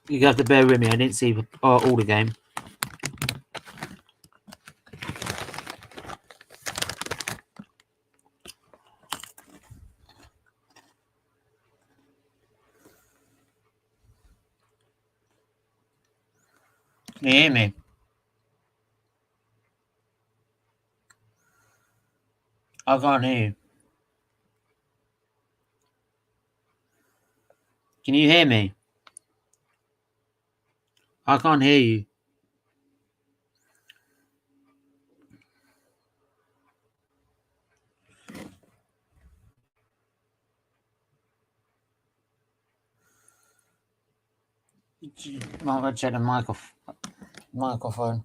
You have to bear with me. I didn't see all the game. Can you hear me? I can't hear you. Can you hear me? I can't hear you. I'm going to check the microphone.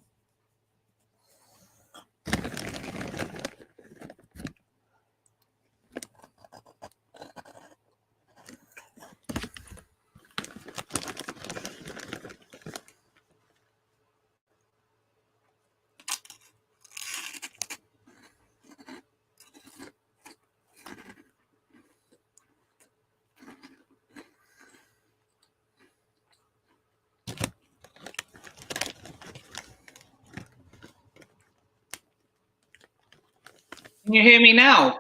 Can you hear me now?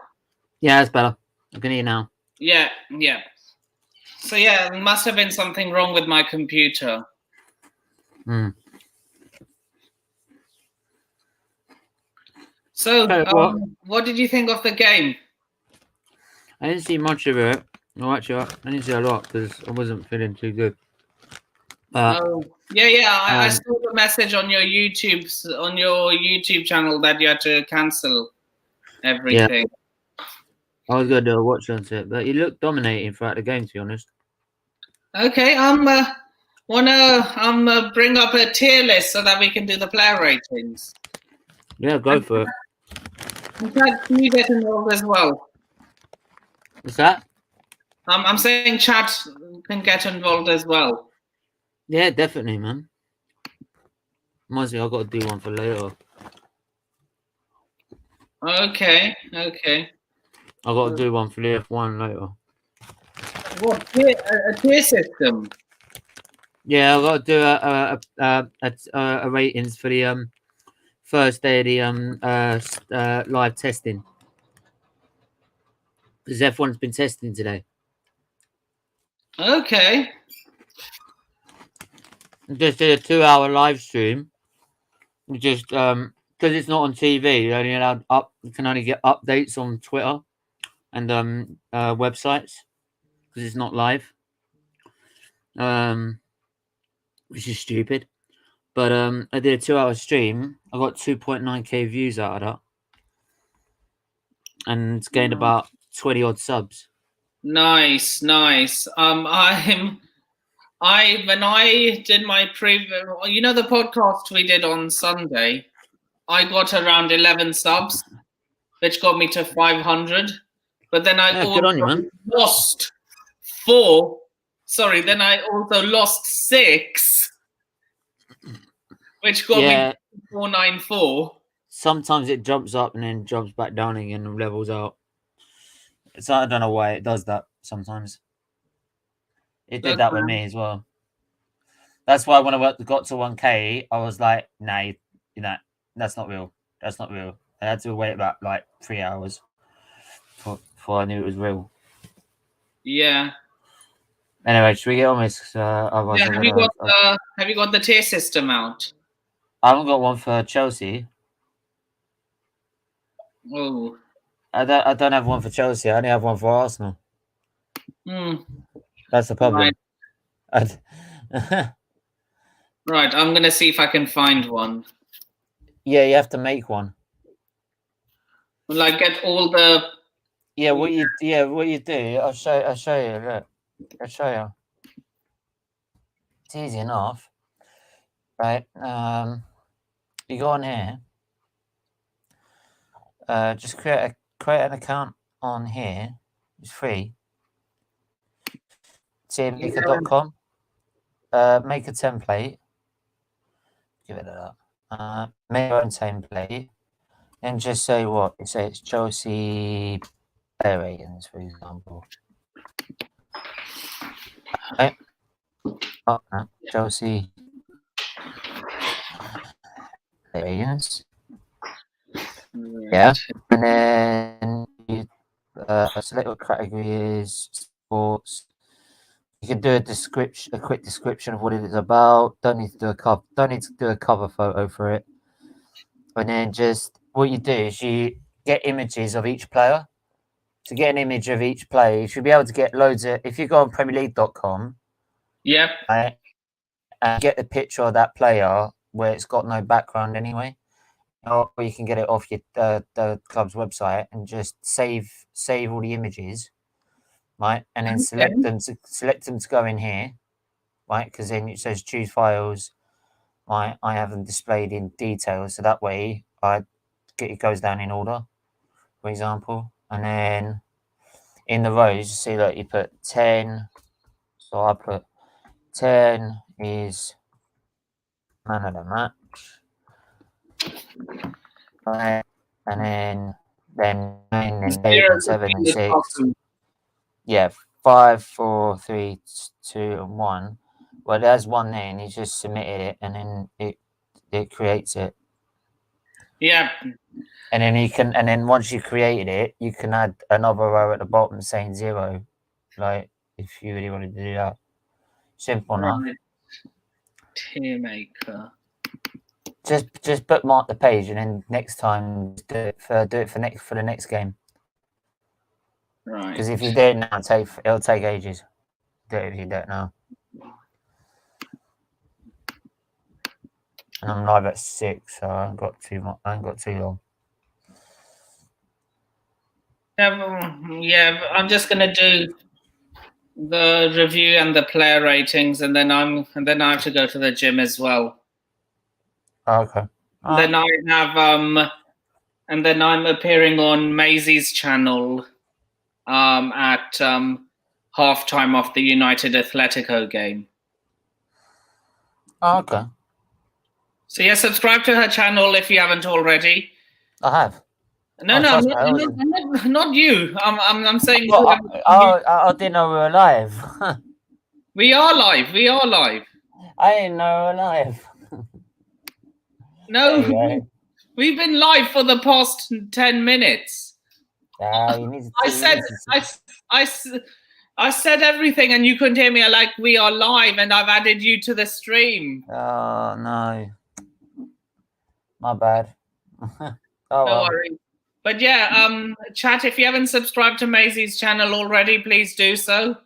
Yeah, that's better. I can hear you now. Yeah. So yeah, there must have been something wrong with my computer. So, what did you think of the game? I didn't see much of it. No, actually, I didn't see a lot because I wasn't feeling too good. I saw the message on your YouTube channel that you had to cancel everything. Yeah. I was going to do a watch on it, but you looked dominating throughout the game, to be honest. Okay, wanna bring up a tier list so that we can do the player ratings. Yeah, go for it. In fact, can you get involved as well? What's that? I'm saying chat can get involved as well. Yeah, definitely, man. Reminds me, I've got to do one for later. Okay. I've got to do one for the F1 later. What, a tier system? Yeah, I've got to do a ratings for the first day of the live testing. Because F1's been testing today. Okay. Just did a 2-hour live stream. Just because it's not on TV, you can only get updates on Twitter and websites because it's not live. Which is stupid. But I did a 2-hour stream. I got 2.9k views out of that. And it's gained about 20 odd subs. Nice. When I did my previous, the podcast we did on Sunday, I got around 11 subs, which got me to 500. But then I lost 4. Sorry, then I also lost 6, which got me to 494. Sometimes it jumps up and then jumps back down again and levels out. So I don't know why it does that sometimes. It did that with me as well. That's why when I got to 1k, I was like, nah, that's not real. That's not real. I had to wait about like 3 hours before I knew it was real. Yeah. Anyway, should we get on this? Have you got the tier system out? I haven't got one for Chelsea. Oh. I don't have one for Chelsea. I only have one for Arsenal. That's the problem. Right. Right, I'm gonna see if I can find one. Yeah, you have to make one. Like get all the. Yeah, what you do? I'll show you. Look, I'll show you. It's easy enough, right? You go on here. Just create an account on here. It's free. Teammaker.com. Make a template. Give it a make your own template. And just say what? You say it's Chelsea player ratings, for example. Okay. Chelsea players. Yeah, and then you select what category is sports. You can do a quick description of what it is about. Don't need to do a cover. Don't need to do a cover photo for it. And then just what you do is you get images of each player. To get an image of each player, you should be able to get loads of. If you go on PremierLeague.com, Yep. right, and get the picture of that player where it's got no background anyway, or you can get it off your the club's website and just save all the images, right, and then select them to go in here, right, because then it says choose files. Right, I have them displayed in detail, so that way it goes down in order, for example, and then in the rows, you see that you put 10. So I put 10 is man of the match. Right. And then 9 and 8 and 7 and 6. Yeah, 5, 4, 3, 2, and 1. Well, there's one there, and you just submitted it, and then it creates it. Yeah. And then once you created it, you can add another row at the bottom saying 0, like if you really wanted to do that. Simple enough. Tier maker. Just bookmark the page, and then next time do it for the next game. Right. Because if you do it now, it'll take ages. Do it if you do it now. And I'm live at 6, so I ain't got too long. Yeah, I'm just gonna do the review and the player ratings, and then I have to go to the gym as well. Okay. Then I have and then I'm appearing on Maisie's channel at halftime of the United Atletico game. Oh, okay. So yeah, subscribe to her channel if you haven't already. I have. No, not you. I'm saying. I didn't know we were live. We are live. We are live. I didn't know we were live. No, we've been live for the past 10 minutes. You need to, I said everything, and you couldn't hear me. Like, we are live, and I've added you to the stream. Oh no, my bad. No worries. But yeah, chat, if you haven't subscribed to Maisie's channel already, please do so.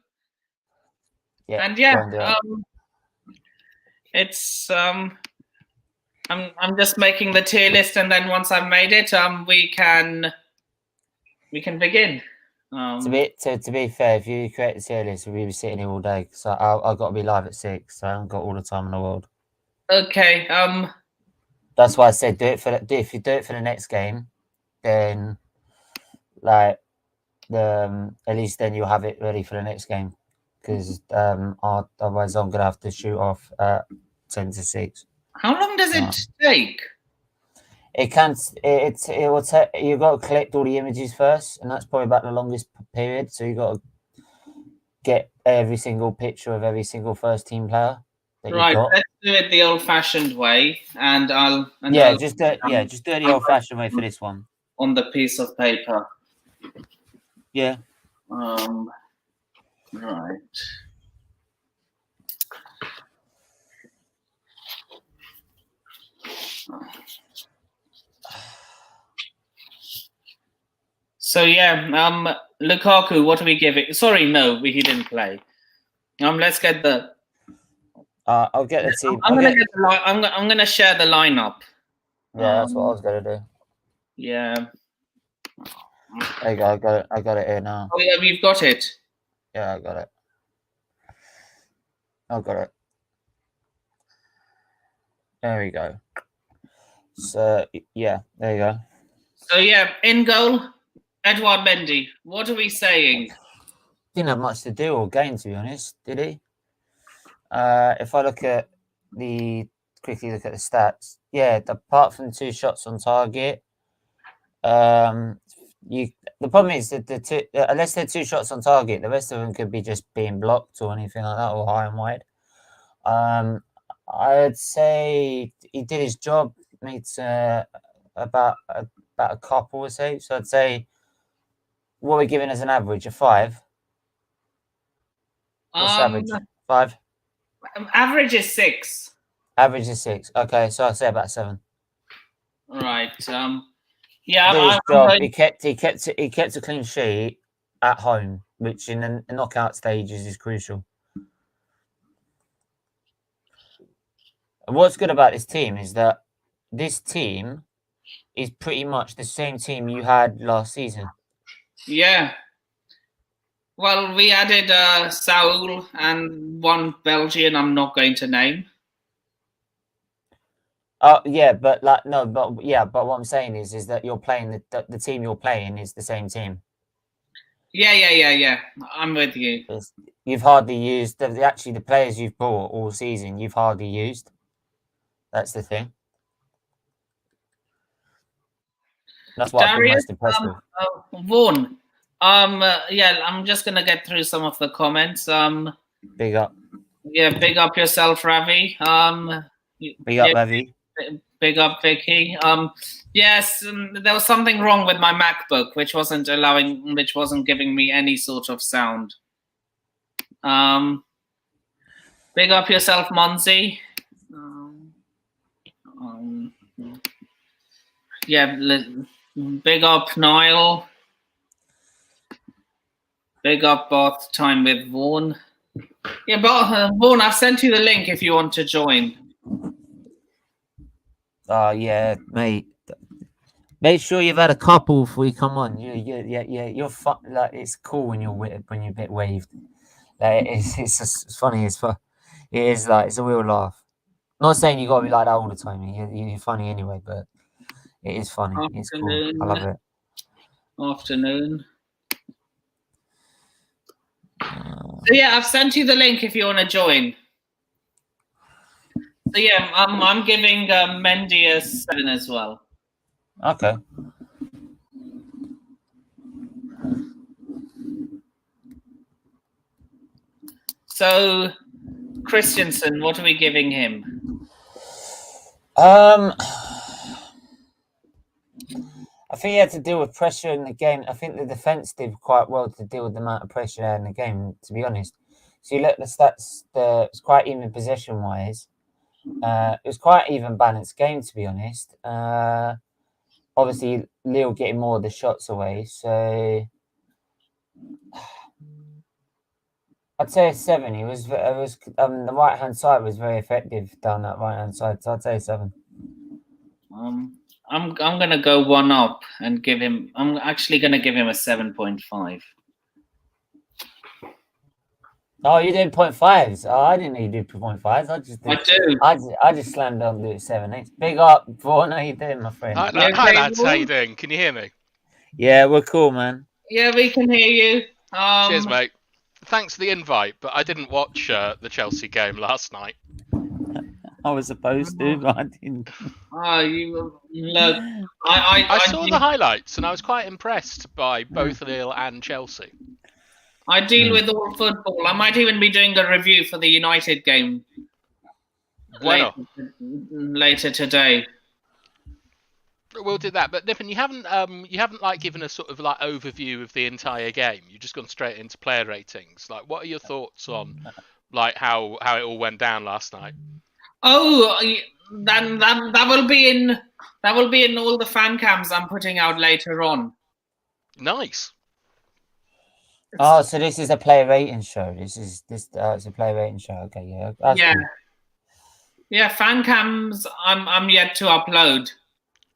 Yeah, and yeah, it's I'm just making the tier list, and then once I've made it, we can begin. To be fair, if you create the tier list, we'll be sitting here all day. So I've got to be live at 6, so I haven't got all the time in the world. Okay. That's why I said if you do it for the next game, then like at least then you'll have it ready for the next game. Because otherwise I'm gonna have to shoot off at 10 to 6. How long does it take? It can't. It will take. You've got to collect all the images first, and that's probably about the longest period. So you've got to get every single picture of every single first team player that you've got. Let's do it the old-fashioned way, and just do it the old-fashioned way for this one. On the piece of paper. Yeah. Right. So yeah, Lukaku, what do we give it? Sorry, no, he didn't play. Let's get the. I'll get the team. I'm gonna share the lineup. Yeah, that's what I was gonna do. Yeah. There you go. I got it here now. Oh yeah, we've got it. Yeah, I got it. I got it. There we go. So yeah, there you go. So yeah, in goal, Edouard Mendy. What are we saying? Didn't have much to do or gain, to be honest, did he? If I quickly look at the stats, yeah, apart from 2 shots on target, the problem is that unless they're 2 shots on target, the rest of them could be just being blocked or anything like that, or high and wide. I'd say he did his job. Made about a couple or so. So I'd say what we're giving as an average, a 5. What's average? 5. Average is 6. Average is 6. Okay, so I'd say about 7. Right. Did his job. He kept a clean sheet at home, which in the knockout stages is crucial. And what's good about this team is that this team is pretty much the same team you had last season. Yeah. Well, we added Saul and one Belgian I'm not going to name. Oh yeah, but what I'm saying is that you're playing the team you're playing is the same team. Yeah. I'm with you. You've hardly used the players you've bought all season. You've hardly used. That's the thing. That's what I've been most impressed with. Vaughan. I'm just gonna get through some of the comments. Big up. Yeah, big up yourself, Ravi. Big up, Ravi. Big up, Vicky. Yes, there was something wrong with my MacBook, which wasn't giving me any sort of sound. Big up yourself, Monzi. Big up, Niall. Big up Bath Time with Vaughan. Yeah, but Vaughan, I've sent you the link if you want to join. Yeah, mate. Make sure you've had a couple before you come on. You're fun. Like, it's cool when you're a bit waved. Like, it's funny as fuck. It is like it's a real laugh. Not saying you got to be like that all the time. You're funny anyway, but it is funny. Afternoon. It's cool. I love it. Afternoon. So yeah, I've sent you the link if you want to join. So yeah, I'm giving Mendy a 7 as well. Okay. So Christensen, what are we giving him? I think he had to deal with pressure in the game. I think the defense did quite well to deal with the amount of pressure in the game, to be honest. So you look at the stats, it's quite even possession-wise. It was quite even balanced game, to be honest. Obviously, Lille getting more of the shots away. So I'd say a 7. It was the right-hand side was very effective down that right-hand side. So I'd say a 7. I'm gonna go one up and give him. I'm actually gonna give him a 7.5. Oh, you did 0.5s. Oh, I didn't know you did 0.5s. I just slammed on the 7.8. Big up, Vaughan. How you doing, my friend? Hi, lads. How you doing? Can you hear me? Yeah, we're cool, man. Yeah, we can hear you. Cheers, mate. Thanks for the invite, but I didn't watch the Chelsea game last night. I was supposed to, but I didn't. Look. I saw the highlights and I was quite impressed by both Lille and Chelsea. I deal with all football. I might even be doing a review for the United game later today. We'll do that, but Nippon, you haven't like given a sort of like overview of the entire game. You've just gone straight into player ratings. Like, what are your thoughts on like how it all went down last night? Oh, then that will be in all the fan cams I'm putting out later on. Nice. Oh, so this is a player rating show. It's a player rating show. Okay, yeah. That's cool. Yeah. Fan cams. I'm yet to upload.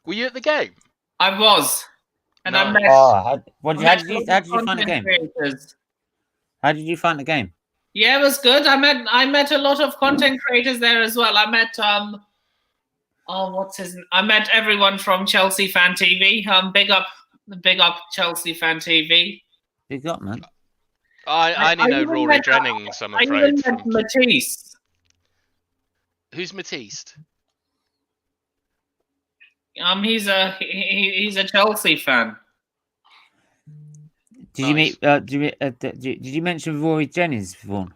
Were you at the game? I was, and I met. How did you find the game? How did you find the game? Yeah, it was good. I met a lot of content creators there as well. I met I met everyone from Chelsea Fan TV. Big up Chelsea Fan TV. Big up, man. I only know Rory Jennings, I'm afraid. I even met Matisse. Who's Matisse? He's a Chelsea fan. Did you meet? Did you mention Rory Jennings, Vaughan?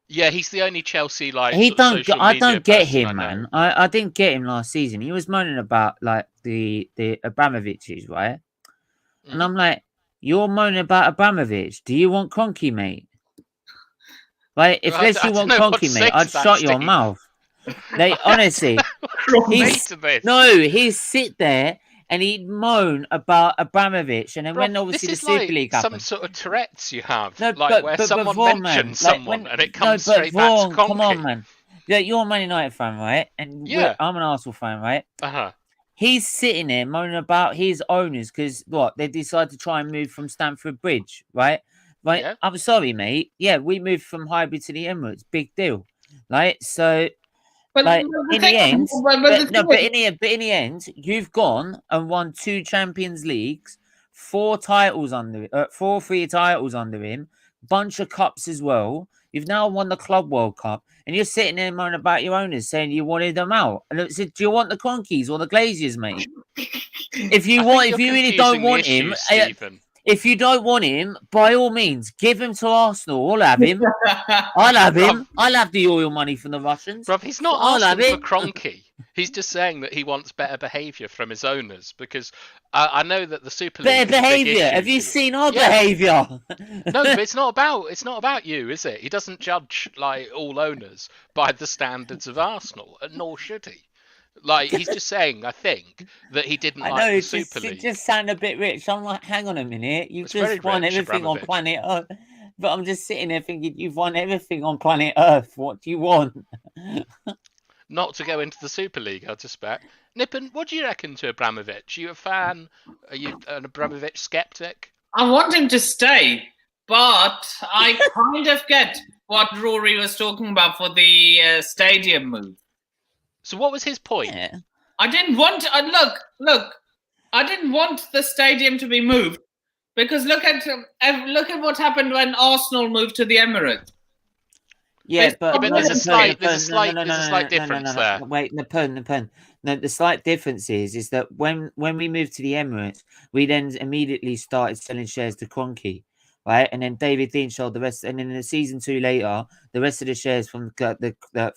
Yeah, he's the only Chelsea like He sort of don't. social I media don't get person him, I know. man. I didn't get him last season. He was moaning about like the Abramoviches, right? And I'm like, you're moaning about Abramovich. Do you want Kroenke, mate? Like, if I less you don't want know what to Kroenke, mate, say I'd to that, shut your Steve. mouth. They honestly, He's he'd sit there and he'd moan about Abramovich, and then when obviously the this is Super like League some happened, sort of Tourette's you have, no, like where but someone Vaughan, mentions man, like someone and it no, comes but straight back to Vaughan, come on, Kroenke. man. Yeah, you're a Man United fan, right? And Yeah. I'm an Arsenal fan, right? Uh-huh. He's sitting there moaning about his owners because what they decided to try and move from Stamford Bridge, right? Right. Yeah. I'm sorry, mate. Yeah, we moved from Highbury to the Emirates. Big deal, right? So, like in the end, but in the end, you've gone and won 2 Champions Leagues, 4 titles under 3 titles under him, bunch of cups as well. You've now won the Club World Cup, and you're sitting there moaning about your owners, saying you wanted them out. And I said, do you want the Cronkies or the Glaziers, mate? If you really don't want him, Stephen. if you don't want him, by all means, give him to Arsenal. I'll have him. I'll have him. I'll have the oil money from the Russians. Bruv, he's not asking for Kroenke. He's just saying that he wants better behaviour from his owners because I know that the Super League. Better behaviour. Have you seen our behaviour? No, but it's not about you, is it? He doesn't judge like all owners by the standards of Arsenal, nor should he. Like he's just saying, I think that he didn't like the Super League. It just sounded a bit rich. I'm like, hang on a minute, you've just won everything on planet Earth. But I'm just sitting there thinking, you've won everything on planet Earth. What do you want? Not to go into the Super League, I suspect. Nippon, what do you reckon to Abramovich? Are you a fan? Are you an Abramovich skeptic? I want him to stay, but I kind of get what Rory was talking about for the stadium move. So what was his point? Yeah. I didn't want look. I didn't want the stadium to be moved because look at what happened when Arsenal moved to the Emirates. Yeah, but there's a slight difference there. Wait, the pun. No, the slight difference is that when we moved to the Emirates, we then immediately started selling shares to Kroenke, right? And then David Dean sold the rest, and then in the season 2 later, the rest of the shares from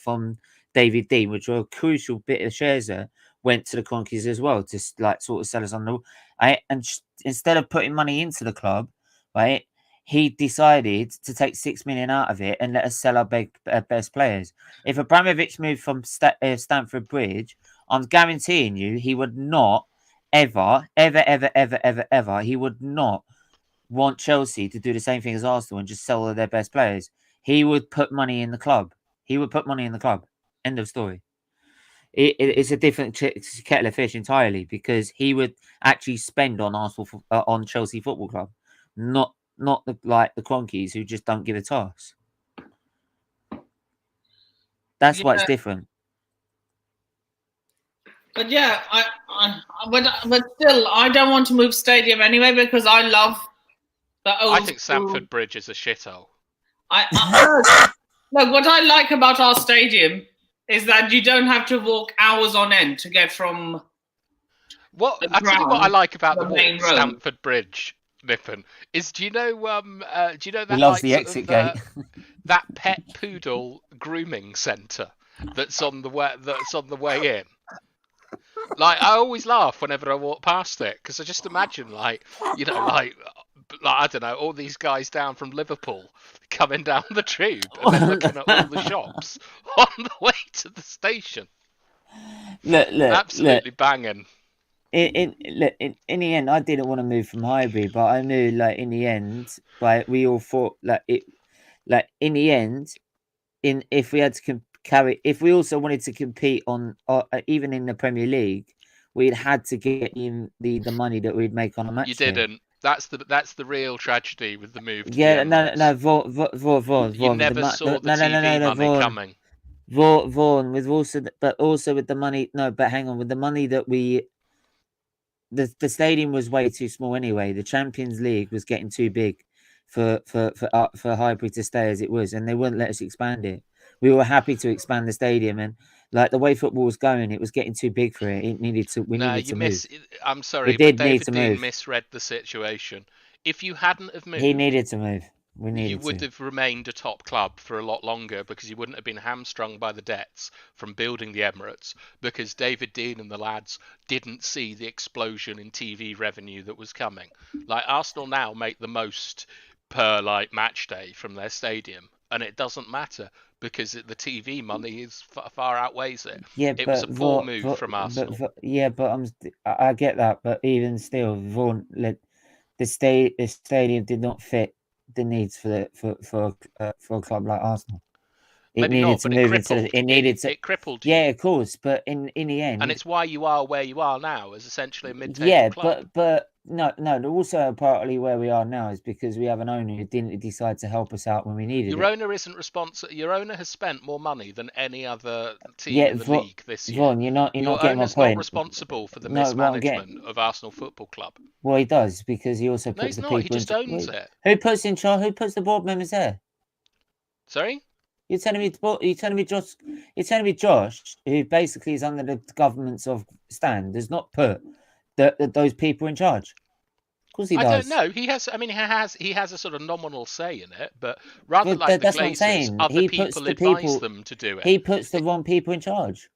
from David Dean, which were a crucial bit of shares there, went to the Kroenkes as well to like sort of sell us on the right. And instead of putting money into the club, right, he decided to take 6 million out of it and let us sell our best players. If Abramovich moved from Stamford Bridge, I'm guaranteeing you he would not ever, he would not want Chelsea to do the same thing as Arsenal and just sell all their best players. He would put money in the club. End of story. It's a different kettle of fish entirely because he would actually spend on Arsenal on Chelsea Football Club, not like the Kroenkes who just don't give a toss. That's why it's different. But yeah, but still, I don't want to move stadium anyway because I love the old. I think Stamford Bridge is a shithole. Look, what I like about our stadium is that you don't have to walk hours on end to get from. I tell you what I like about the Stamford Bridge, Nippon, is do you know that he loves the exit gate. That pet poodle grooming centre that's on the way in. Like I always laugh whenever I walk past it because I just imagine like I don't know, all these guys down from Liverpool coming down the tube and then looking at all the shops on the way to the station. Look, absolutely banging. In the end, I didn't want to move from Highbury, but I knew, like, in the end, like, we all thought, in the end, if we had to if we also wanted to compete on, even in the Premier League, we'd had to get in the money that we'd make on a match. You didn't. That's the real tragedy with the move. Yeah, Vaughan. You never saw the TV money coming. Vaughan, but also with the money. No, but hang on, with the money that the stadium was way too small anyway. The Champions League was getting too big for Highbury to stay as it was, and they wouldn't let us expand it. We were happy to expand the stadium, and like the way football was going, it was getting too big for it. It needed to. We needed to move. I'm sorry, but David Dean misread the situation. If you hadn't have moved, he needed to move. You would have remained a top club for a lot longer because you wouldn't have been hamstrung by the debts from building the Emirates, because David Dean and the lads didn't see the explosion in TV revenue that was coming. Like, Arsenal now make the most per match day from their stadium, and it doesn't matter because the TV money is far outweighs it. Yeah, it was a poor move from Arsenal. I get that, but even still, the stadium did not fit the needs for a club like Arsenal. It needed to move into. It crippled you. Yeah, of course, but in the end, and it's why you are where you are now, as essentially a mid-table club. but no. Also, partly where we are now is because we have an owner who didn't decide to help us out when we needed it. Owner isn't responsible. Your owner has spent more money than any other team in the league this year. Vaughn, you're not getting my point. Your owner's not responsible for the mismanagement of Arsenal Football Club. Well, he does, because he also puts the people. He just owns it. Who puts in charge? Who puts the board members there? Sorry. You're telling me Josh, who basically is under the government's of stand, does not put those people in charge? Of course he does. I don't know. He has. I mean, he has a sort of nominal say in it, but rather like the Glazers, other people advise them to do it. He puts the wrong people in charge.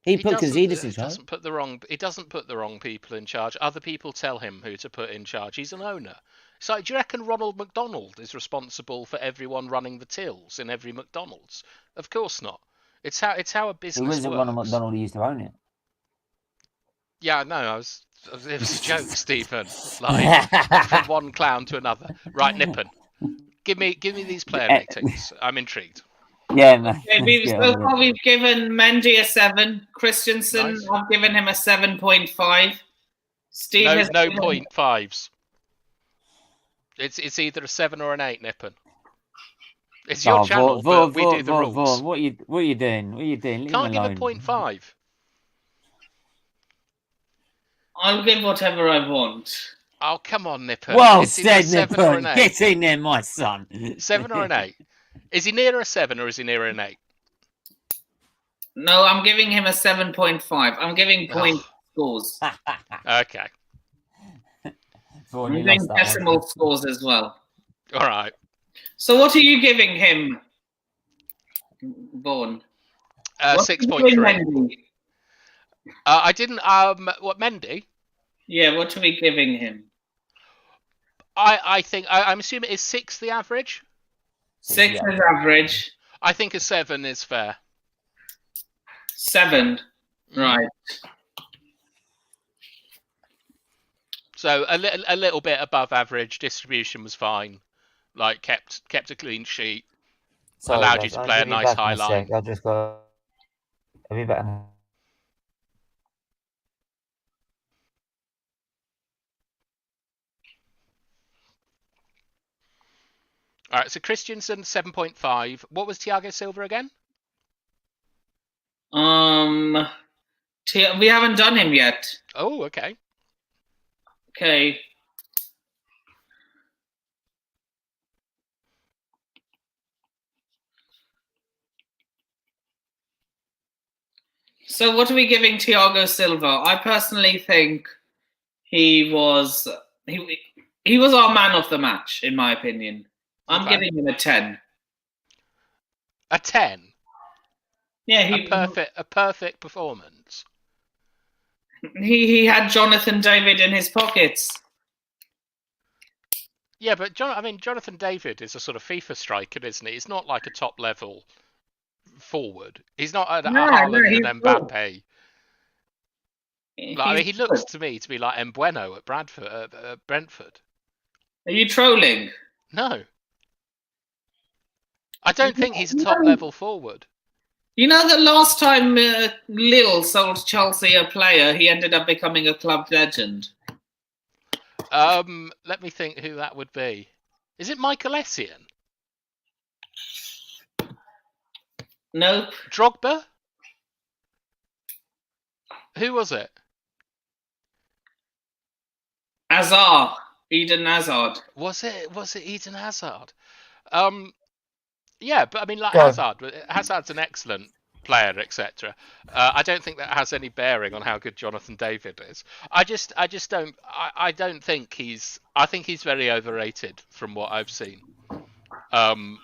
He puts Gazidis in charge. He doesn't put the wrong people in charge. Other people tell him who to put in charge. He's an owner. So, do you reckon Ronald McDonald is responsible for everyone running the tills in every McDonald's? Of course not. It's how a business works. It wasn't Ronald McDonald who used to own it. Yeah, no, it was a joke, Stephen. Like, from one clown to another. Right, Nippon. Give me these player ratings. I'm intrigued. Yeah, man. Okay, we've given Mendy a 7. Christensen, nice. I've given him a 7.5. Steve has no 0.5s. It's either a 7 or an 8, Nippon. It's your channel, but we do the rules. What are you doing? What are you doing? Leave Can't give a 0.5. I'll give whatever I want. Oh, come on, Nippon. Well said, Nippon. Get in there, my son. 7 or an 8? Is he nearer a 7 or is he nearer an 8? No, I'm giving him a 7.5. I'm giving point scores. Okay. I'm doing decimal scores as well. All right. So what are you giving him, Vaughan? 6.3. I didn't. What, Mendy? Yeah. What are we giving him? I think I'm assuming is 6 the average. 6 is average. I think a 7 is fair. 7, right? So a little bit above average. Distribution was fine. Like kept a clean sheet. Allowed you to play a nice high line. I'll just go. I'll be back now. All right, so Christensen 7.5. What was Thiago Silva again? We haven't done him yet. Oh, okay. Okay. So what are we giving Thiago Silva? I personally think he was our man of the match, in my opinion. I'm giving him a 10. A 10? Yeah, a perfect performance. He had Jonathan David in his pockets. Yeah, but Jonathan David is a sort of FIFA striker, isn't he? He's not like a top level forward. He's not Haaland and Mbappe. He looks to me to be like Mbueno at Brentford. Are you trolling? No. I don't think he's a top level forward. You know that last time Lille sold Chelsea a player, he ended up becoming a club legend. Let me think who that would be. Is it Michael Essien? Nope. Drogba? Who was it? Eden Hazard. Was it Eden Hazard? Yeah, but I mean, like Hazard's an excellent player, etc. I don't think that has any bearing on how good Jonathan David is. I don't think he's. I think he's very overrated from what I've seen. And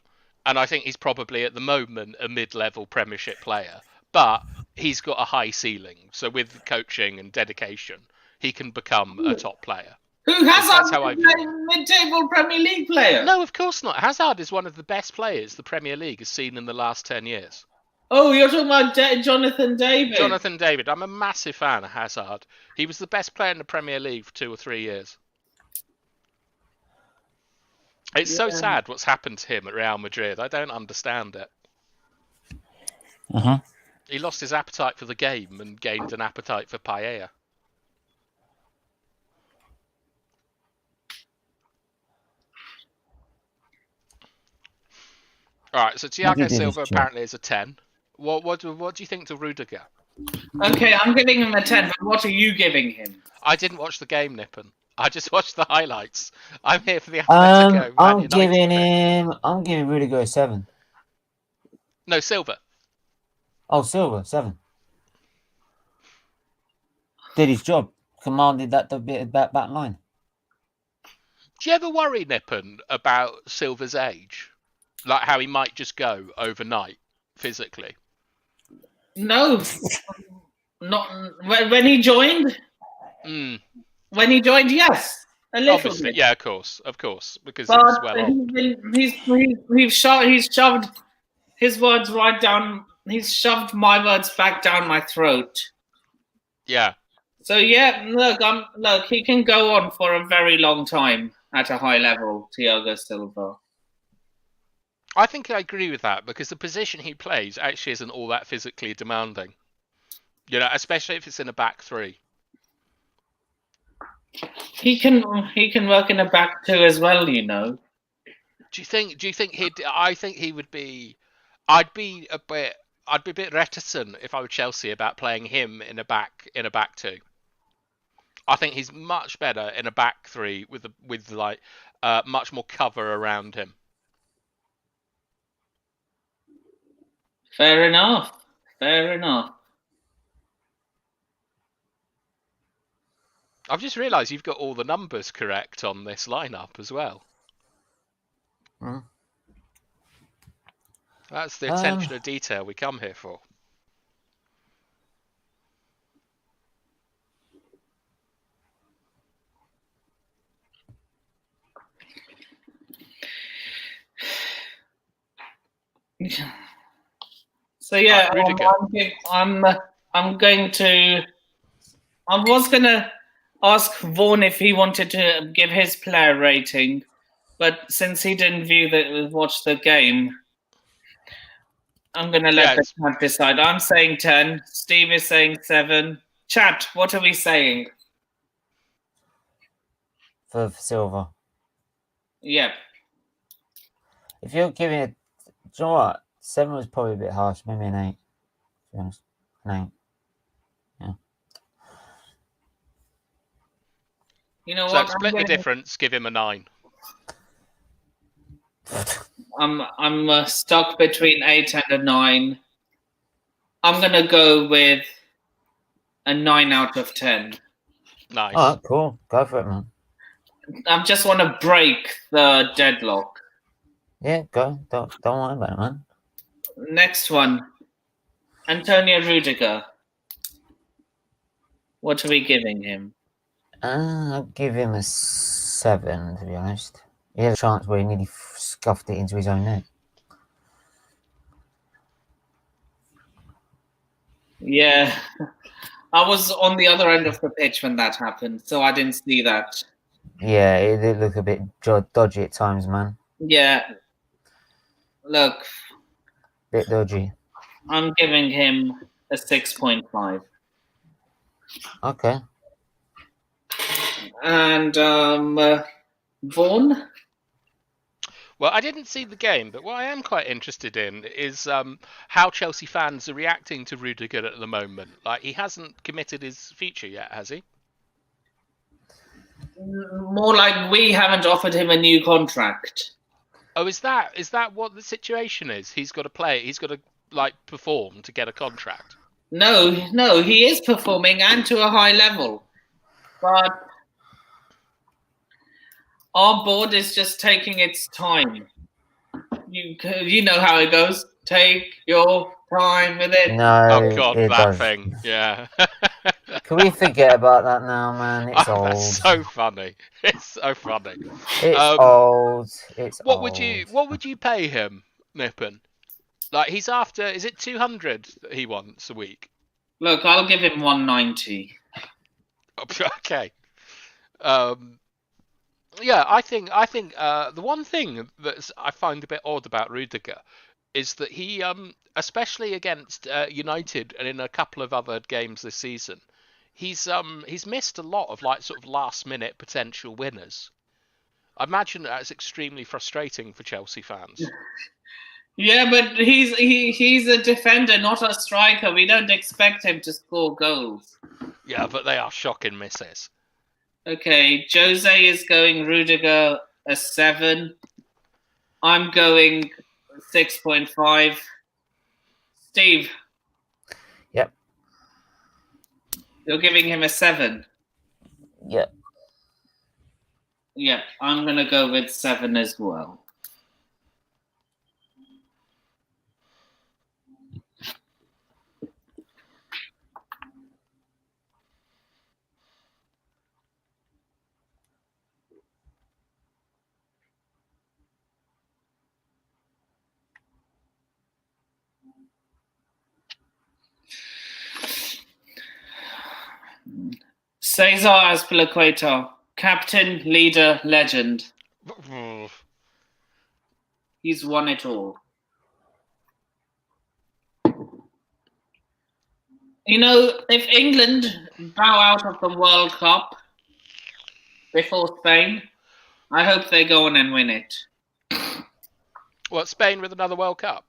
I think he's probably at the moment a mid-level Premiership player, but he's got a high ceiling. So with coaching and dedication, he can become a top player. Who Hazard mid-table Premier League player? No, of course not. Hazard is one of the best players the Premier League has seen in the last 10 years. Oh, you're talking about Jonathan David. Jonathan David. I'm a massive fan of Hazard. He was the best player in the Premier League for 2 or 3 years. It's so sad what's happened to him at Real Madrid. I don't understand it. He lost his appetite for the game and gained an appetite for paella. All right, so Thiago Silva apparently is a 10. What do you think to Rudiger? Okay, I'm giving him a 10, but what are you giving him? I didn't watch the game, Nippon. I just watched the highlights. I'm here for the Atletico. I'm giving Rudiger a 7. No, Silva. Oh, Silva, 7. Did his job. Commanded that bit of back line. Do you ever worry, Nippon, about Silva's age? Like how he might just go overnight, physically? No. Not when he joined? When he joined, yes. A little Obviously, bit. yeah, of course. Because he's well old. He's shoved his words right down. He's shoved my words back down my throat. Yeah. So yeah, look, he can go on for a very long time at a high level, Thiago Silva. I think I agree with that because the position he plays actually isn't all that physically demanding. You know, especially if it's in a back three. He can work in a back two as well, you know. Do you think I think he would be. I'd be a bit reticent if I were Chelsea about playing him in a back two. I think he's much better in a back three with much more cover around him. Fair enough. I've just realised you've got all the numbers correct on this lineup as well. That's the attention to detail we come here for. So yeah, right, I was gonna ask Vaughan if he wanted to give his player rating, but since he didn't watch the game, I'm gonna let the chat decide. I'm saying 10. Steve is saying 7. Chat, what are we saying? For Silva. Yep. If you're giving it, do you know what? 7 was probably a bit harsh. Maybe an 8. To be honest, an 8. Yeah. You know so what? Split the difference. Give him a 9. I'm stuck between 8 and a 9. I'm gonna go with a 9 out of 10. Nice. Oh, cool. Go for it, man. I just want to break the deadlock. Yeah, go. Don't worry about it, man. Next one, Antonio Rudiger. What are we giving him? I'll give him a 7, to be honest. He had a chance where he nearly scuffed it into his own net. Yeah, I was on the other end of the pitch when that happened, so I didn't see that. Yeah, it did look a bit dodgy at times, man. Yeah, look. Bit dodgy. I'm giving him a 6.5. Okay. And Vaughan? Well, I didn't see the game, but what I am quite interested in is how Chelsea fans are reacting to Rudiger at the moment. Like, he hasn't committed his future yet, has he? More like we haven't offered him a new contract. Oh, is that what the situation is? He's got to play. He's got to perform to get a contract. No, he is performing and to a high level, but our board is just taking its time. You know how it goes. Take your time with it. No, Oh God, it that does. thing. Yeah. Can we forget about that now, man? It's old. That's so funny. It's so funny. It's old. It's what old. would you pay him, Nippon? Like he's after, is it 200 that he wants a week? Look, I'll give him 190. Okay. Yeah, I think the one thing that I find a bit odd about Rudiger is that he, especially against United and in a couple of other games this season, he's missed a lot of like sort of last minute potential winners. I imagine that's extremely frustrating for Chelsea fans. Yeah, but he's a defender, not a striker. We don't expect him to score goals. Yeah, but they are shocking misses. Okay, Jose is going Rudiger a 7. I'm going 6.5. Steve. Yep. You're giving him a 7. Yep. Yep, I'm going to go with 7 as well. Cesar Azpilicueta, captain, leader, legend. He's won it all. You know, if England bow out of the World Cup before Spain, I hope they go on and win it. What, Spain with another World Cup?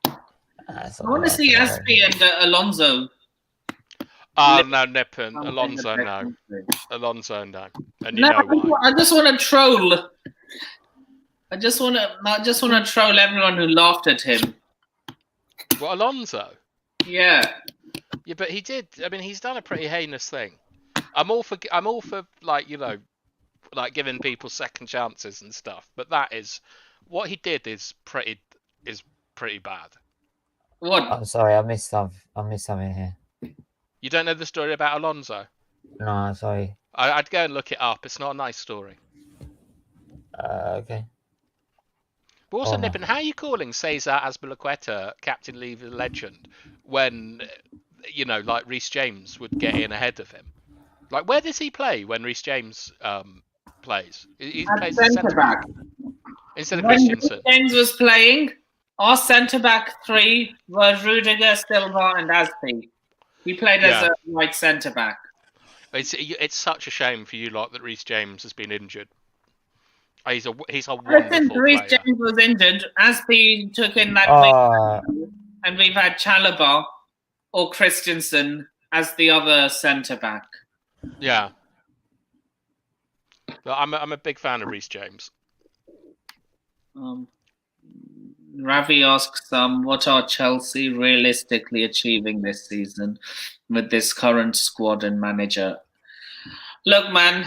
I want to see Aspi and Alonso. No, Nippon. Alonso, no. Alonso, no. And you know why. I just want to troll. I just want to troll everyone who laughed at him. What, Alonso? Yeah. Yeah, but he did. I mean, he's done a pretty heinous thing. I'm all for like, you know, like giving people second chances and stuff. But that is what he did is pretty bad. What? I'm sorry, I missed something here. You don't know the story about Alonso? No, sorry. I'd go and look it up. It's not a nice story. Okay. But also, Nippon, how are you calling Cesar Azpilicueta captain, leader, legend when, you know, like Reece James would get in ahead of him? Like, where does he play when Reece James plays? He plays as centre back instead of Christensen. When James was playing, our centre back 3 were Rudiger, Silva, and Aspi. He played as a right centre back. It's such a shame for you lot that Reece James has been injured. He's a wonderful player. Since Reece James was injured, Aspi took in that place, and we've had Chalobah or Christensen as the other centre back. Yeah, but I'm a big fan of Reece James. Ravi asks, what are Chelsea realistically achieving this season with this current squad and manager? Look, man,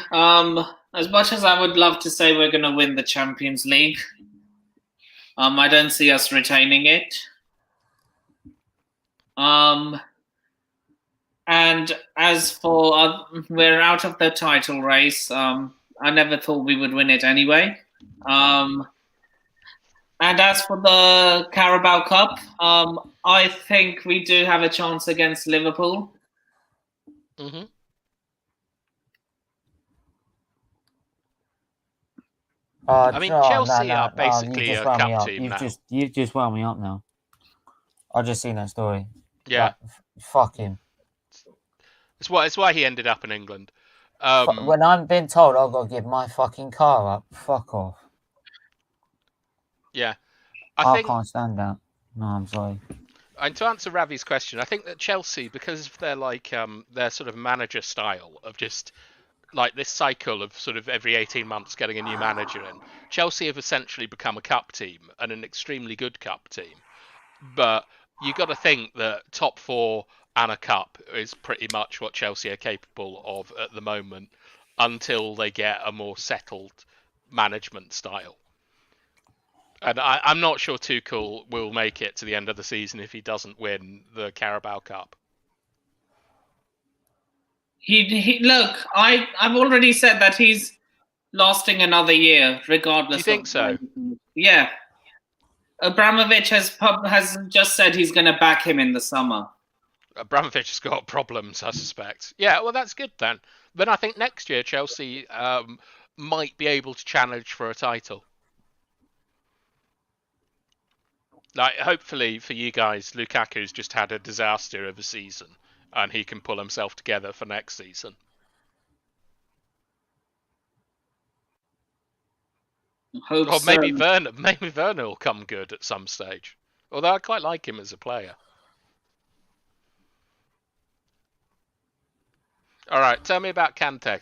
as much as I would love to say we're going to win the Champions League, I don't see us retaining it. And as for we're out of the title race, I never thought we would win it anyway. And as for the Carabao Cup, I think we do have a chance against Liverpool. Mm-hmm. I mean, Chelsea are basically a cup team now. You've just wound me up now. I just seen that story. Yeah. Like, fuck him. It's why he ended up in England. When I'm being told I've got to give my fucking car up, fuck off. Yeah. I can't stand that. No, I'm sorry. And to answer Ravi's question, I think that Chelsea, because of their their sort of manager style of just like this cycle of sort of every 18 months getting a new manager in, Chelsea have essentially become a cup team and an extremely good cup team. But you got to think that top 4 and a cup is pretty much what Chelsea are capable of at the moment until they get a more settled management style. And I'm not sure Tuchel will make it to the end of the season if he doesn't win the Carabao Cup. Look, I've already said that he's lasting another year, regardless. Do you think so? Yeah. Abramovich has just said he's going to back him in the summer. Abramovich has got problems, I suspect. Yeah, well, that's good then. Then I think next year Chelsea might be able to challenge for a title. Like, hopefully for you guys, Lukaku's just had a disaster of a season, and he can pull himself together for next season. Hope or so. maybe Werner will come good at some stage. Although I quite like him as a player. All right, tell me about Kante.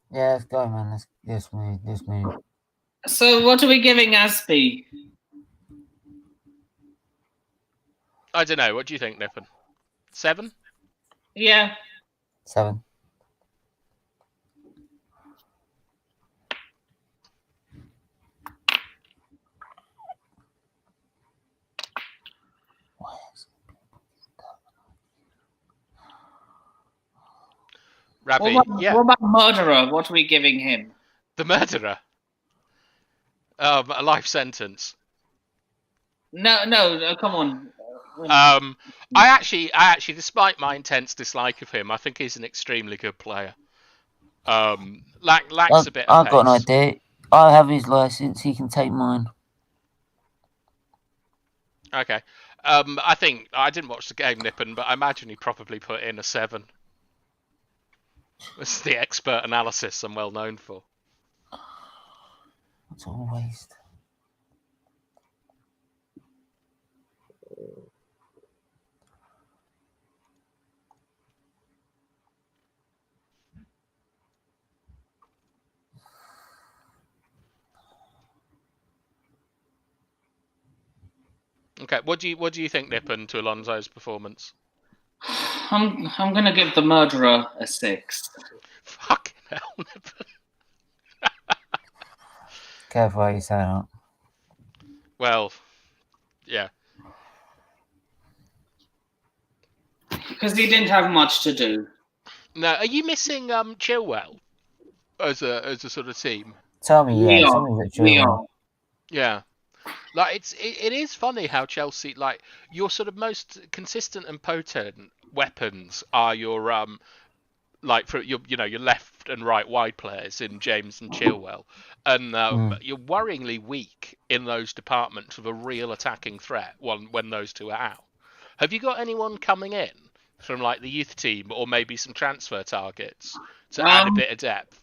Yeah, let's go, man. This me. So what are we giving Aspie? I don't know. What do you think, Nippon? 7? Yeah. 7. Rabbi, what about Murderer? What are we giving him? The Murderer? A life sentence. No, come on. I actually, despite my intense dislike of him, I think he's an extremely good player. Lacks a bit of I've got an pace. idea. I have his license. He can take mine. Okay. I think I didn't watch the game, Nippon, but I imagine he probably put in a 7. This is the expert analysis I'm well known for. It's all waste. Okay, what do you think, Nippon, to Alonso's performance? I'm gonna give the Murderer a 6. Fucking hell, Nippon. Careful how you say that. Well, yeah. Because he didn't have much to do. Now, are you missing Chilwell as a sort of team? Tell me, We yeah. are. Tell me that We you're are. Yeah. Like it is funny how Chelsea, like, your sort of most consistent and potent weapons are your like for your left and right wide players in James and Chilwell, and you're worryingly weak in those departments of a real attacking threat when those two are out. Have you got anyone coming in from like the youth team or maybe some transfer targets to add a bit of depth?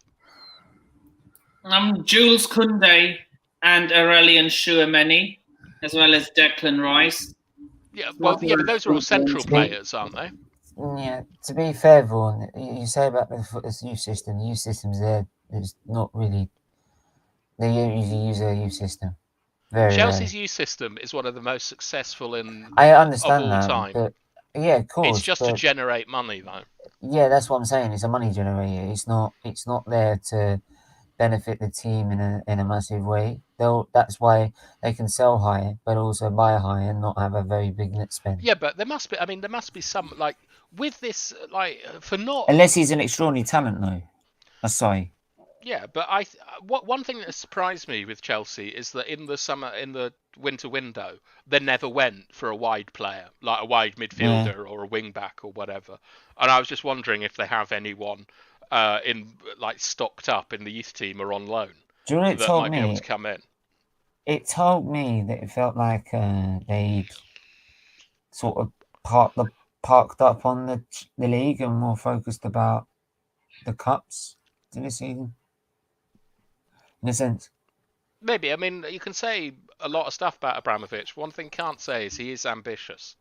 Jules Koundé and Aurelien Chouameni, as well as Declan Rice. Yeah, well, yeah, but those are all central players, aren't they? Yeah, to be fair, Vaughan, you say about this youth system. The youth system's there. It's not really. They usually use their youth system. Chelsea's youth system is one of the most successful I understand of all that, time. but yeah, of course. It's just to generate money, though. Yeah, that's what I'm saying. It's a money generator. It's not there to benefit the team in a massive way. That's why they can sell high, but also buy high and not have a very big net spend. Yeah, but there must be some, like, with this, like, for not unless he's an extraordinary talent, though. Sorry. Yeah, but one thing that surprised me with Chelsea is that in the winter window, they never went for a wide player, like a wide midfielder or a wing back or whatever. And I was just wondering if they have anyone stocked up in the youth team or on loan Do you know that might be able to come in. It told me that it felt like they'd sort of parked up on the league and more focused about the cups this season. In a sense. Maybe. I mean, you can say a lot of stuff about Abramovich. One thing you can't say is he is ambitious.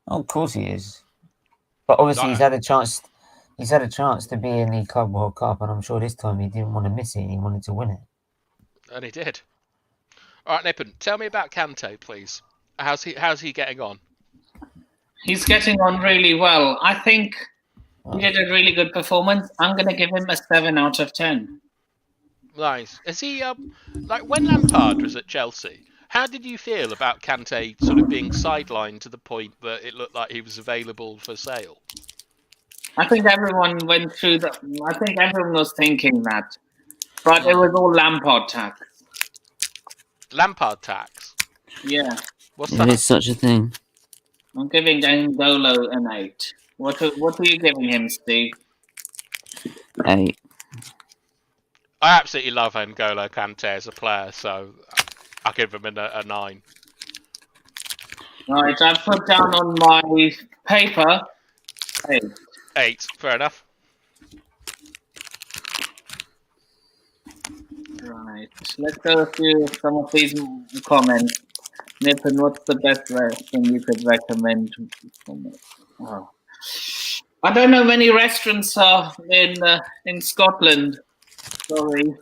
Oh, of course he is. But obviously he's had a chance. He's had a chance to be in the Club World Cup, and I'm sure this time he didn't want to miss it. He wanted to win it. And he did. All right, Nippon, tell me about Kante, please. How's he getting on? He's getting on really well. I think he did a really good performance. I'm going to give him a 7 out of 10. Nice. Is he like when Lampard was at Chelsea? How did you feel about Kante sort of being sidelined to the point that it looked like he was available for sale? I think everyone went through that. I think everyone was thinking that, but it was all Lampard tax. Lampard tax. Yeah. What's It that? is such a thing. I'm giving N'Golo an 8. What are you giving him, Steve? 8. I absolutely love N'Golo Kante as a player, so I'll give him a 9. Right, I've put down on my paper 8. 8, fair enough. Right, let's go through some of these comments. Nippon, what's the best restaurant you could recommend? Oh. I don't know many restaurants are in Scotland. Sorry.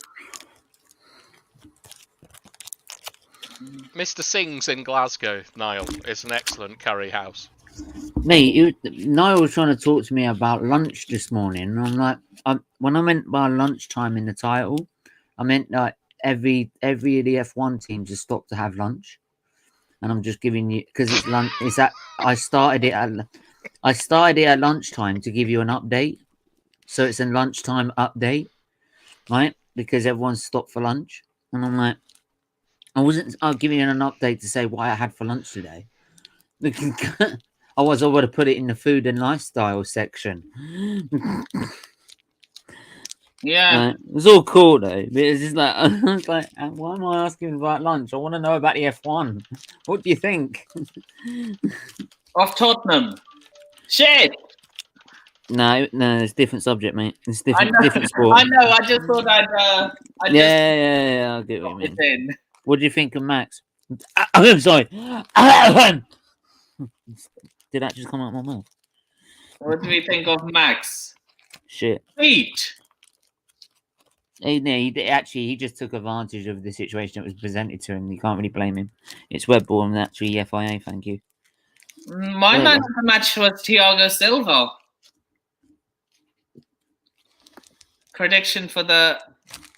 Mr. Singh's in Glasgow, Niall, is an excellent curry house. Mate, Niall was trying to talk to me about lunch this morning, and I'm like, when I meant by lunchtime in the title, I meant like every of the F1 teams just stopped to have lunch, and I'm just giving you because it's lunch. It's that I started it at lunchtime to give you an update, so it's a lunchtime update, right? Because everyone's stopped for lunch, and I'm like, I'll give you an update to say what I had for lunch today. Otherwise, I would have put it in the food and lifestyle section. Yeah. It's all cool though. But it's just like, I was like, why am I asking about lunch? I want to know about the F1. What do you think? Of Tottenham. Shit. No, it's a different subject, mate. It's different sport. I know. I just thought Yeah. I'll get what you mean. in. What do you think of Max? I'm sorry. Did that just come out of my mouth? What do we think of Max? Shit. Feet. He just took advantage of the situation that was presented to him. You can't really blame him. It's Red Bull and actually FIA. Thank you. My man of the match was Thiago Silva. Prediction for the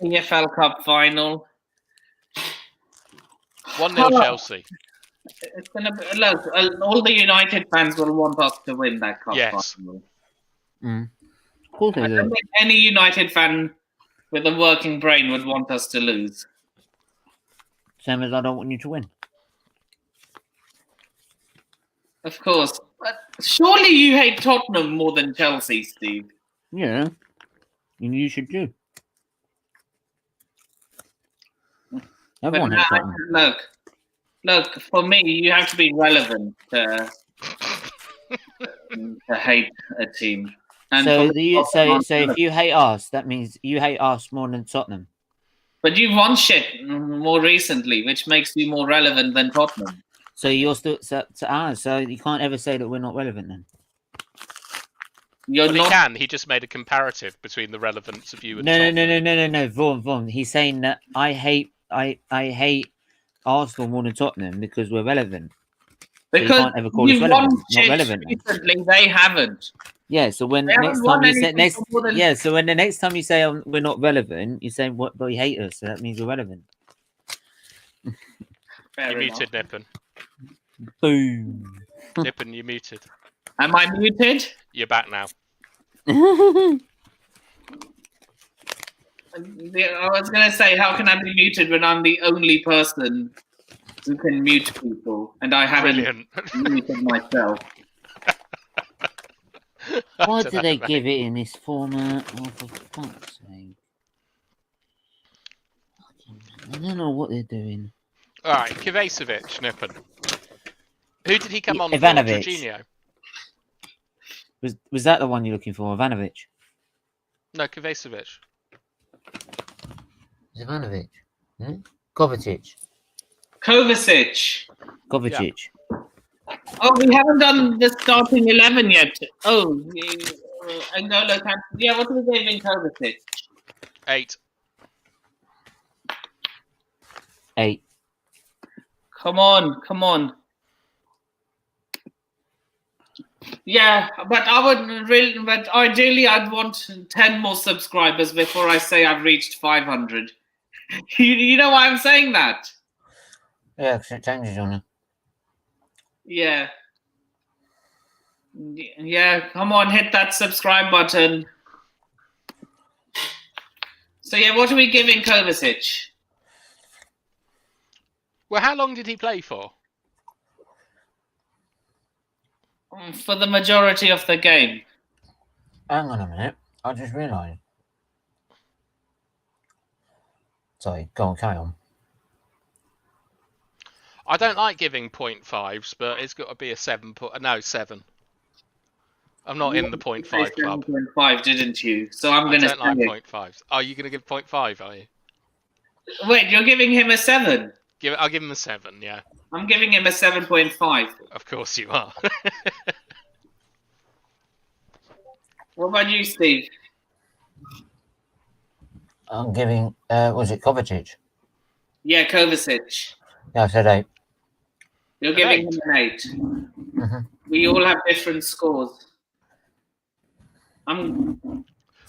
EFL Cup final. 1-0 Chelsea. It's gonna be, look. All the United fans will want us to win that cup final. Of course I don't think any United fan with a working brain would want us to lose. Same as I don't want you to win. Of course. But surely you hate Tottenham more than Chelsea, Steve. Yeah. And you should do. Everyone hates Tottenham. Look, for me, you have to be relevant to hate a team. And so if you hate us, that means you hate us more than Tottenham. But you've won shit more recently, which makes you more relevant than Tottenham. So you're still to ours. So you can't ever say that we're not relevant then. He can. He just made a comparative between the relevance of you and Tottenham. No. Vaughan. He's saying that I hate Arsenal more than Tottenham because we're relevant. Because so you can't ever call us relevant. Not relevant. Recently, they haven't. Yeah. So when next time you say so when the next time you say we're not relevant, you say what? But you hate us, so that means we're relevant. You're muted, Nippon. Boom. Nippon, you're muted. Am I muted? You're back now. I was going to say, how can I be muted when I'm the only person who can mute people, and I haven't muted myself? Why do they give it in this format? Oh, for fuck's sake. I don't know what they're doing. All right, Kovacevic, Nippon. Who did he come on Ivanovic. for? Jorginho? Was that the one you're looking for, Ivanovic? No, Kovacevic. Ivanovic? Hmm? Kovacic. Kovacic. Yeah. Oh, we haven't done the starting 11 yet. Oh, N'Golo Kante. Yeah, what are we giving Kovacic? 8. 8. Come on. Yeah, but I wouldn't really. But ideally, I'd want 10 more subscribers before I say I've reached 500. You know why I'm saying that? Yeah, because it changes on you. Yeah. Yeah, come on, hit that subscribe button. So, yeah, what are we giving Kovacic? Well, how long did he play for? For the majority of the game. Hang on a minute. I just realised. Sorry, go on, carry on. I don't like giving 0.5s, but it's got to be a 7. No, 7. I'm not in the 0.5 club. 7.5, didn't you? So I'm going to. I don't like 0.5s. Are you going to give 0.5? Are you? Wait, you're giving him a 7? I'll give him a 7. Yeah. I'm giving him a 7.5. Of course you are. What about you, Steve? I'm giving. Was it Kovacic? Yeah, Kovacic. Yeah, I said 8. You're giving him an 8. Mm-hmm. We all have different scores. Well,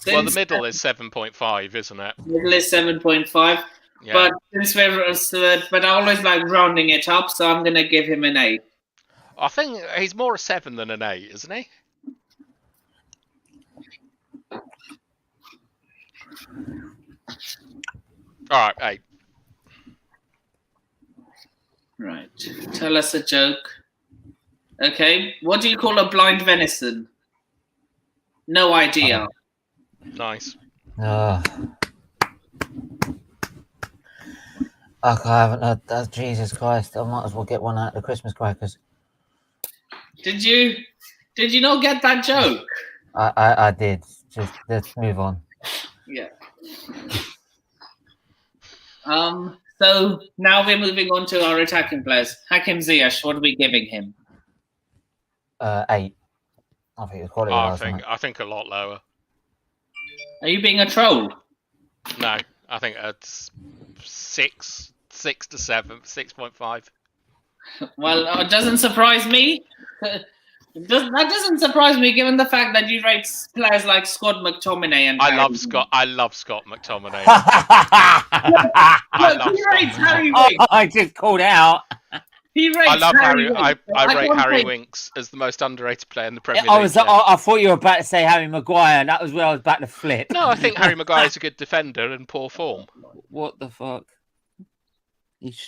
the middle is 7.5, isn't it? Middle is 7.5. Yeah. But but I always like rounding it up, so I'm gonna give him an 8. I think he's more a 7 than an 8, isn't he? All right, 8. Right. Tell us a joke. Okay. What do you call a blind venison? No idea. Nice. I haven't heard that. Jesus Christ! I might as well get one out of the Christmas crackers. Did you not get that joke? I did. Just let's move on. Yeah. So now we're moving on to our attacking players. Hakim Ziyech, what are we giving him? 8. I think it's quality. I think a lot lower. Are you being a troll? No, I think it's 6 to 7, 6.5. Well, it doesn't surprise me. That doesn't surprise me, given the fact that you rate players like Scott McTominay and. I love Scott McTominay. He rates Harry Winks. I just called out. He rates I love Harry. I rate Harry Winks as the most underrated player in the Premier League. I thought you were about to say Harry Maguire. That was where I was about to flip. No, I think Harry Maguire is a good defender in poor form. What the fuck?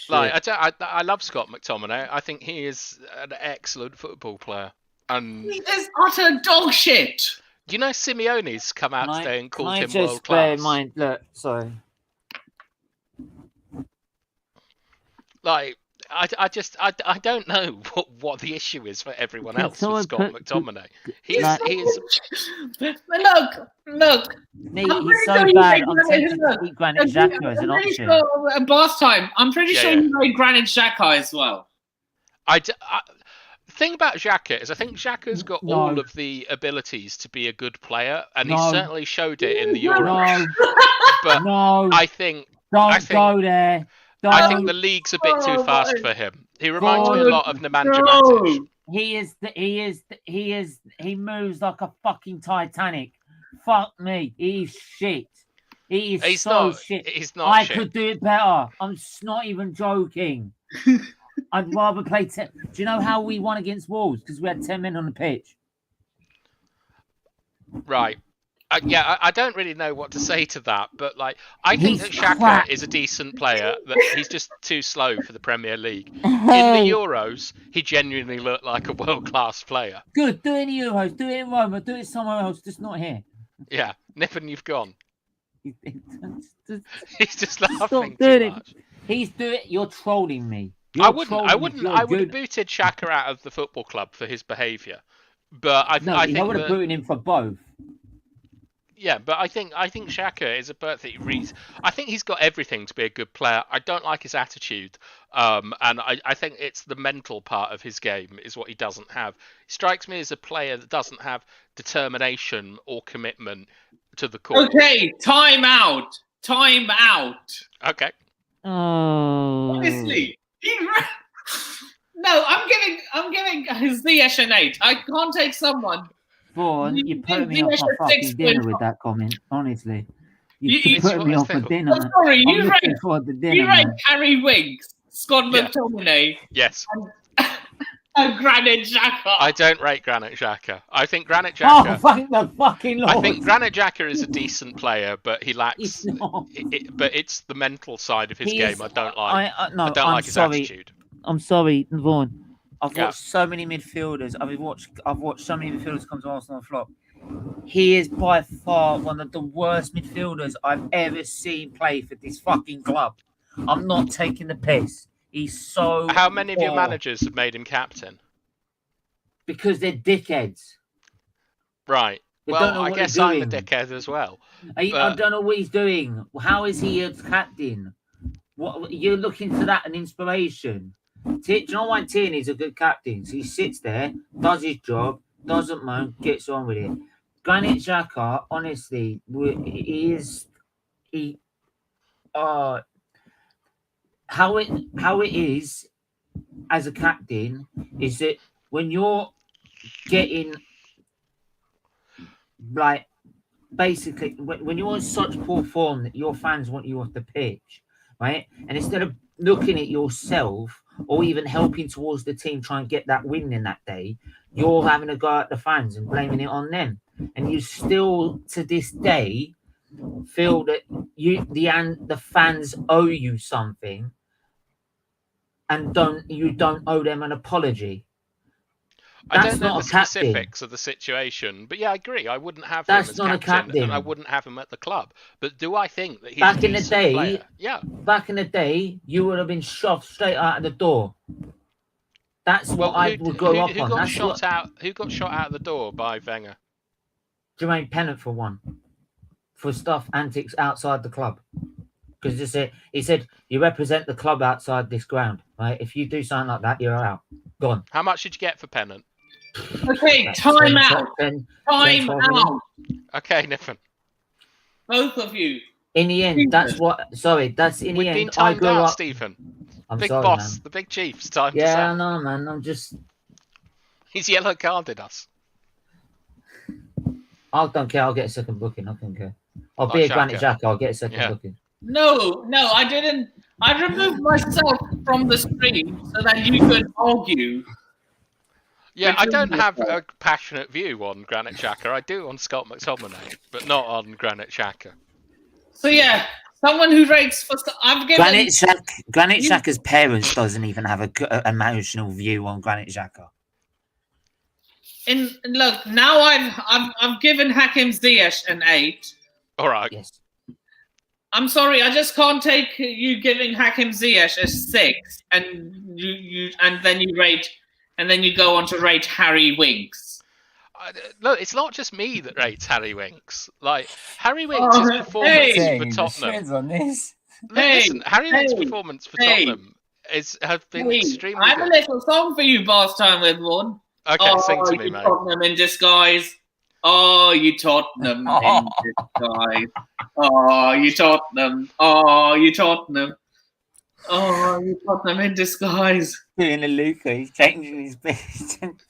Like I love Scott McTominay. I think he is an excellent football player. And he is utter dog shit. Do you know Simeone's come out today and called him world class? Look, sorry. Like I don't know what the issue is for everyone else with Scott McTominay. He's Look. He's so bad. I'm tempted to keep Granit Xhaka as an option. Bath time. I'm pretty sure you made Granit Xhaka as well. The thing about Xhaka is I think Xhaka's got all of the abilities to be a good player, and he certainly showed it in the Euros. But I think go there. I think the league's a bit too fast for him. He reminds me a lot of Nemanja Matic. He moves like a fucking Titanic. Fuck me. He's shit. He's shit. He's not shit. I could do it better. I'm not even joking. I'd rather play 10. Do you know how we won against Wolves? Because we had 10 men on the pitch. Right. I don't really know what to say to that, but like I think that Xhaka is a decent player. That he's just too slow for the Premier League. In the Euros, he genuinely looked like a world-class player. Good. Do it in the Euros. Do it in Roma. Do it somewhere else. Just not here. Yeah, Nip and you've gone. He's just laughing Stop too much. He's doing. You're trolling me. I would have booted Xhaka out of the football club for his behaviour, but I think I would have booted him for both. Yeah, but I think Xhaka is a perfect reason. I think he's got everything to be a good player. I don't like his attitude, and I think it's the mental part of his game is what he doesn't have. He strikes me as a player that doesn't have determination or commitment to the cause. Okay, time out. Okay. Honestly, no, I'm giving Ziyech an 8. I can't take someone. Vaughn, you put me off my fucking dinner with that comment, honestly. You put me on for dinner. I'm sorry, I'm looking forward to dinner. You rate Harry Winks, Scott McTominay, Yes. and Granit Xhaka. I don't rate Granit Xhaka. I think Granit Xhaka. Oh, thank the fucking Lord! I think Granit Xhaka is a decent player, but he lacks. But it's the mental side of his game I don't like. I don't like his attitude. I'm sorry, Vaughan. I've watched so many midfielders. I've watched so many midfielders come to Arsenal and flop. He is by far one of the worst midfielders I've ever seen play for this fucking club. I'm not taking the piss. He's so. How many of your managers have made him captain? Because they're dickheads. Right. Well, I guess I'm a dickhead as well. I don't know what he's doing. How is he a captain? What you're looking for that an inspiration? Do you know why Tierney's a good captain? So he sits there, does his job, doesn't moan, gets on with it. Granit Xhaka, honestly, how it is as a captain is that when you're getting like basically when you're in such poor form that your fans want you off the pitch, right? And instead of looking at yourself or even helping towards the team try and get that win in that day, you're having to go at the fans and blaming it on them. And you still to this day feel that the fans owe you something and you don't owe them an apology. I don't know the specifics of the situation, but yeah, I agree. I wouldn't have him as captain, and I wouldn't have him at the club. But do I think that he's a decent player? Yeah. Back in the day, you would have been shoved straight out of the door. That's what I would go up on. Who got shot out of the door by Wenger? Jermaine Pennant for one, for stuff antics outside the club. Because he said, you represent the club outside this ground, right? If you do something like that, you're out. Gone. How much did you get for Pennant? Okay, time out. Time out. Okay, Niffen. Both of you. In the end, that's what. Sorry, that's in the end. We've been timed out, Stephen. Big boss, the big chief's time. Yeah, I know, man. I'm just. He's yellow carded us. I don't care. I'll get a second booking. I don't care. I'll be a Granit Xhaka. I'll get a second booking. No, I didn't. I removed myself from the stream so that you could argue. Yeah, I don't have a passionate view on Granit Xhaka. I do on Scott McTominay, but not on Granit Xhaka. So yeah, someone who rates for Granit Xhaka's parents doesn't even have a emotional view on Granit Xhaka. Look, now I've given Hakim Ziyech an 8. All right. Yes. I'm sorry, I just can't take you giving Hakim Ziyech a 6 and then you go on to rate Harry Winks. Look, it's not just me that rates Harry Winks. Like Harry Winks' performance for Tottenham. Listen, Harry Winks' performance for Tottenham has been extremely good. I have a little song for you, Boss Time with one. Okay, sing to me, mate. Tottenham in disguise. Oh, you Tottenham in disguise. Oh, you Tottenham. Oh, you Tottenham. Oh, you Tottenham in disguise. Doing a Luca, he's changing his bit.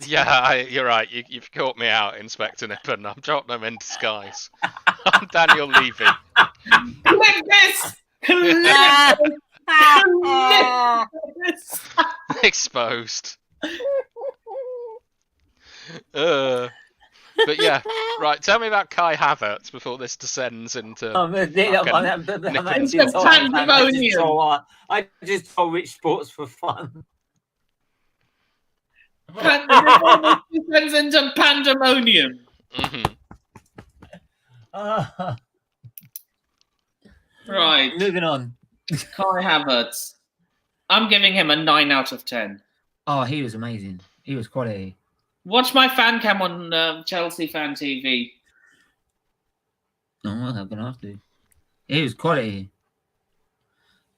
Yeah, you're right. You've caught me out, Inspector Nippen. I'm Tottenham in disguise. I'm Daniel Levy. Click this! Exposed. But yeah, right. Tell me about Kai Havertz before this descends into. Pandemonium. I just told Rich Sports for fun. Descends into pandemonium. Mm-hmm. Right. Moving on. Kai Havertz. I'm giving him a 9 out of 10. Oh, he was amazing. He was quality. Watch my fan cam on Chelsea Fan TV. No, I'm gonna have to. He was quality.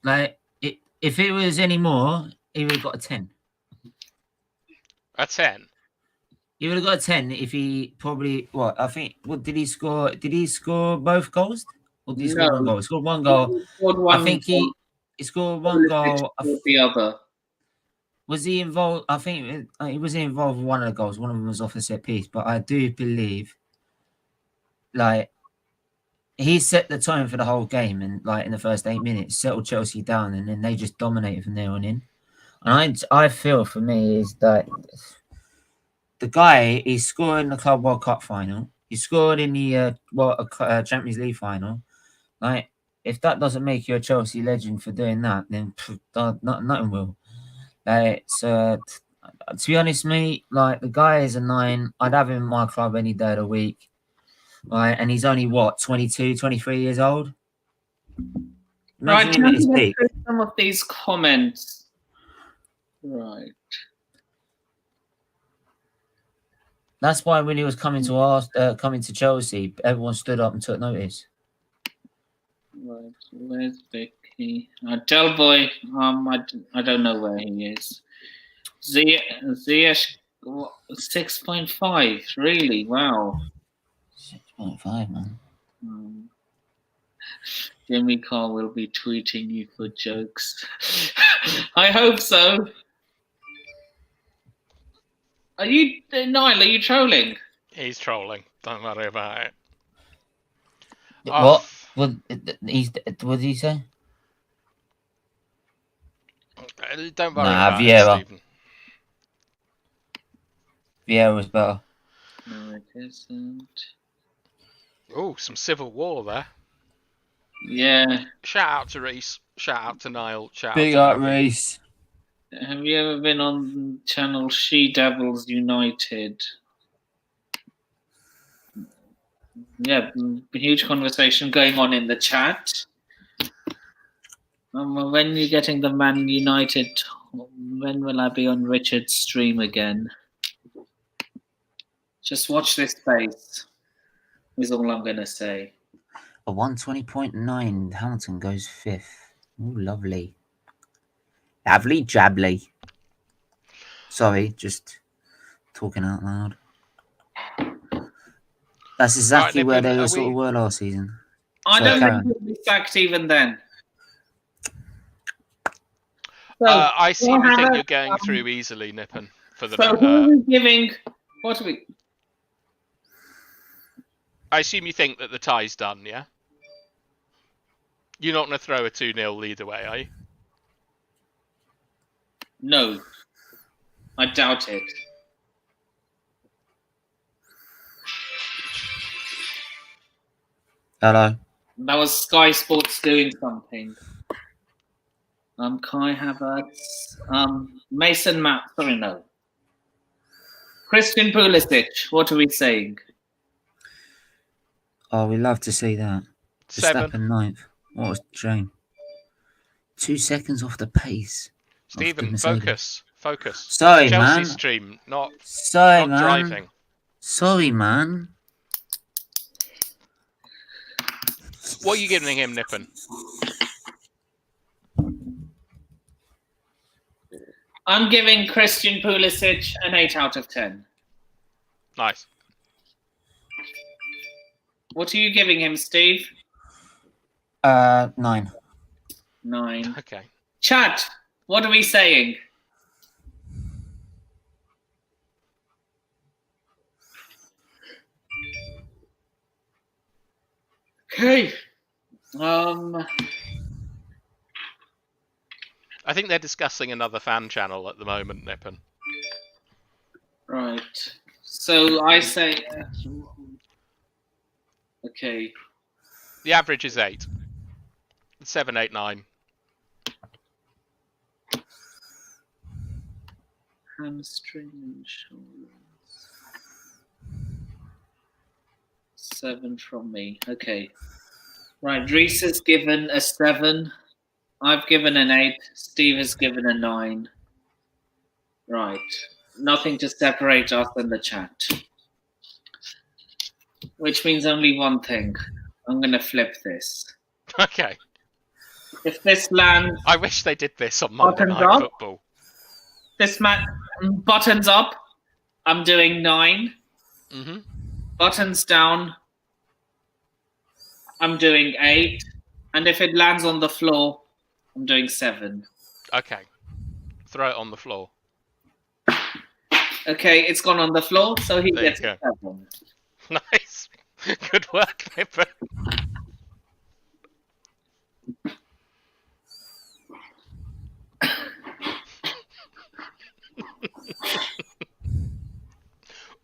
Like, if it was any more, he would have got a 10. A 10? He would have got a 10 if he probably... What? I think... What did he score? Did he score both goals? Or did he score one goal? He scored one goal. I think he scored one goal. The other. Was he involved? I think he was involved with one of the goals. One of them was off a set piece. But I do believe, like, he set the tone for the whole game, and like in the first 8 minutes, settled Chelsea down, and then they just dominated from there on in. And I feel for me is that the guy is scoring the Club World Cup final. He scored in the Champions League final. Like, if that doesn't make you a Chelsea legend for doing that, then nothing will. To be honest, mate, like the guy is a 9. I'd have him in my club any day of the week. Right, and he's only 22, 23 years old. Imagine him at his peak. Some of these comments. Right. That's why when he was coming to Chelsea, everyone stood up and took notice. Right, where's Vicky? Del Boy, I don't know where he is. Ziyech 6.5, really? Wow. 6.5, man. Jimmy Carr will be tweeting you for jokes. I hope so. Niall, are you trolling? He's trolling. Don't worry about it. What? What did he say? Don't worry about it, Stephen. Vieira was better. No, it isn't. Oh, some civil war there. Yeah. Shout out to Reese. Shout out to Niall. Big out Reese. Have you ever been on channel She Devils United? Yeah, huge conversation going on in the chat. When are you getting the Man United? When will I be on Richard's stream again? Just watch this space, is all I'm going to say. A 120.9. Hamilton goes 5th. Ooh, lovely. Lovely jably. Sorry, just talking out loud. That's exactly where they were last season. I don't think he'll be sacked even then. So, I seem to think you're going through easily, Nippon. For the so who are we giving? What are we? I assume you think that the tie's done, yeah? You're not going to throw a 2-0 lead away, are you? No. I doubt it. Hello. That was Sky Sports doing something. Kai Havertz. Mason Mount. Sorry, no. Christian Pulisic. What are we saying? Oh, we love to see that. 7. Verstappen 9th. What a shame. 2 seconds off the pace. Stephen, focus. Sorry, Chelsea man. stream, not man. driving. Sorry, man. What are you giving him, Nippon? I'm giving Christian Pulisic an 8 out of 10. Nice. What are you giving him, Steve? 9. 9. Okay. Chat, what are we saying? Okay. I think they're discussing another fan channel at the moment, Nippon. Right. So I say... Okay. The average is 8. 7, 8, 9. Hamstring insurance. 7 from me. Okay. Right. Reese has given a 7. I've given an 8. Steve has given a 9. Right. Nothing to separate us in the chat. Which means only one thing. I'm going to flip this. Okay. If this lands... I wish they did this on Monday Night Football. This buttons up, I'm doing 9. Mm-hmm. Buttons down, I'm doing 8. And if it lands on the floor, I'm doing 7. Okay. Throw it on the floor. Okay, it's gone on the floor, so he gets a 7. Nice. Good work, Nippon.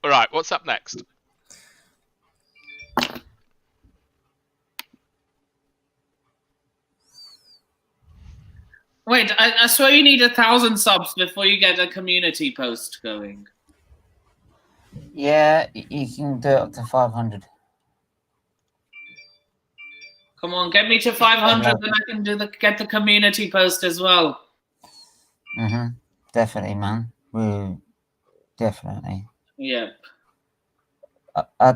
All right, what's up next? Wait, I swear you need 1,000 subs before you get a community post going. Yeah, you can do it up to 500. Come on, get me to 500, then I can get the community post as well. Definitely, man. Definitely. Yep.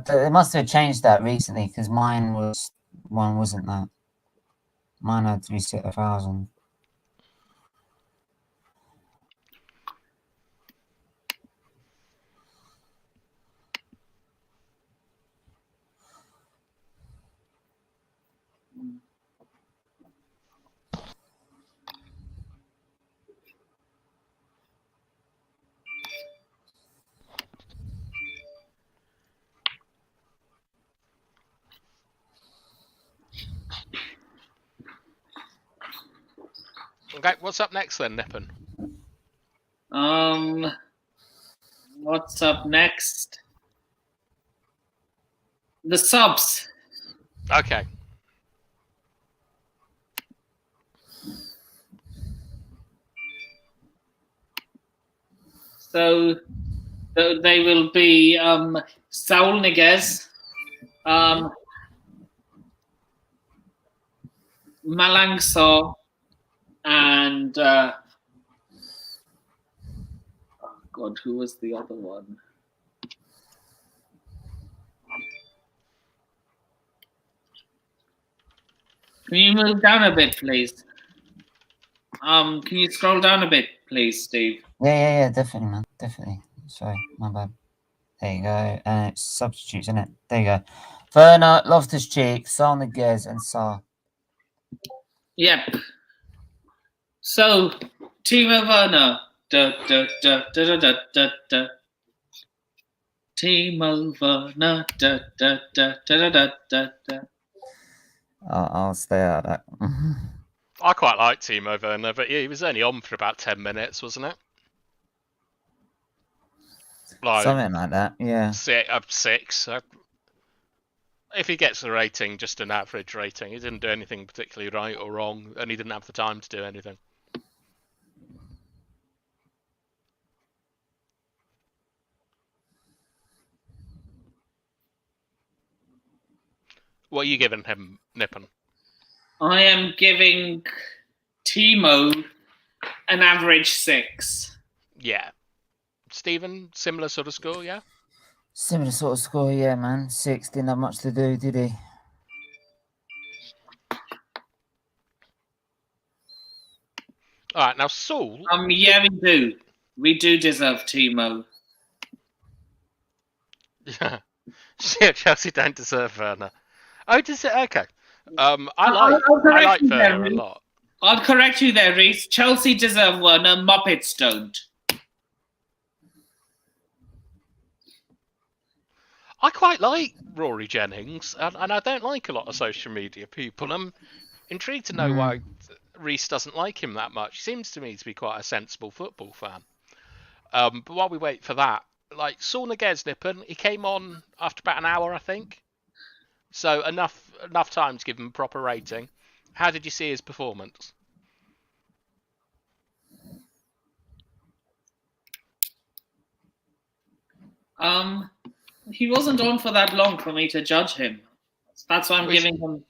They must have changed that recently because mine wasn't that. Mine had to be set 1,000. Okay, what's up next then, Nippon? What's up next? The subs. Okay. So they will be Saul Niguez, Malangso, and oh God, who was the other one? Can you move down a bit, please? Can you scroll down a bit, please, Steve? Yeah, definitely, man. Definitely. Sorry, my bad. There you go. And it's substitutes, isn't it? There you go. Werner, Loftus-Cheek, Saul Niguez, and Sarr. Yep. So, Timo Werner. Timo Werner. I'll stay out of that. I quite like Timo Werner, but he was only on for about 10 minutes, wasn't it? Like, something like that, yeah. 6. If he gets a rating, just an average rating. He didn't do anything particularly right or wrong, and he didn't have the time to do anything. What are you giving him, Nippon? I am giving Timo an average 6. Yeah. Stephen, similar sort of score, yeah? Similar sort of score, yeah, man. 6, didn't have much to do, did he? All right, now Saul. Yeah, we do. We do deserve Timo. Yeah. Chelsea don't deserve Werner. Oh, does it? Okay. I like Werner a lot. I'll correct you there, Reese. Chelsea deserve Werner. Muppets don't. I quite like Rory Jennings, and I don't like a lot of social media people. I'm intrigued to know why Reese doesn't like him that much. He seems to me to be quite a sensible football fan. But while we wait for that, like Saul Niguez, Nippon, he came on after about an hour, I think. So enough time to give him a proper rating. How did you see his performance? He wasn't on for that long for me to judge him. That's why I'm giving him.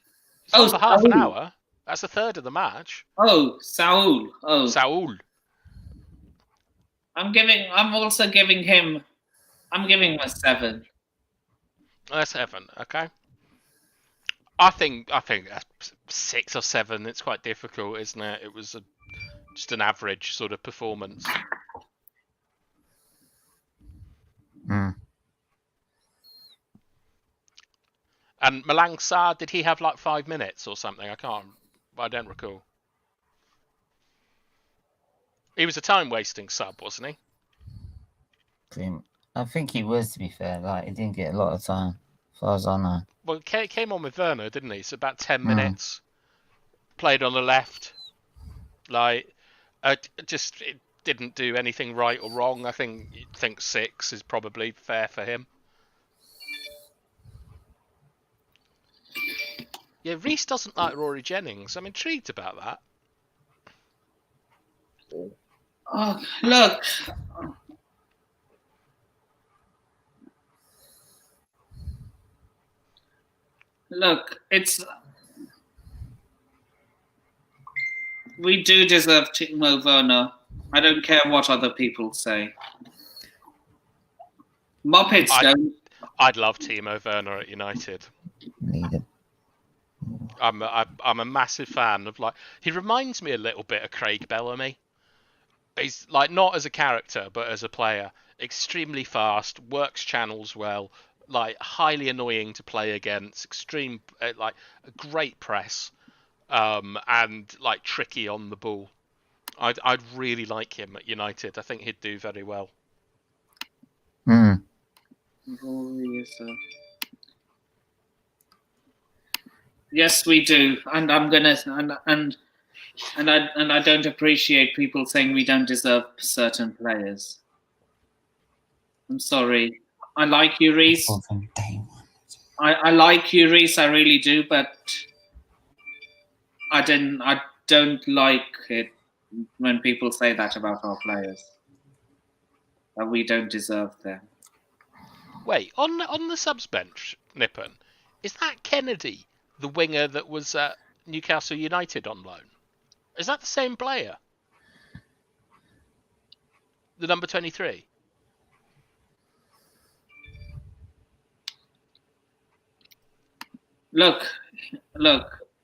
Oh, for half an hour. That's a third of the match. Oh, Saul. Oh, Saul. I'm also giving him. I'm giving him a 7. A 7. Okay. I think 6 or 7. It's quite difficult, isn't it? It was just an average sort of performance. And Malang Sarr, did he have like 5 minutes or something? I don't recall. He was a time-wasting sub, wasn't he? I think he was, to be fair. Like, he didn't get a lot of time, as far as I know. Well, he came on with Werner, didn't he? So about 10 minutes. played on the left. Like, it didn't do anything right or wrong. I think 6 is probably fair for him. Yeah, Reece doesn't like Rory Jennings. I'm intrigued about that. Oh, look. Look, we do deserve Timo Werner. I don't care what other people say. Muppets don't. I'd love Timo Werner at United. Need it. I'm a massive fan of, like, he reminds me a little bit of Craig Bellamy. He's like, not as a character but as a player, extremely fast, works channels well, like highly annoying to play against, extreme, like a great press, and like tricky on the ball. I'd really like him at United. I think he'd do very well. Yes, we do, and I'm gonna and I don't appreciate people saying we don't deserve certain players. I'm sorry. I like you, Reece. I like you, Reece. I really do, but I don't like it when people say that about our players. That we don't deserve them. Wait, on the subs bench, Nippon, is that Kennedy, the winger that was at Newcastle United on loan? Is that the same player? The number 23? Look,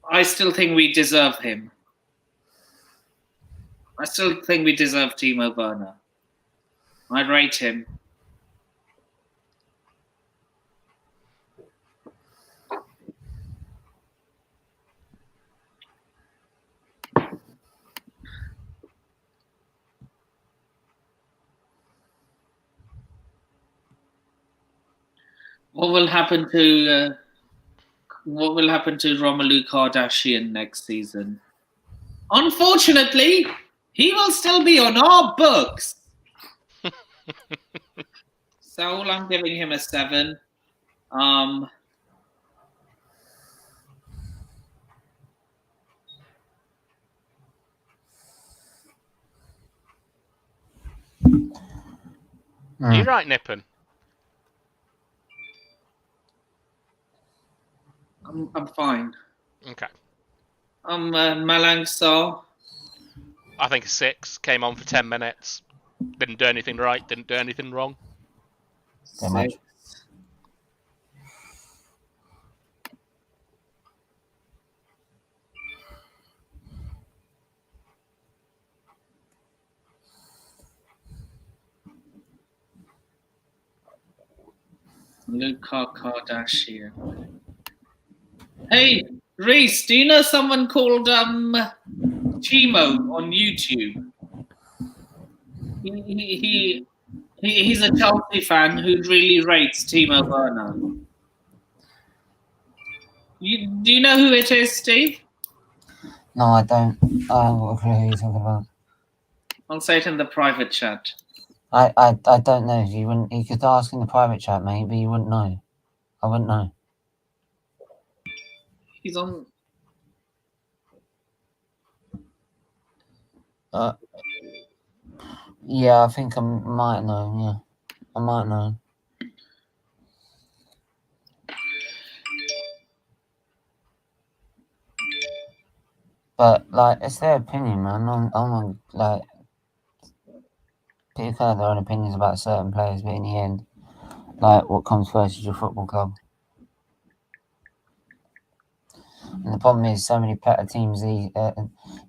I still think we deserve him. I still think we deserve Timo Werner. I'd rate him. What will happen to Romelu Kardashian next season? Unfortunately, he will still be on our books. So I'm giving him a 7. You're right, Nippon. I'm fine. Okay. Malang Sarr. I think a 6. Came on for 10 minutes. Didn't do anything right. Didn't do anything wrong. 6. Luka Kardashian. Hey, Reece, do you know someone called Chimo on YouTube? He's a Chelsea fan who really rates Timo Werner. Do you know who it is, Steve? No, I don't. I haven't got a clue who you're talking about. I'll say it in the private chat. I don't know. You could ask in the private chat, mate, but you wouldn't know. I wouldn't know. He's on. Yeah, I think I might know. Yeah, I might know. But like, it's their opinion, man. I'm like, people have their own opinions about certain players, but in the end, like, what comes first is your football club. And the problem is, so many better teams. What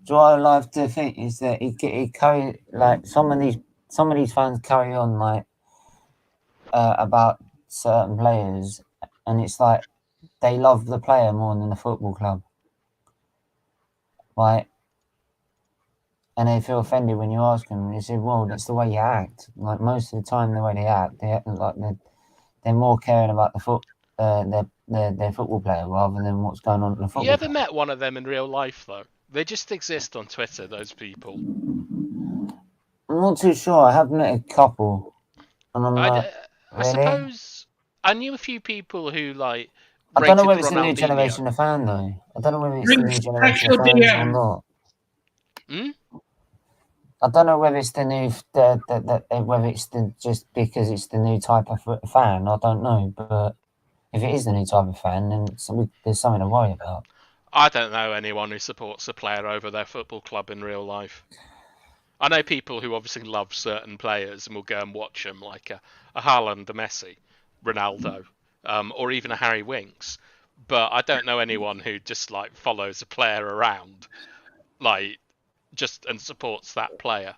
I like to think is that he carry, like, some of these fans carry on like about certain players, and it's like they love the player more than the football club, right? And they feel offended when you ask them. And they say, "Well, that's the way you act." Like most of the time, the way they act, they're more caring about the their football player rather than what's going on at the football. You ever met one of them in real life though? They just exist on Twitter. Those people. I'm not too sure. I have met a couple, and I'm like, I really? suppose I knew a few people who like. I don't know whether rated it's the new Ronaldinho. generation of fan though. I don't know whether it's the new Rings, generation check of your fans or DM. not. Hmm? I don't know whether it's the new whether it's just because it's the new type of fan. I don't know, but if it is the new type of fan, then there's something to worry about. I don't know anyone who supports a player over their football club in real life. I know people who obviously love certain players and will go and watch them, like a Haaland, a Messi, Ronaldo, or even a Harry Winks. But I don't know anyone who just like follows a player around, like just and supports that player.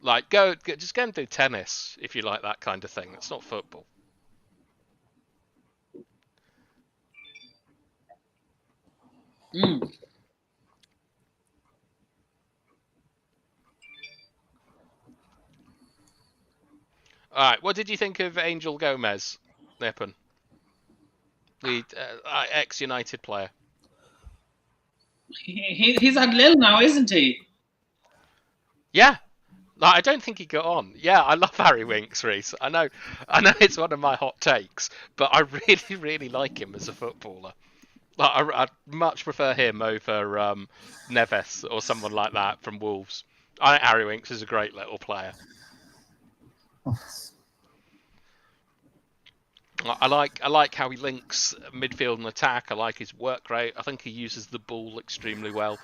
Like just go and do tennis if you like that kind of thing. It's not football. Mm. All right, what did you think of Angel Gomez, Nippon? The ex-United player. He's at Lille now, isn't he? Yeah. No, I don't think he got on. Yeah, I love Harry Winks, Reese. I know it's one of my hot takes, but I really, really like him as a footballer. Like, I'd much prefer him over Neves or someone like that from Wolves. I think Harry Winks is a great little player. I like how he links midfield and attack. I like his work rate. I think he uses the ball extremely well.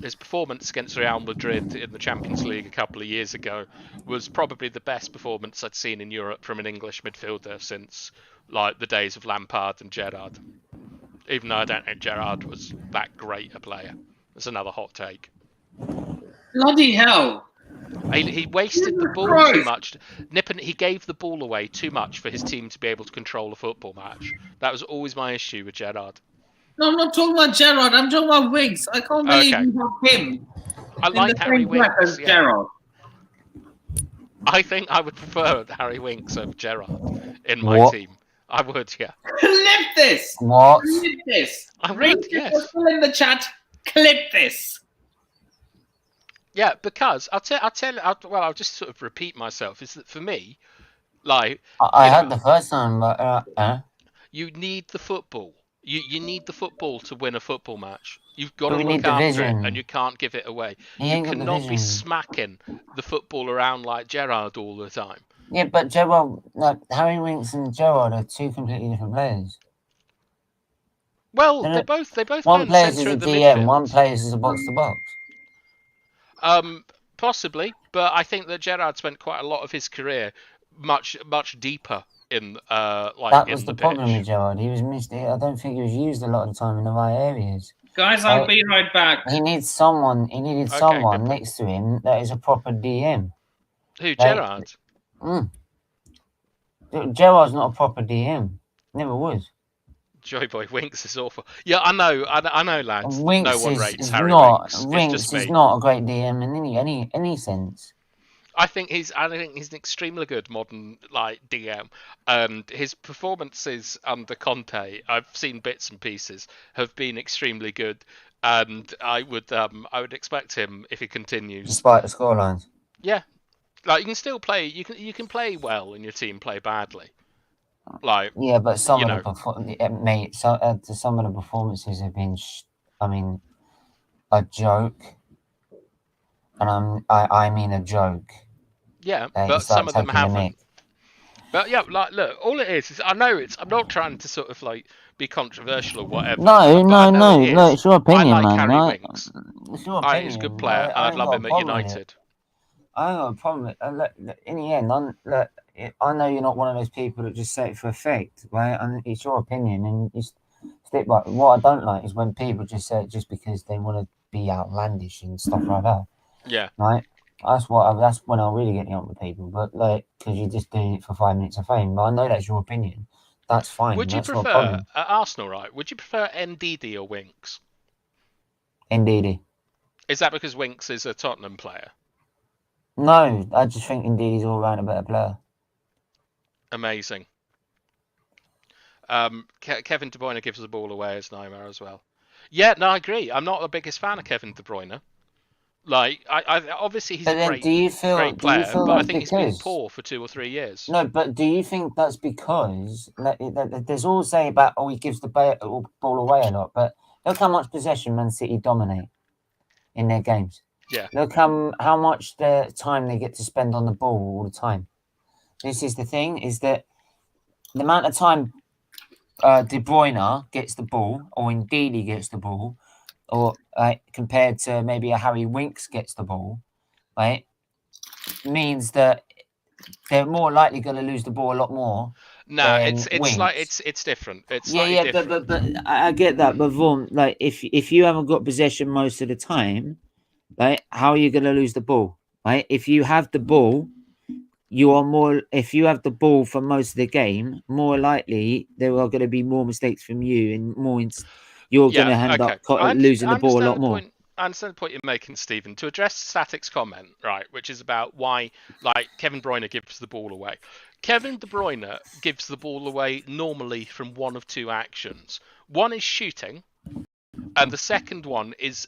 His performance against Real Madrid in the Champions League a couple of years ago was probably the best performance I'd seen in Europe from an English midfielder since like the days of Lampard and Gerrard. Even though I don't think Gerrard was that great a player. That's another hot take. Bloody hell. He wasted the ball too much. He gave the ball away too much for his team to be able to control a football match. That was always my issue with Gerrard. No, I'm not talking about Gerrard. I'm talking about Winks. I can't believe you have him. I like Harry Winks. Yeah. Gerrard. I think I would prefer Harry Winks over Gerrard in my team. I would, yeah. Clip this. What? Clip this. I would, yes. People in the chat. Clip this. Yeah, because I'll just sort of repeat myself. Is that for me, like I heard the first time, but you need the football. You need the football to win a football match. You've got to we look need the after vision. it, and you can't give it away. He You ain't got the cannot be vision. smacking the football around like Gerrard all the time. Yeah, but Gerrard, like Harry Winks and Gerrard are two completely different players. Well, they both One play in plays the as a centre of the DM, midfield. one plays as a box to box. Possibly, but I think that Gerrard spent quite a lot of his career much deeper in That was in the pitch. problem with Gerrard. He was missed. I don't think he was used a lot of the time in the right areas. Guys, I'll be right back. He needs someone. He needed someone next to him that is a proper DM. Who, Gerrard? Gerrard's not a proper DM. Never was. Joy Boy Winks is awful. Yeah, I know, lads. Winks no one is, rates is Harry not. Winks. Winks It's just is me. not a great DM in any sense. I think he's an extremely good modern like DM, and his performances under Conte, I've seen bits and pieces, have been extremely good, and I would expect him if he continues. Despite the scorelines. Yeah, like you can still play. You can play well and your team play badly. Like yeah, but some of the performances have been, a joke, and I mean a joke. Yeah, but some of them haven't. But yeah, like look, all it is I'm not trying to sort of like be controversial or whatever. No, it's your opinion, I like man. Harry Winks. It's your opinion. He's a good player, and I'd love him at United. I ain't got a problem with it. In the end, I know you're not one of those people that just say it for effect, right? And it's your opinion, and you stick by. What I don't like is when people just say it just because they want to be outlandish and stuff like that. Yeah. Right. That's when I really get on with people. But because you're just doing it for 5 minutes of fame. But I know that's your opinion. That's fine. Would you prefer at Arsenal, right? Would you prefer Ndidi or Winks? Ndidi. Is that because Winks is a Tottenham player? No, I just think Ndidi's all round a better player. Amazing. Kevin De Bruyne gives the ball away as Neymar as well. Yeah, no, I agree. I'm not the biggest fan of Kevin De Bruyne. Like, I obviously he's a great player, but I think he's been poor for 2 or 3 years. No, but do you think that's because there's all say about he gives the ball away a lot, but look how much possession Man City dominate in their games. Yeah. Look how much the time they get to spend on the ball all the time. This is the thing: is that the amount of time De Bruyne gets the ball, or indeed he gets the ball, or compared to maybe a Harry Winks gets the ball, right, means that they're more likely going to lose the ball a lot more. No, it's like it's different. It's different. But I get that. But Vaughan, like if you haven't got possession most of the time, right, how are you going to lose the ball? Right, if you have the ball, you are more. If you have the ball for most of the game, more likely there are going to be more mistakes from you, and more. You're going to end up losing the ball a lot more. I understand the point you're making, Stephen. To address Static's comment, right, which is about why, like, Kevin De Bruyne gives the ball away. Kevin De Bruyne gives the ball away normally from one of two actions. One is shooting, and the second one is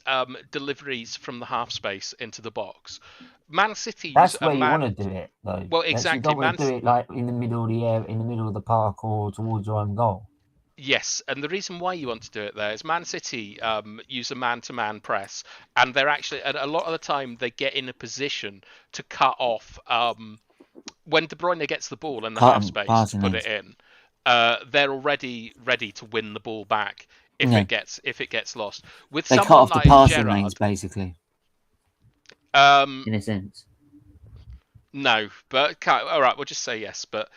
deliveries from the half space into the box. Man City. That's where you want to do it, though. Well, exactly. You don't want to do it like in the middle of the air, in the middle of the park, or towards your own goal. Yes, and the reason why you want to do it there is Man City use a man-to-man press, and they're actually a lot of the time they get in a position to cut off when De Bruyne gets the ball in the half space to put it in. They're already ready to win the ball back if it gets lost. With they someone cut off like the passing Gerrard, lanes basically. In a sense. No, but all right, we'll just say yes. But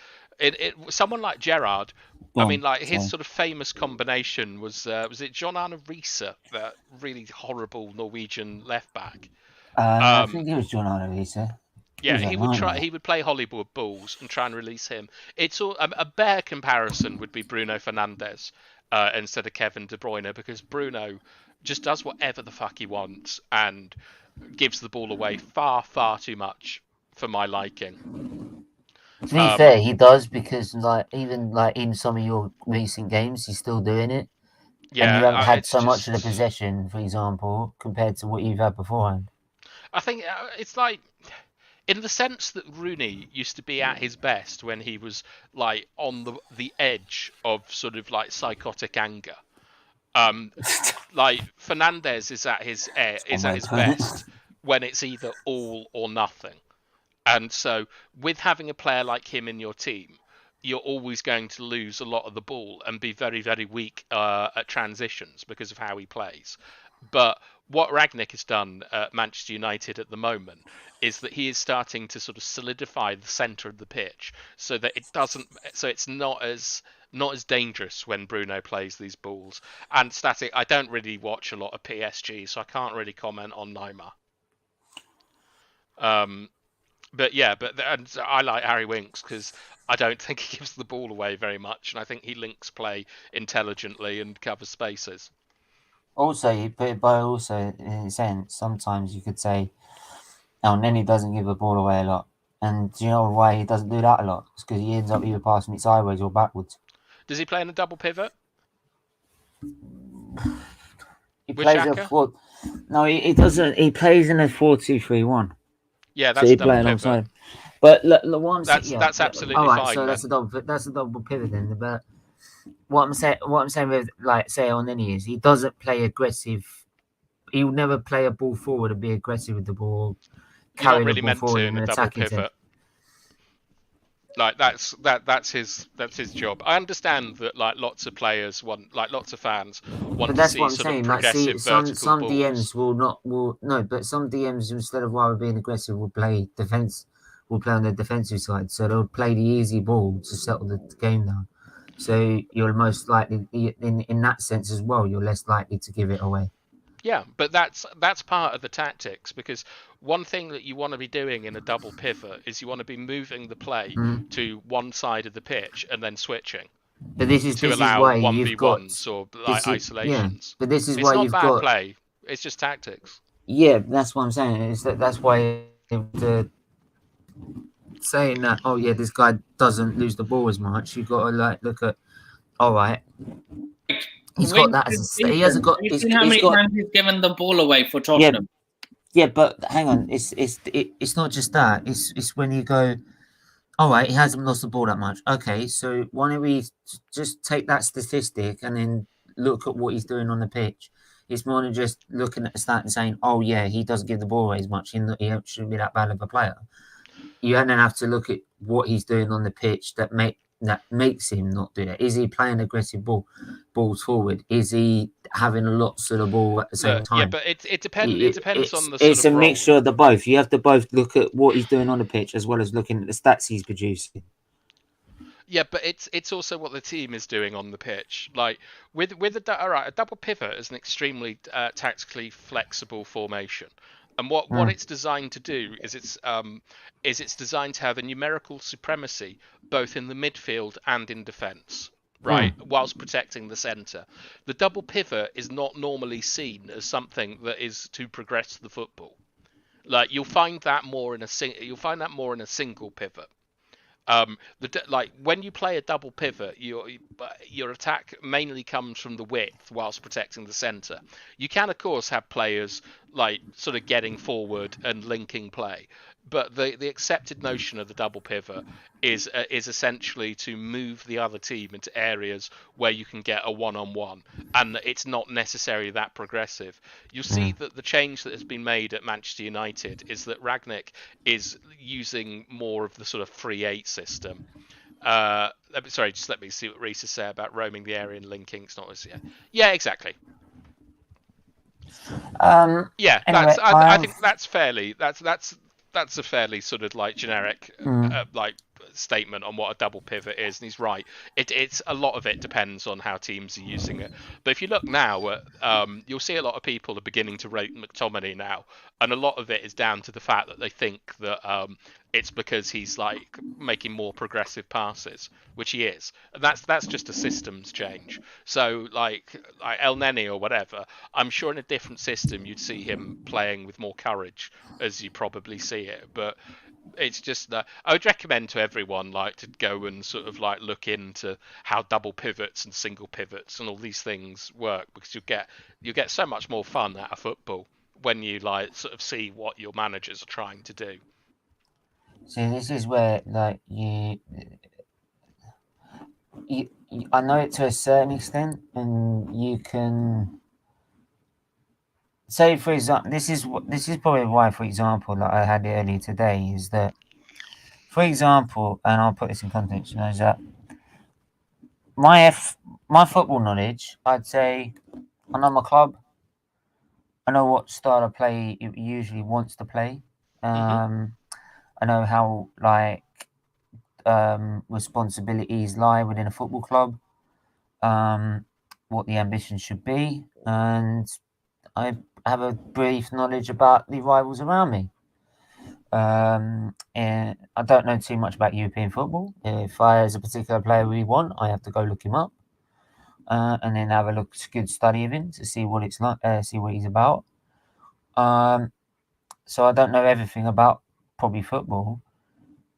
someone like Gerrard. I mean, like his sort of famous combination was it John Arne Riise, that really horrible Norwegian left back? I think it was John Arne Riise. Yeah, he would play Hollywood Bulls and try and release him. It's all a bare comparison would be Bruno Fernandes instead of Kevin De Bruyne, because Bruno just does whatever the fuck he wants and gives the ball away far too much for my liking. To be fair, he does, because even in some of your recent games, he's still doing it. Yeah, and you haven't had so much of the possession, for example, compared to what you've had beforehand. I think it's like, in the sense that Rooney used to be at his best when he was like on the edge of sort of like psychotic anger. Like Fernandes is at his best when it's either all or nothing. And so, with having a player like him in your team, you're always going to lose a lot of the ball and be very, very weak at transitions because of how he plays. But what Rangnick has done at Manchester United at the moment is that he is starting to sort of solidify the centre of the pitch so that it's not as dangerous when Bruno plays these balls. And Static, I don't really watch a lot of PSG, so I can't really comment on Neymar. But yeah, and I like Harry Winks because I don't think he gives the ball away very much, and I think he links play intelligently and covers spaces. Also, in a sense, sometimes you could say, Nenny doesn't give the ball away a lot. And do you know why he doesn't do that a lot? It's because he ends up either passing it sideways or backwards. Does he play in a double pivot? He plays he doesn't. He plays in a 4-2-3-1. Yeah, that's a double pivot. But the one that's absolutely fine. So that's a double pivot then. But what I'm saying with, like, say, on any is he doesn't play aggressive. He will never play a ball forward and be aggressive with the ball. You're not really meant to in a double pivot. Like that's his job. I understand that lots of players lots of fans want to see sort of progressive vertical some balls. DMs but some DMs, instead of rather being aggressive, will play defense. Will play on the defensive side, so they'll play the easy ball to settle the game down. So you're most likely, in that sense as well, you're less likely to give it away. Yeah, but that's part of the tactics, because one thing that you want to be doing in a double pivot is you want to be moving the play to one side of the pitch and then switching. But this is allow why 1v1s or isolations. Yeah, but this is it's why you've got. It's not bad play. It's just tactics. Yeah, that's what I'm saying. Is that's why saying that, this guy doesn't lose the ball as much. You've got to look at All right. He's got that as a, he hasn't got. Have you seen how many times he's given the ball away for Tottenham? Yeah, but hang on. It's not just that. It's when you go. All right, he hasn't lost the ball that much. Okay, so why don't we just take that statistic and then look at what he's doing on the pitch? It's more than just looking at the stat and saying, "Oh yeah, he doesn't give the ball away as much. He shouldn't be that bad of a player." You then have to look at what he's doing on the pitch that makes him not do that. Is he playing aggressive balls forward? Is he having lots of the ball at the same time? Yeah, but it depends. It depends on the. It's a mixture of the both. You have to both look at what he's doing on the pitch as well as looking at the stats he's producing. Yeah, but it's also what the team is doing on the pitch. Like with a double pivot is an extremely tactically flexible formation. And what it's designed to do is it's designed to have a numerical supremacy both in the midfield and in defence, right? Whilst protecting the centre. The double pivot is not normally seen as something that is to progress the football. Like you'll find that more in a single pivot. Like when you play a double pivot, your attack mainly comes from the width whilst protecting the centre. You can of course have players like sort of getting forward and linking play, but the accepted notion of the double pivot is essentially to move the other team into areas where you can get a one-on-one, and it's not necessarily that progressive. You'll see that the change that has been made at Manchester United is that Rangnick is using more of the sort of 3-8 system. Sorry, just let me see what Reese has said about roaming the area and linking. It's not as yeah, exactly. Yeah, anyway, I think that's a fairly sort of like generic like statement on what a double pivot is, and he's right. It's a lot of it depends on how teams are using it. But if you look now at you'll see a lot of people are beginning to rate McTominay now, and a lot of it is down to the fact that they think that it's because he's like making more progressive passes, which he is, and that's just a systems change. So like El Neni or whatever, I'm sure in a different system you'd see him playing with more courage, as you probably see it, but it's just that I would recommend to everyone like to go and sort of like look into how double pivots and single pivots and all these things work, because you get so much more fun out of football when you like sort of see what your managers are trying to do. See, this is where like I know it to a certain extent, and you can say, for example, this is probably why, for example, like I had it earlier today, is that, for example, and I'll put this in context, you know, is that my football knowledge, I'd say, I know my club, I know what style of play it usually wants to play. I know how like responsibilities lie within a football club, what the ambition should be, and I have a brief knowledge about the rivals around me. And I don't know too much about European football. If there's a particular player we want, I have to go look him up, and then have a good study of him to see what it's like, see what he's about. So I don't know everything about probably football.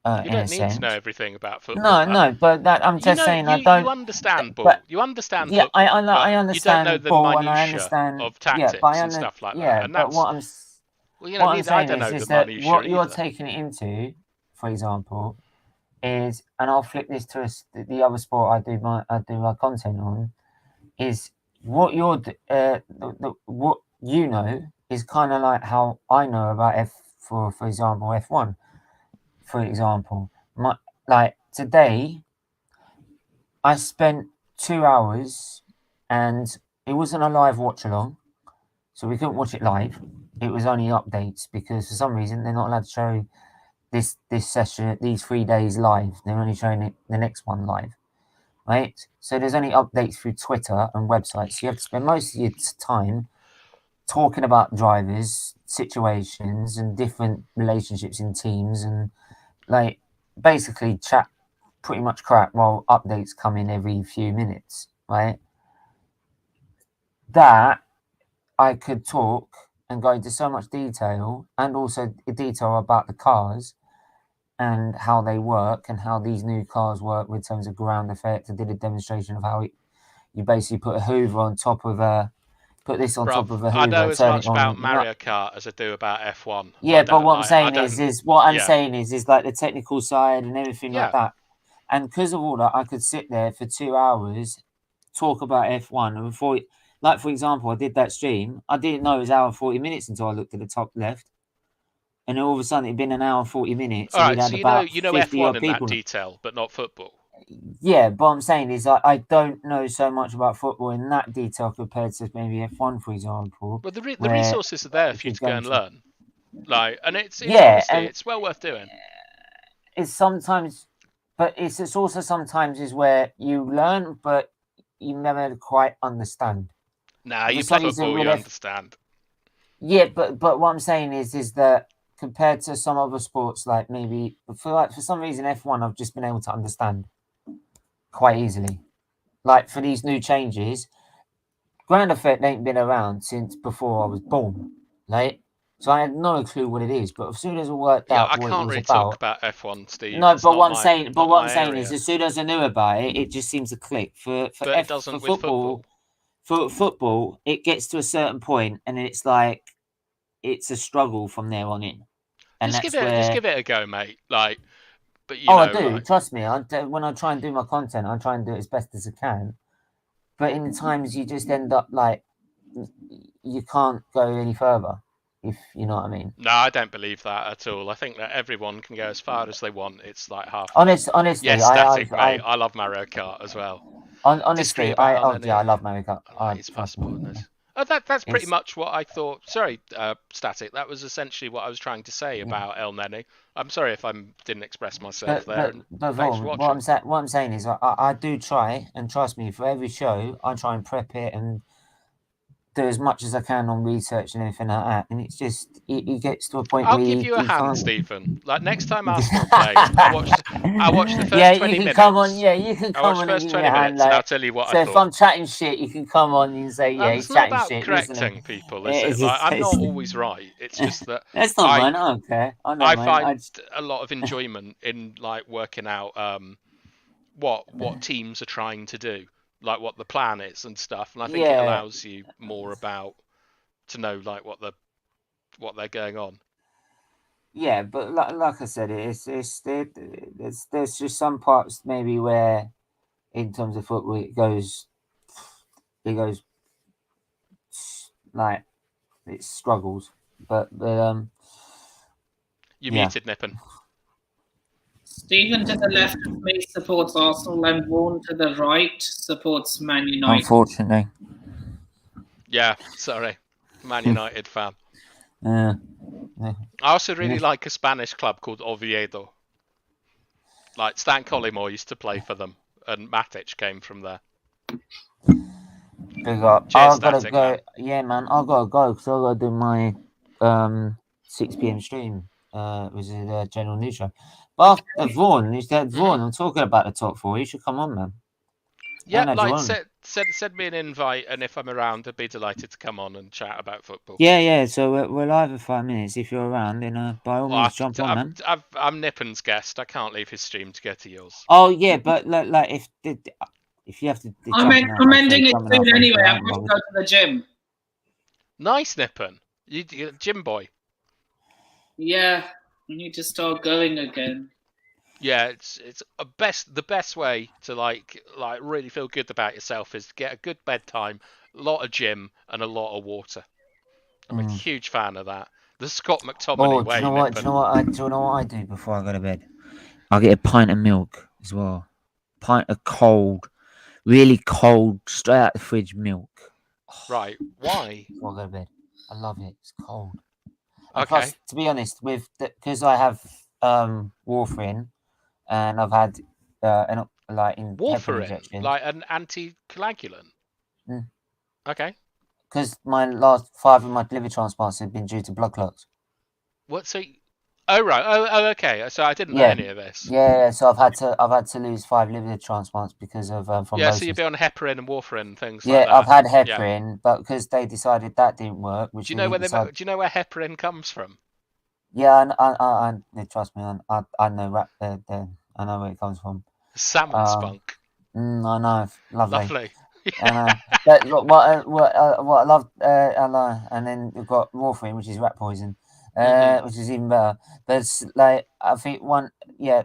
You don't need to know everything about football. No, but that I'm just saying I don't. You understand ball. But, you understand yeah, football. I understand you don't know the ball, and I minutiae understand of tactics and stuff like that. And but what I'm saying is that what you're taking it into, for example, is, and I'll flip this to the other sport I do my content on, is what you're what you know is kind of like how I know about for example F1. For example, like today, I spent 2 hours, and it wasn't a live watch along, so we couldn't watch it live. It was only updates, because for some reason they're not allowed to show this session, these 3 days live. They're only showing it the next one live, right? So there's only updates through Twitter and websites. So you have to spend most of your time talking about drivers, situations, and different relationships in teams, and like basically chat pretty much crap while updates come in every few minutes, right? That I could talk and go into so much detail, and also detail about the cars, and how they work and how these new cars work with terms of ground effect. I did a demonstration of how you basically put a Hoover on top of a top of a Hoover. I know as much about on, Mario Kart as I do about F1. Yeah, but what I'm saying is like the technical side and everything like that. And because of all that, I could sit there for 2 hours, talk about F1. And for example, I did that stream. I didn't know it was 1 hour 40 minutes until I looked at the top left. And all of a sudden, it'd been 1 hour 40 minutes. All right, so you know F1 in that detail, but not football. Yeah, but what I'm saying is I don't know so much about football in that detail compared to maybe F1, for example. But the resources are there for you to go and learn. And honestly, it's well worth doing. It's sometimes, but it's also sometimes is where you learn, but you never quite understand. Nah, you play football, you understand. Yeah, but what I'm saying is that compared to some other sports, like maybe for some reason F1, I've just been able to understand quite easily. Like for these new changes, ground effect ain't been around since before I was born, right? So I had no clue what it is. But as soon as it worked out, I can't really talk about F1, Steve. No, but what I'm saying is, as soon as I knew about it, it just seems to click. But it doesn't with football. For football, it gets to a certain point, and it's like it's a struggle from there on in. And just give it a go, mate. I do. Trust me. When I try and do my content, I try and do it as best as I can. But in times, you just end up like you can't go any further. If you know what I mean. No, I don't believe that at all. I think that everyone can go as far as they want. It's like half. Honestly, yes, static, mate. I love Mario Kart as well. Honestly, I love Mario Kart. It's possible. That's pretty much what I thought. Sorry, Static. That was essentially what I was trying to say about El Nene. I'm sorry if I didn't express myself there. But what I'm saying is, I do try, and trust me, for every show, I try and prep it and do as much as I can on research and everything like that. And it's just, it gets to a point I'll where give you a hand, Stephen. Like next time Arsenal play, I'll watch the first 20 minutes. Come on, you can come on. First 20 minutes, and I'll tell you what I thought. So if I'm chatting shit, you can come on and say, he's chatting shit. It's not about correcting people, is it? I'm not always right. It's just that that's not mine. I don't care. I find a lot of enjoyment in working out what teams are trying to do. Like what the plan is and stuff, and I think it allows you more to know what they're going on. Yeah, but like I said, there's just some parts maybe where, in terms of football, it goes like it struggles, but you muted Nippon. Stephen to the left of me supports Arsenal and Vaughan to the right supports Man United. Unfortunately. Yeah, sorry. Man United fan. Yeah. I also really like a Spanish club called Oviedo. Like Stan Collymore used to play for them, and Matic came from there. Big up. I've got to go. Man. Yeah, man. I've got to go because I've got to do my 6 p.m. stream. Was a general news show. But Vaughan, I'm talking about the top 4. You should come on, man. Yeah, send me an invite, and if I'm around, I'd be delighted to come on and chat about football. Yeah. So we're live in 5 minutes. If you're around, then by all means jump on, man. I'm Nippon's guest. I can't leave his stream to go to yours. Oh yeah, but like if you have to, I'm ending it soon anyway. I'm going to go to the gym. Nice, Nippon. You gym boy. Yeah. We need to start going again. Yeah, it's the best way to like really feel good about yourself is to get a good bedtime, a lot of gym, and a lot of water. I'm a huge fan of that. The Scott McTominay way. Do you know what I do before I go to bed? I get a pint of milk as well. Pint of cold, really cold, straight out the fridge milk. Right. Why? Before I go to bed. I love it. It's cold. Okay. Plus, to be honest, because I have warfarin, and I've had warfarin, like an anticoagulant. Okay. Because my last 5 of my liver transplants have been due to blood clots. What? So? Oh right. Oh okay. So I didn't know any of this. Yeah. So I've had to lose 5 liver transplants because of thrombosis. Yeah. So you'd be on heparin and warfarin and things like that. Yeah, I've had heparin, but because they decided that didn't work, which do you know where heparin comes from? Yeah, trust me, I know rap. I know where it comes from. Salmon spunk. I know, lovely. Lovely. I know. But what I love, I know. And then we've got morphine, which is rat poison, which is even better. But it's like I think they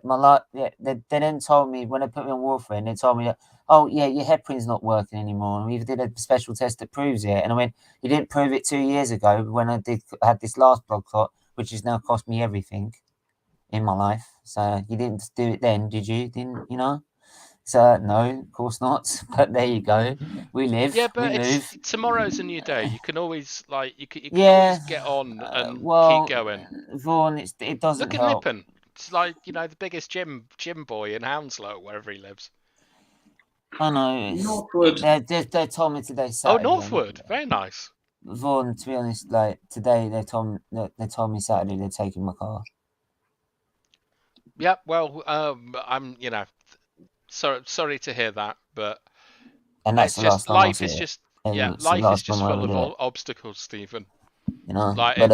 then told me when they put me on warfarin, they told me, oh yeah, your heparin's not working anymore, and we did a special test that proves it. And I went, you didn't prove it 2 years ago when I had this last blood clot, which has now cost me everything in my life. So you didn't do it then, did you? Didn't you know? So no, of course not. But there you go. We live. Yeah, but we move. Tomorrow's a new day. You can always you can always get on and keep going. Vaughan, it doesn't Look at help. Nippon. It's like the biggest gym boy in Hounslow, wherever he lives. I know. Northwood. They told me today. Saturday, Northwood, very nice. Vaughan, to be honest, like today they told me Saturday they're taking my car. Yeah, well, I'm sorry to hear that, but and that's it's just life is just life is just full of obstacles, Stephen. You know, like but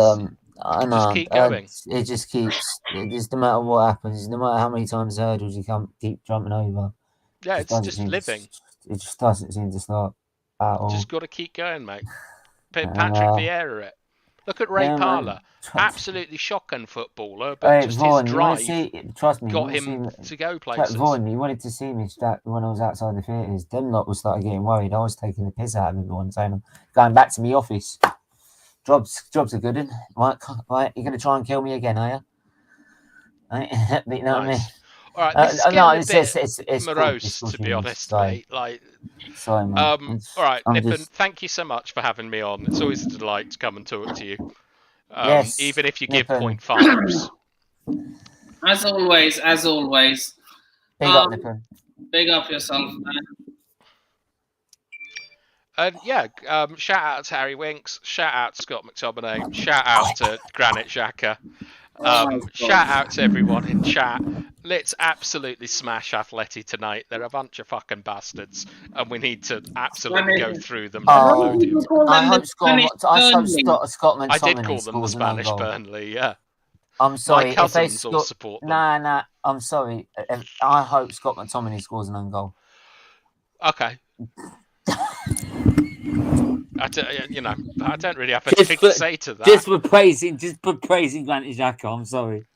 I know. Just keep going. It just keeps. It just no matter what happens, no matter how many times hurdles you keep jumping over. Yeah, it's just living. It just doesn't seem to stop at all. Just got to keep going, mate. Patrick Vieira it. Look at Ray Parlour. Absolutely shocking footballer, but just Vaughan, his drive got him to go places. Vaughan, you wanted to see me when I was outside the theatres. Them lot was started getting worried. I was taking the piss out of everyone, saying I'm going back to my office. Jobs are good, and right, you're going to try and kill me again, are you? Right? You know what I mean? All right, this is getting a bit morose, to be honest, mate. Sorry, man. All right, Nippon, thank you so much for having me on. It's always a delight to come and talk to you. Yes, even if you give 0.5s. As always. Big up, Nippon. Big up yourself, man. And shout out to Harry Winks, shout out to Scott McTominay, shout out to Granit Xhaka. Shout out to everyone in chat. Let's absolutely smash Atleti tonight. They're a bunch of fucking bastards, and we need to absolutely go through them. I hope Scotland. I did call them the Spanish Burnley. Yeah. I'm sorry. My cousins all support them. Nah. I'm sorry. I hope Scott McTominay scores an own goal. Okay. I don't really have anything to say to that. Just for praising Granit Xhaka. I'm sorry.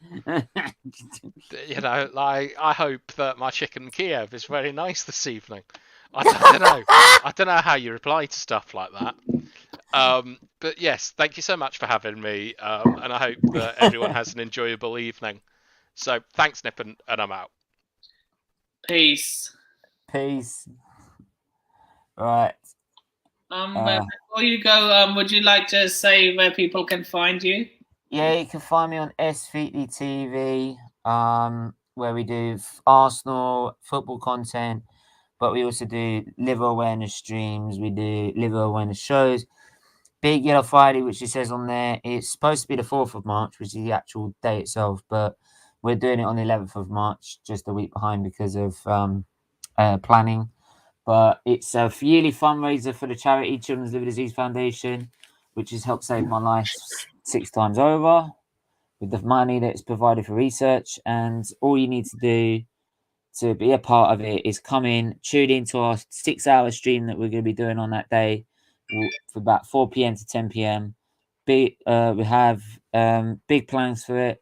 I hope that my chicken Kiev is very nice this evening. I don't know. I don't know how you reply to stuff like that. But yes, thank you so much for having me, and I hope that everyone has an enjoyable evening. So thanks, Nippon, and I'm out. Peace. Right. Before you go, would you like to say where people can find you? Yeah, you can find me on SVT TV, where we do Arsenal football content, but we also do liver awareness streams. We do liver awareness shows. Big Yellow Friday, which it says on there, it's supposed to be the 4th of March, which is the actual day itself, but we're doing it on the 11th of March, just a week behind because of planning. But it's a yearly fundraiser for the charity Children's Liver Disease Foundation, which has helped save my life 6 times over with the money that's provided for research. And all you need to do to be a part of it is come in, tune into our 6-hour stream that we're going to be doing on that day for about 4 p.m. to 10 p.m. We have big plans for it.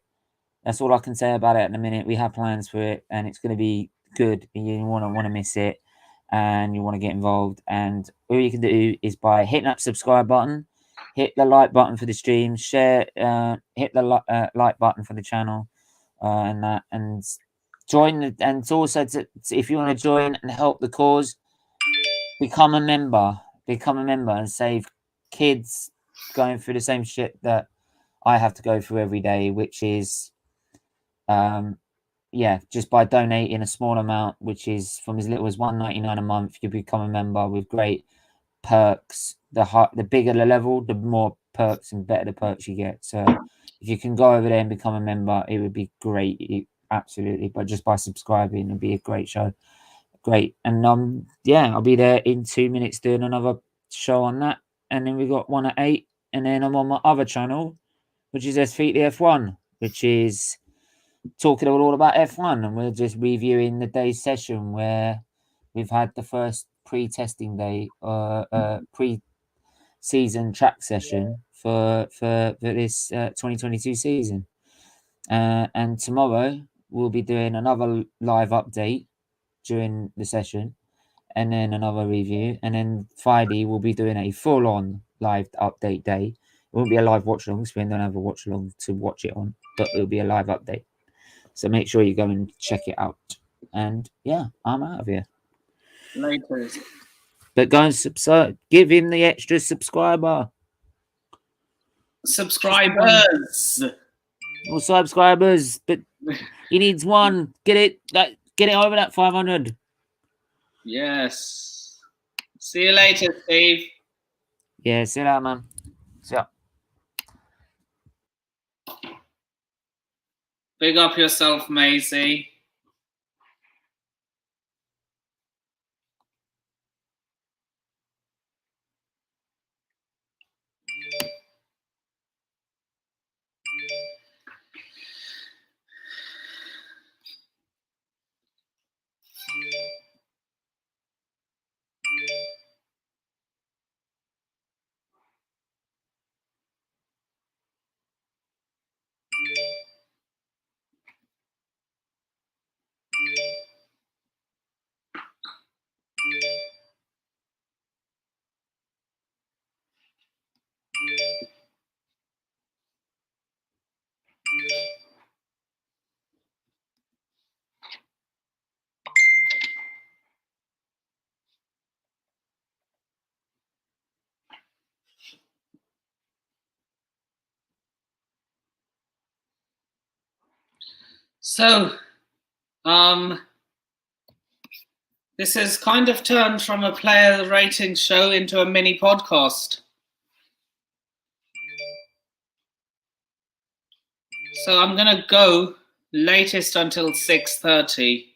That's all I can say about it at the minute. We have plans for it, and it's going to be good. You won't want to miss it. And you want to get involved, and all you can do is by hitting that subscribe button, hit the like button for the stream, share, hit the like button for the channel, and join. And also, if you want to join and help the cause, become a member, and save kids going through the same shit that I have to go through every day, which is, just by donating a small amount, which is from as little as $1.99 a month, you become a member with great perks. The bigger the level, the more perks and better the perks you get. So if you can go over there and become a member, it would be great. Absolutely. But just by subscribing, it'd be a great show. Great. And I'll be there in 2 minutes doing another show on that. And then we got one at 8. And then I'm on my other channel, which is SVT F1. which is talking all about F1, and we're just reviewing the day's session where we've had the first pre-testing day, pre-season track session for this 2022 season. And tomorrow we'll be doing another live update during the session, and then another review, and then Friday we'll be doing a full-on live update day. It won't be a live watch along because we don't have a watch along to watch it on, but it'll be a live update. So make sure you go and check it out. And yeah, I'm out of here. Later. But go and subscribe. Give him the extra subscriber. Subscribers. More subscribers, but he needs one. Get it over that 500. Yes. See you later, Steve. Yeah, see you later, man. See ya. Big up yourself, Maisie. So, this has kind of turned from a player rating show into a mini podcast. So I'm gonna go latest until 6:30.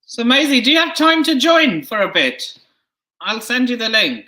So Maisie, do you have time to join for a bit? I'll send you the link.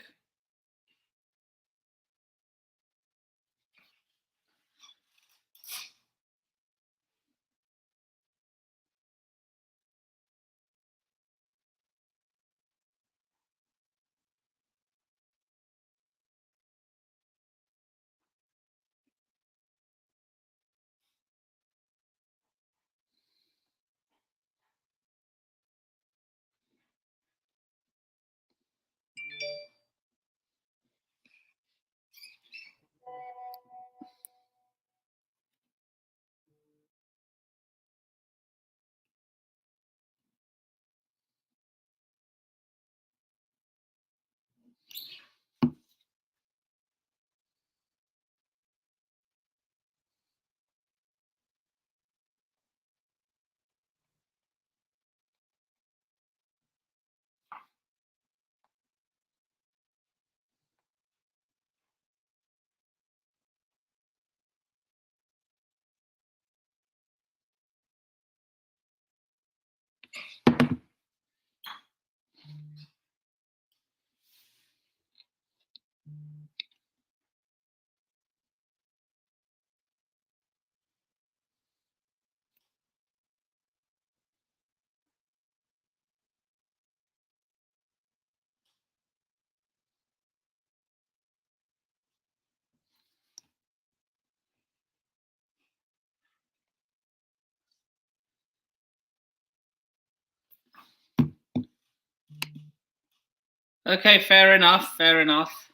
Okay, fair enough. Fair enough.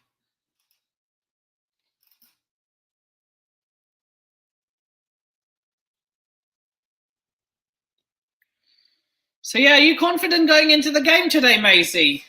So yeah, are you confident going into the game today, Macy?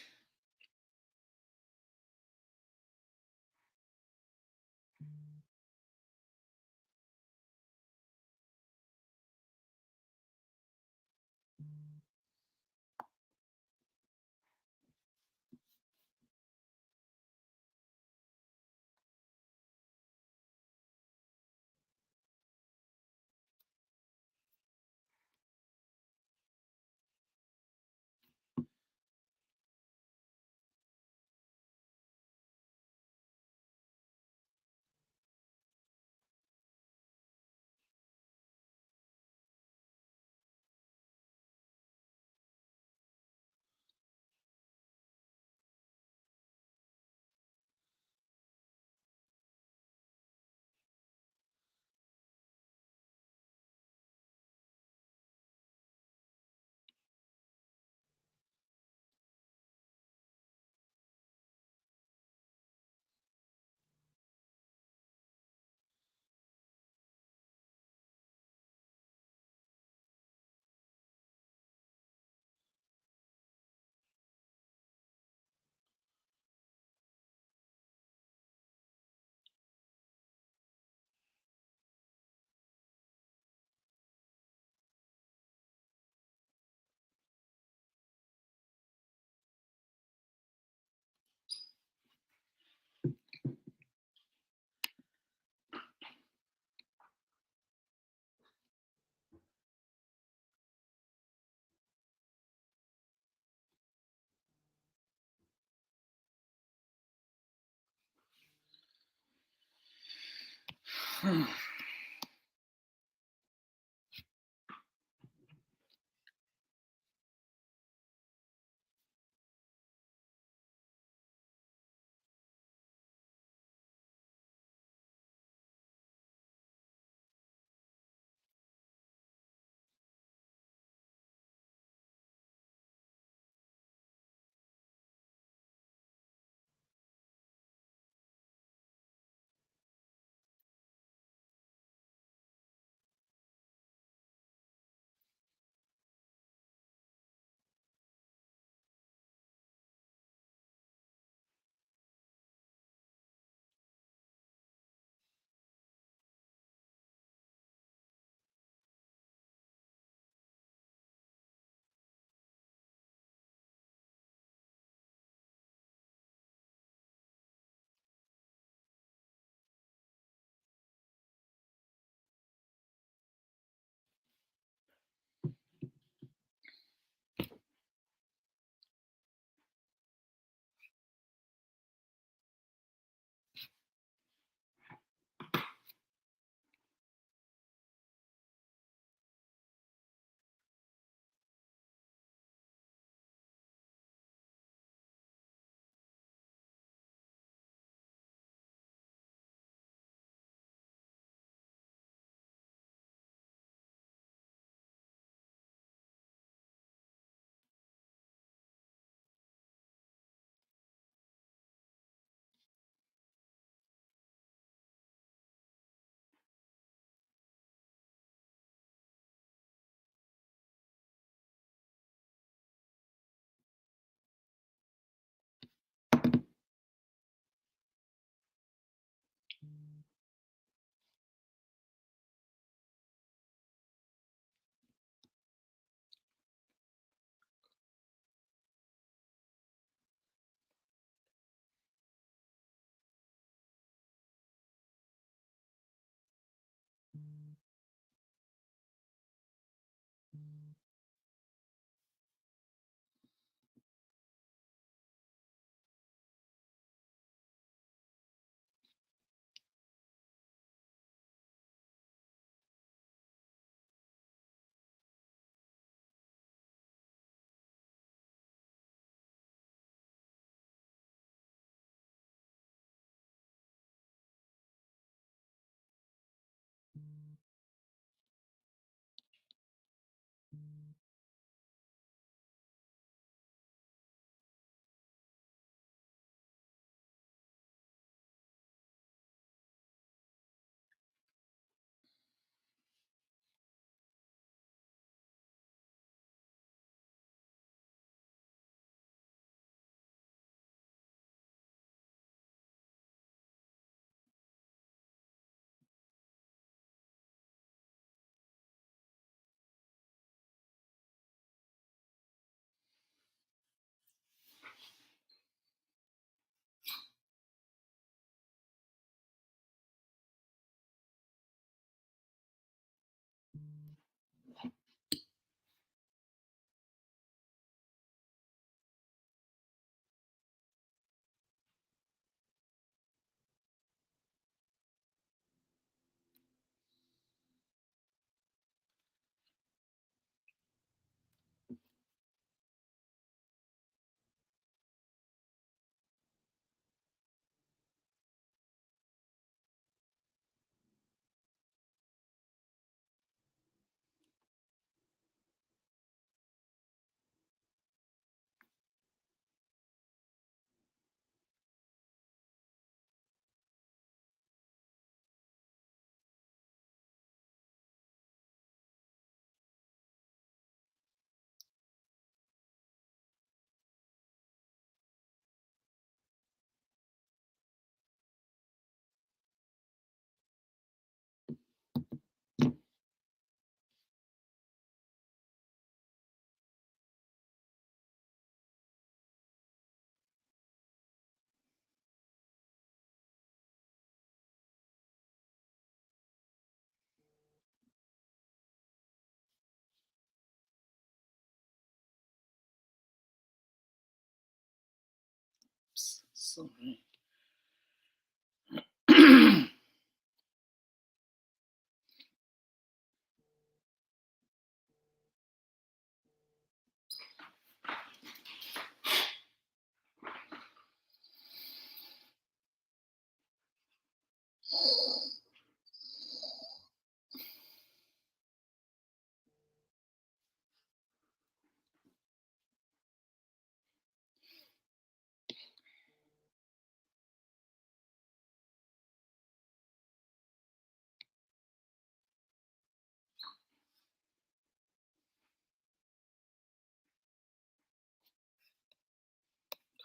Sorry.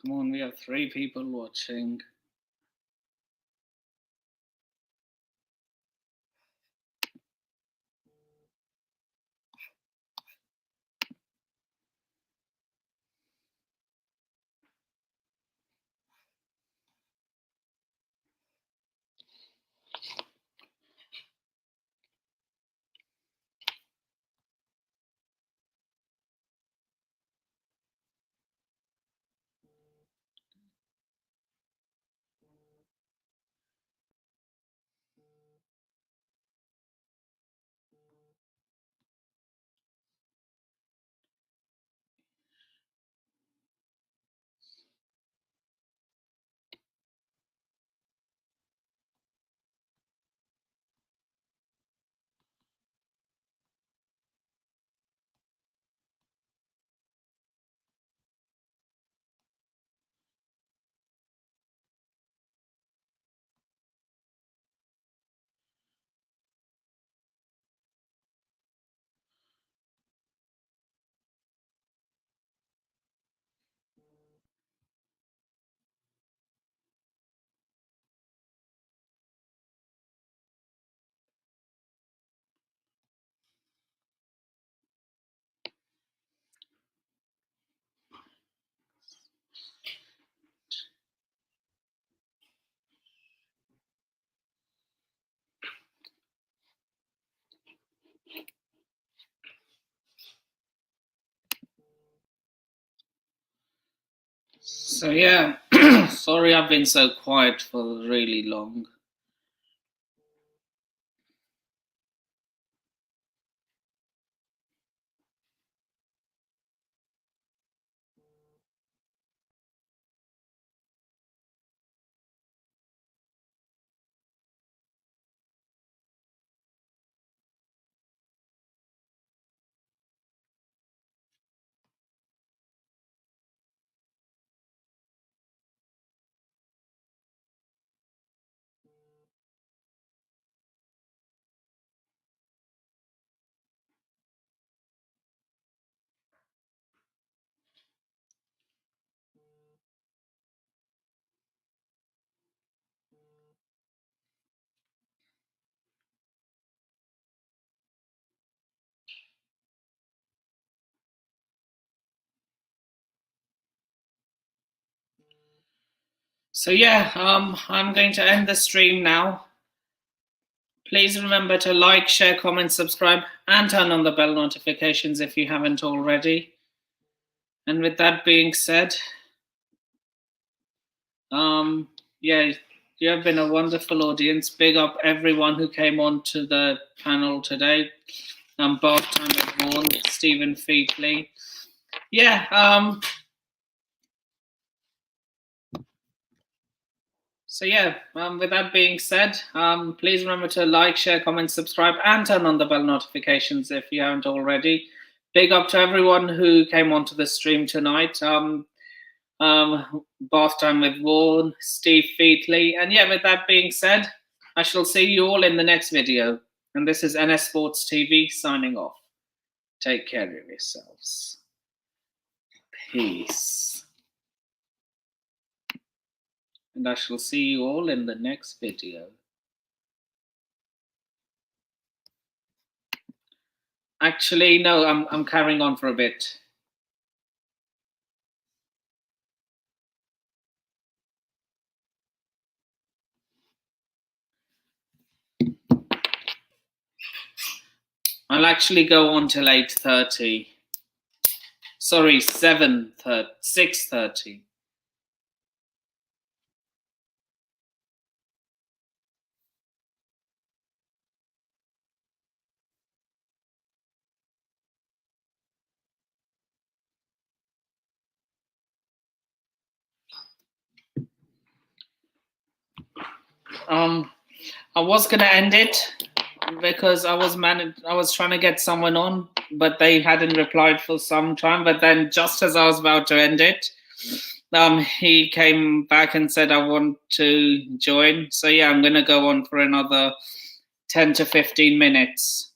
Come on, we have 3 people watching. So yeah, sorry I've been so quiet for really long. So yeah, I'm going to end the stream now. Please remember to like, share, comment, subscribe, and turn on the bell notifications if you haven't already. And with that being said, yeah, you have been a wonderful audience. Big up everyone who came on to the panel today. Bob Tanner Vaughan, Stephen Featley. Yeah, so yeah, with that being said, please remember to like, share, comment, subscribe, and turn on the bell notifications if you haven't already. Big up to everyone who came onto the stream tonight. Bath Time with Vaughan, Steve Featley. And yeah, with that being said, I shall see you all in the next video. And this is NS Sports TV signing off. Take care of yourselves. Peace. And I shall see you all in the next video. Actually, no, I'm carrying on for a bit. I'll actually go on till 8:30. Sorry, 6:30. I was gonna end it because I was trying to get someone on, but they hadn't replied for some time. But then, just as I was about to end it, he came back and said, "I want to join." So yeah, I'm gonna go on for another 10 to 15 minutes.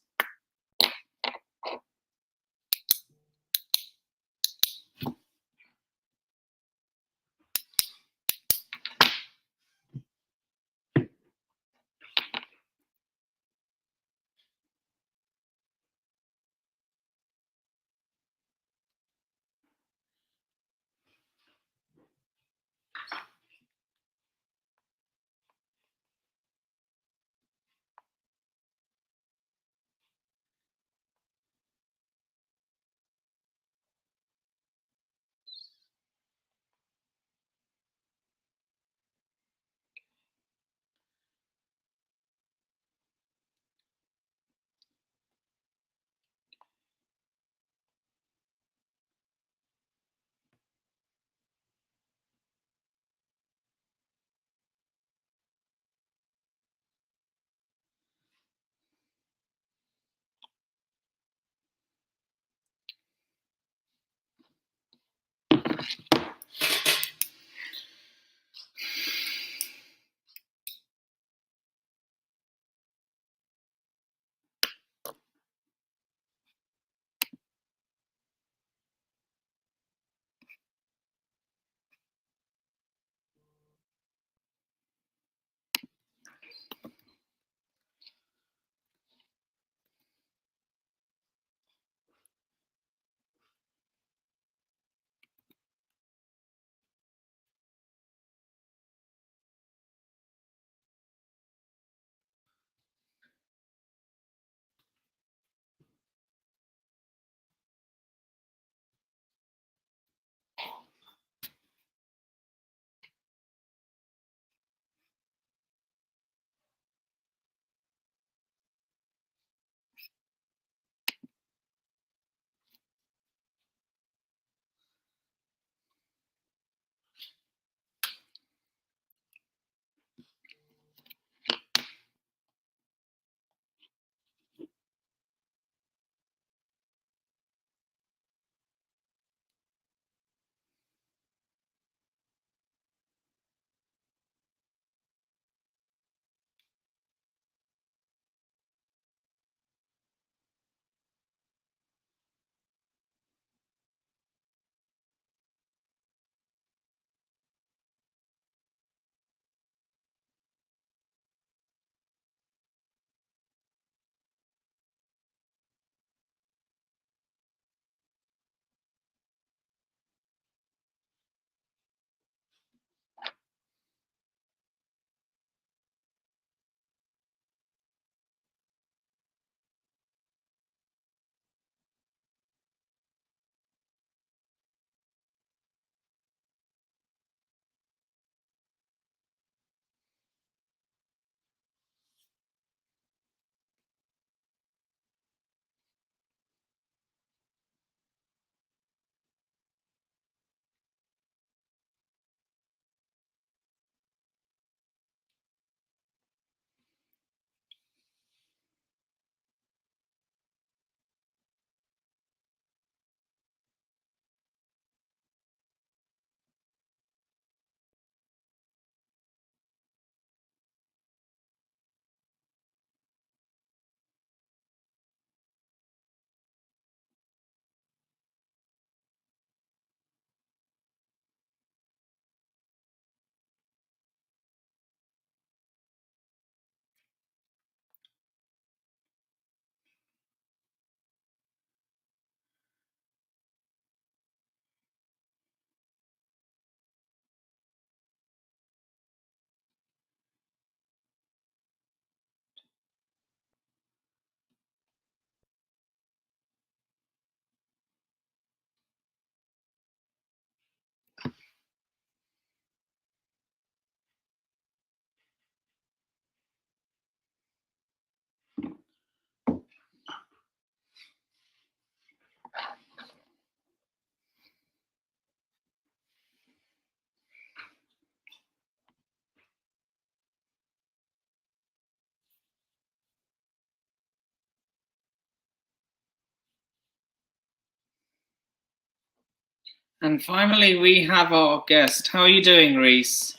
And finally, we have our guest. How are you doing, Reese?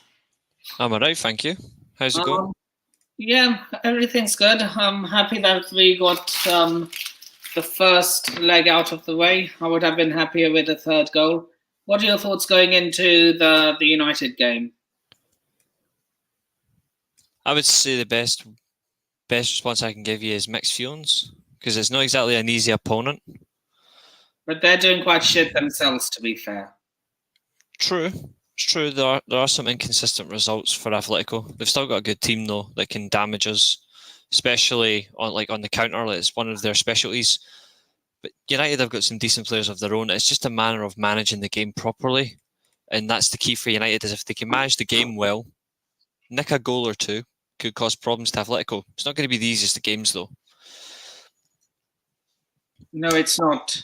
I'm alright, thank you. How's it going? Yeah, everything's good. I'm happy that we got the first leg out of the way. I would have been happier with the third goal. What are your thoughts going into the United game? I would say the best response I can give you is mixed feelings, because it's not exactly an easy opponent. But they're doing quite shit themselves, to be fair. True. It's true, there are some inconsistent results for Atletico. They've still got a good team, though, that can damage us, especially on the counter. It's one of their specialties. But United have got some decent players of their own. It's just a matter of managing the game properly. And that's the key for United, is if they can manage the game well, nick a goal or two could cause problems to Atletico. It's not going to be the easiest of games, though. No, it's not.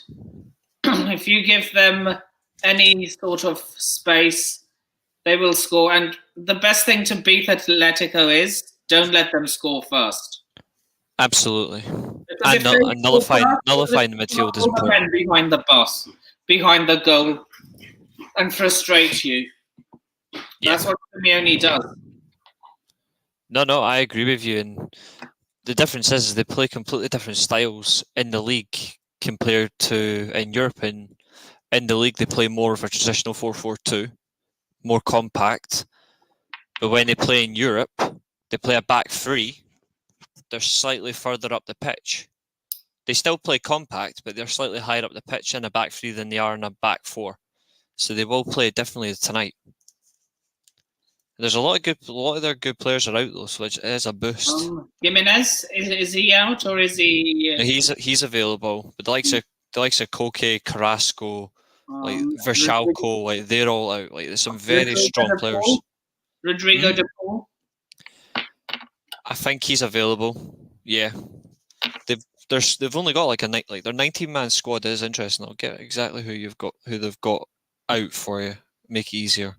If you give them any sort of space, they will score. And the best thing to beat Atletico is don't let them score first. Absolutely. And nullifying the midfield is important. Behind the bus, behind the goal, and frustrate you. That's what Simeone does. No, I agree with you. And the difference is they play completely different styles in the league compared to in Europe. And in the league, they play more of a traditional 4-4-2, more compact. But when they play in Europe, they play a back three. They're slightly further up the pitch. They still play compact, but they're slightly higher up the pitch in a back three than they are in a back four. So they will play differently tonight. There's a lot of their good players are out though, so it is a boost. Jimenez, is he out or is he? He's available, but the likes of Koke, Carrasco, Verschalco, they're all out. There's some very strong players. Rudiger de Paul. I think he's available. Yeah, they've only got their 19-man squad is interesting. I'll get exactly who they've got out for you. Make it easier.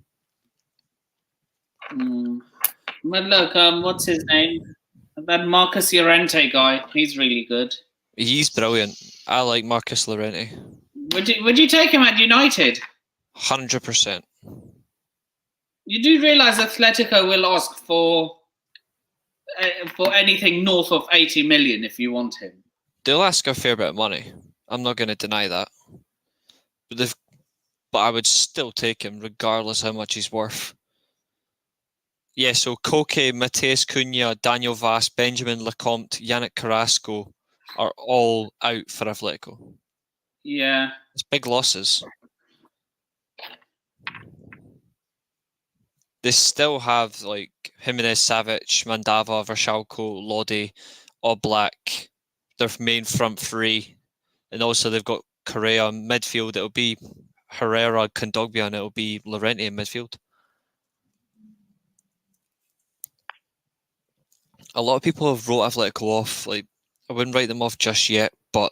But look, what's his name? That Marcus Llorente guy. He's really good. He's brilliant. I like Marcus Llorente. Would you take him at United? 100%. You do realise Atletico will ask for anything north of 80 million if you want him. They'll ask a fair bit of money. I'm not going to deny that. But I would still take him regardless how much he's worth. Yeah, so Koke, Mateus Cunha, Daniel Vaz, Benjamin Lecomte, Yannick Carrasco are all out for Atletico. Yeah. It's big losses. They still have Jimenez, Savic, Mandava, Verschalco, Lodi, Oblak, their main front three. And also they've got Correa in midfield. It'll be Herrera, Kondogbia, and it'll be Llorente in midfield. A lot of people have wrote Atletico off. I wouldn't write them off just yet, but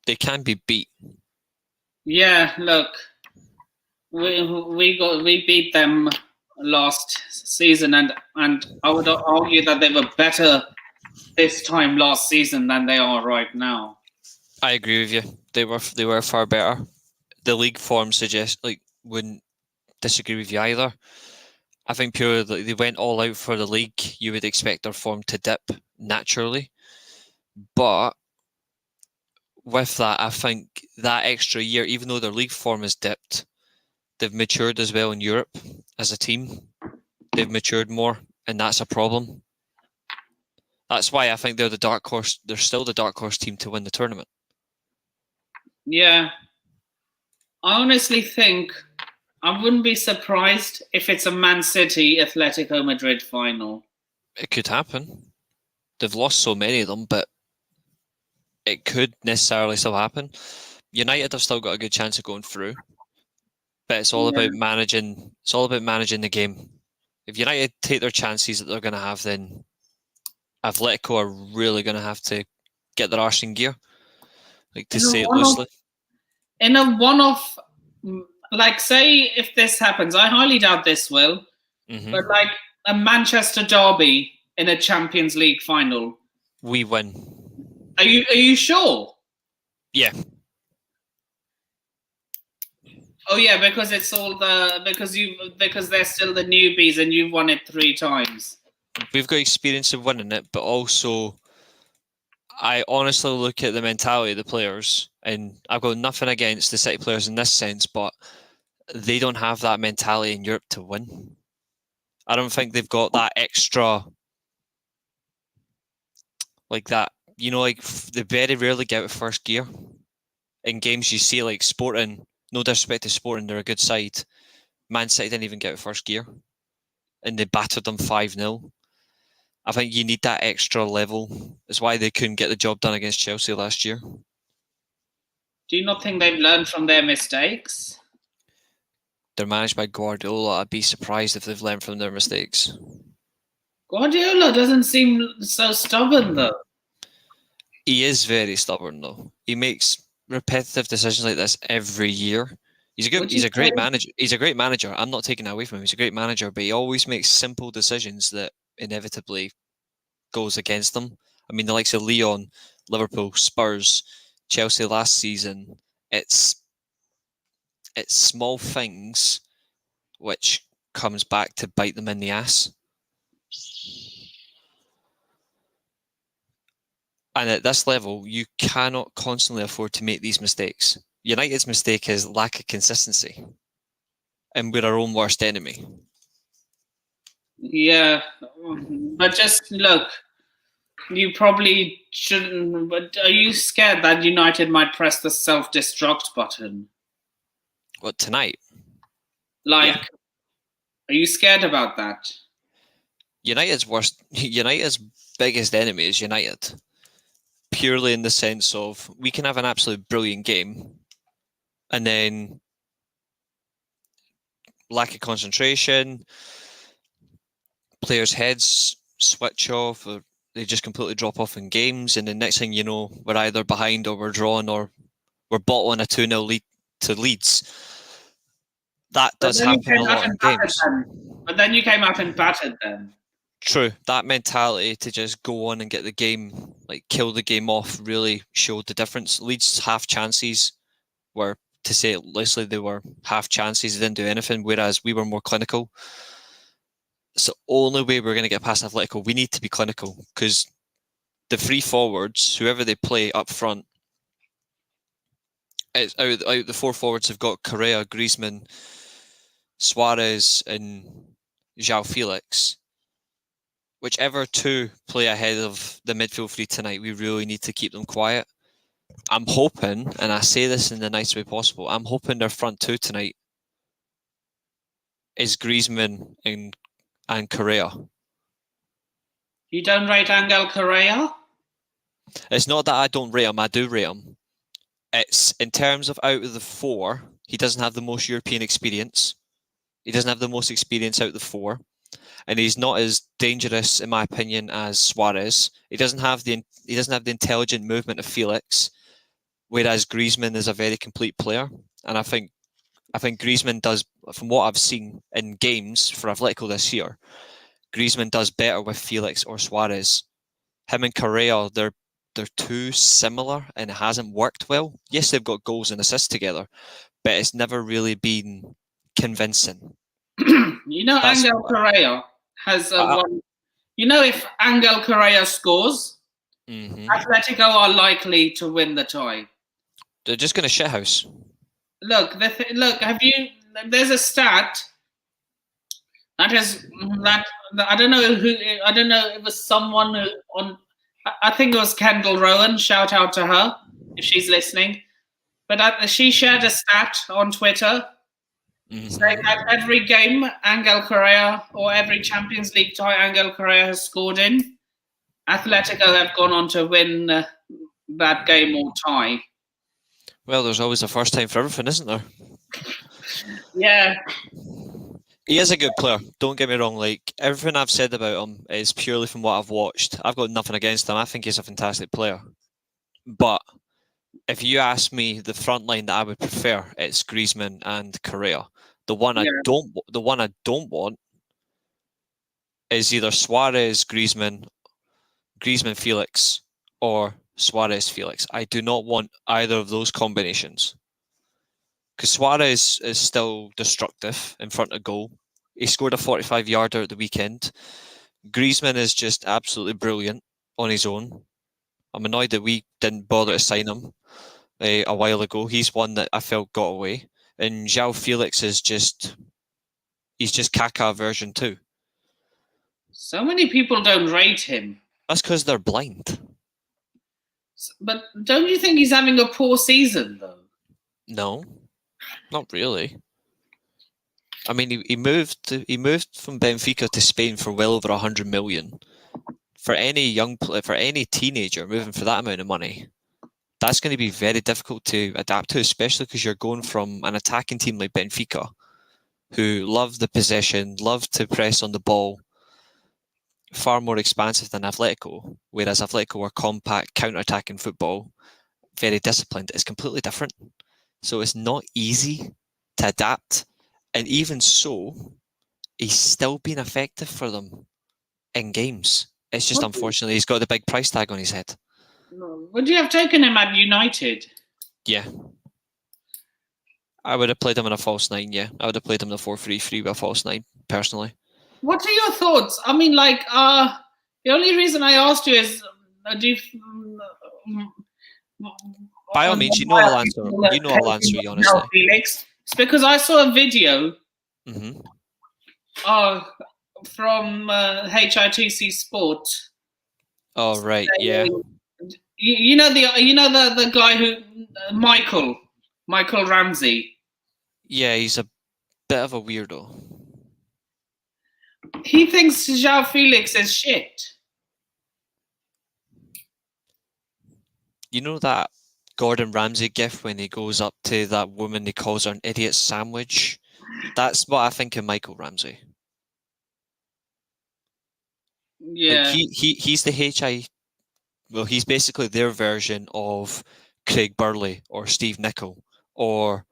they can be beat. Yeah, look, we beat them last season, and I would argue that they were better this time last season than they are right now. I agree with you. They were far better. The league form wouldn't disagree with you either. I think purely they went all out for the league. You would expect their form to dip naturally. But with that, I think that extra year, even though their league form has dipped, they've matured as well in Europe as a team. They've matured more, and that's a problem. That's why I think they're the dark horse. They're still the dark horse team to win the tournament. Yeah. I honestly think I wouldn't be surprised if it's a Man City Atletico Madrid final. It could happen. They've lost so many of them, but it could necessarily still happen. United have still got a good chance of going through, but it's all about managing. It's all about managing the game. If United take their chances that they're going to have, then Atletico are really going to have to get their arse in gear, to say it loosely. In a one-off, say if this happens, I highly doubt this will, but a Manchester derby in a Champions League final, we win. Are you sure? Yeah. Oh yeah, because it's all because they're still the newbies and you've won it 3 times. We've got experience of winning it, but also I honestly look at the mentality of the players, and I've got nothing against the City players in this sense, but they don't have that mentality in Europe to win. I don't think they've got that extra, like that. Like they very rarely get out of first gear. In games you see like Sporting, no disrespect to Sporting, they're a good side. Man City didn't even get out of first gear, and they battered them 5-0. I think you need that extra level. It's why they couldn't get the job done against Chelsea last year. Do you not think they've learned from their mistakes? They're managed by Guardiola. I'd be surprised if they've learned from their mistakes. Guardiola doesn't seem so stubborn, though. He is very stubborn, though. He makes repetitive decisions like this every year. He's a great manager. He's a great manager. I'm not taking that away from him. He's a great manager, but he always makes simple decisions that inevitably goes against them. I mean, the likes of Lyon, Liverpool, Spurs, Chelsea last season. It's small things which comes back to bite them in the ass. And at this level, you cannot constantly afford to make these mistakes. United's mistake is lack of consistency. And we're our own worst enemy. Yeah, but just look, you probably shouldn't. But are you scared that United might press the self-destruct button? What, tonight? Like, yeah. Are you scared about that? United's biggest enemy is United. Purely in the sense of we can have an absolute brilliant game and then lack of concentration, players' heads switch off, or they just completely drop off in games, and the next thing you know, we're either behind or we're drawn or we're bottling a 2-0 lead to Leeds. That does happen a lot in games. But then you came out and battered them. True. That mentality to just go on and get the game, like kill the game off, really showed the difference. Leeds' half chances were, to say it loosely, they were half chances. They didn't do anything, whereas we were more clinical. It's the only way we're going to get past Atletico. We need to be clinical because the 3 forwards, whoever they play up front, it's out the 4 forwards have got Correa, Griezmann, Suarez, and João Felix. Whichever 2 play ahead of the midfield 3 tonight, we really need to keep them quiet. I'm hoping, and I say this in the nicest way possible, I'm hoping their front 2 tonight is Griezmann and Correa. You don't rate Angel Correa? It's not that I don't rate him, I do rate him. It's in terms of out of the 4, he doesn't have the most European experience. He doesn't have the most experience out of the 4. And he's not as dangerous, in my opinion, as Suarez. He doesn't have the intelligent movement of Felix, whereas Griezmann is a very complete player. And I think Griezmann does, from what I've seen in games for Atletico this year, Griezmann does better with Felix or Suarez. Him and Correa, they're too similar and it hasn't worked well. Yes, they've got goals and assists together, but it's never really been convincing. Angel Correa has one. If Angel Correa scores, Atletico are likely to win the tie. They're just going to shithouse. Look, there's a stat that I don't know who. I don't know. It was someone on. I think it was Kendall Rowan. Shout out to her if she's listening. But she shared a stat on Twitter. Saying that every game Angel Correa or every Champions League tie Angel Correa has scored in, Atletico have gone on to win that game or tie. Well, there's always a first time for everything, isn't there? Yeah. He is a good player, don't get me wrong. Like, everything I've said about him is purely from what I've watched. I've got nothing against him. I think he's a fantastic player. But if you ask me the front line that I would prefer, it's Griezmann and Correa. The one I don't want is either Suarez, Griezmann, Felix, or Suarez, Felix. I do not want either of those combinations because Suarez is still destructive in front of goal. He scored a 45-yarder at the weekend. Griezmann is just absolutely brilliant on his own. I'm annoyed that we didn't bother to sign him a while ago. He's one that I felt got away. And João Felix is he's just Kaká version 2. So many people don't rate him. That's because they're blind. But don't you think he's having a poor season, though? No, not really. I mean, he moved from Benfica to Spain for well over 100 million. For any for any teenager moving for that amount of money, that's going to be very difficult to adapt to, especially because you're going from an attacking team like Benfica, who love the possession, love to press on the ball, far more expansive than Atletico, whereas Atletico are compact, counter-attacking football, very disciplined. It's completely different. So it's not easy to adapt. And even so, he's still been effective for them in games. It's just unfortunately he's got the big price tag on his head. Would you have taken him at United? Yeah. I would have played him in a false 9, yeah. I would have played him in a 4-3-3 with a false 9, personally. What are your thoughts? I mean, like, the only reason I asked you is, do you... By all means, I'll answer you, honestly. Felix. It's because I saw a video from HITC Sport. Oh, right, yeah. You know the guy who Michael Ramsey. Yeah, he's a bit of a weirdo. He thinks João Felix is shit. You know that Gordon Ramsay gif when he goes up to that woman, he calls her an idiot sandwich? That's what I think of Michael Ramsey. Yeah. Like he's the well, he's basically their version of Craig Burley or Steve Nicol or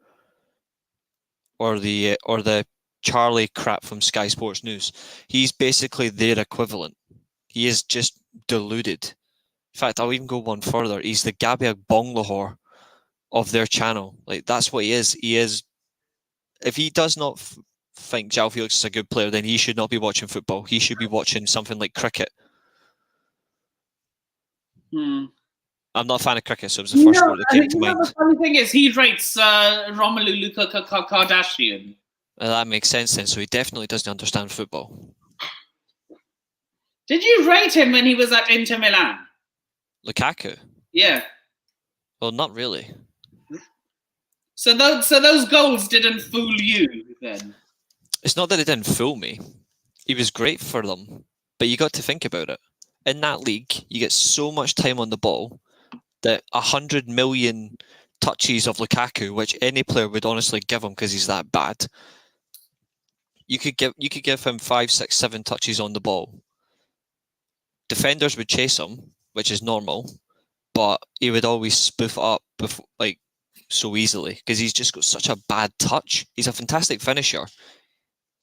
the Charlie crap from Sky Sports News. He's basically their equivalent. He is just deluded. In fact, I'll even go one further. He's the Gabriel Bonglahor of their channel. Like, that's what he is. He is. If he does not think João Felix is a good player, then he should not be watching football. He should be watching something like cricket. I'm not a fan of cricket, so it was the first word that came to mind. The funny thing is, he rates Romelu Kardashian. Well, that makes sense then. So he definitely doesn't understand football. Did you rate him when he was at Inter Milan? Lukaku? Yeah. Well, not really. So those goals didn't fool you then? It's not that it didn't fool me. He was great for them, but you got to think about it. In that league, you get so much time on the ball that 100 million touches of Lukaku, which any player would honestly give him because he's that bad. You could give him 5, 6, 7 touches on the ball. Defenders would chase him, which is normal, but he would always spoof it up so easily because he's just got such a bad touch. He's a fantastic finisher,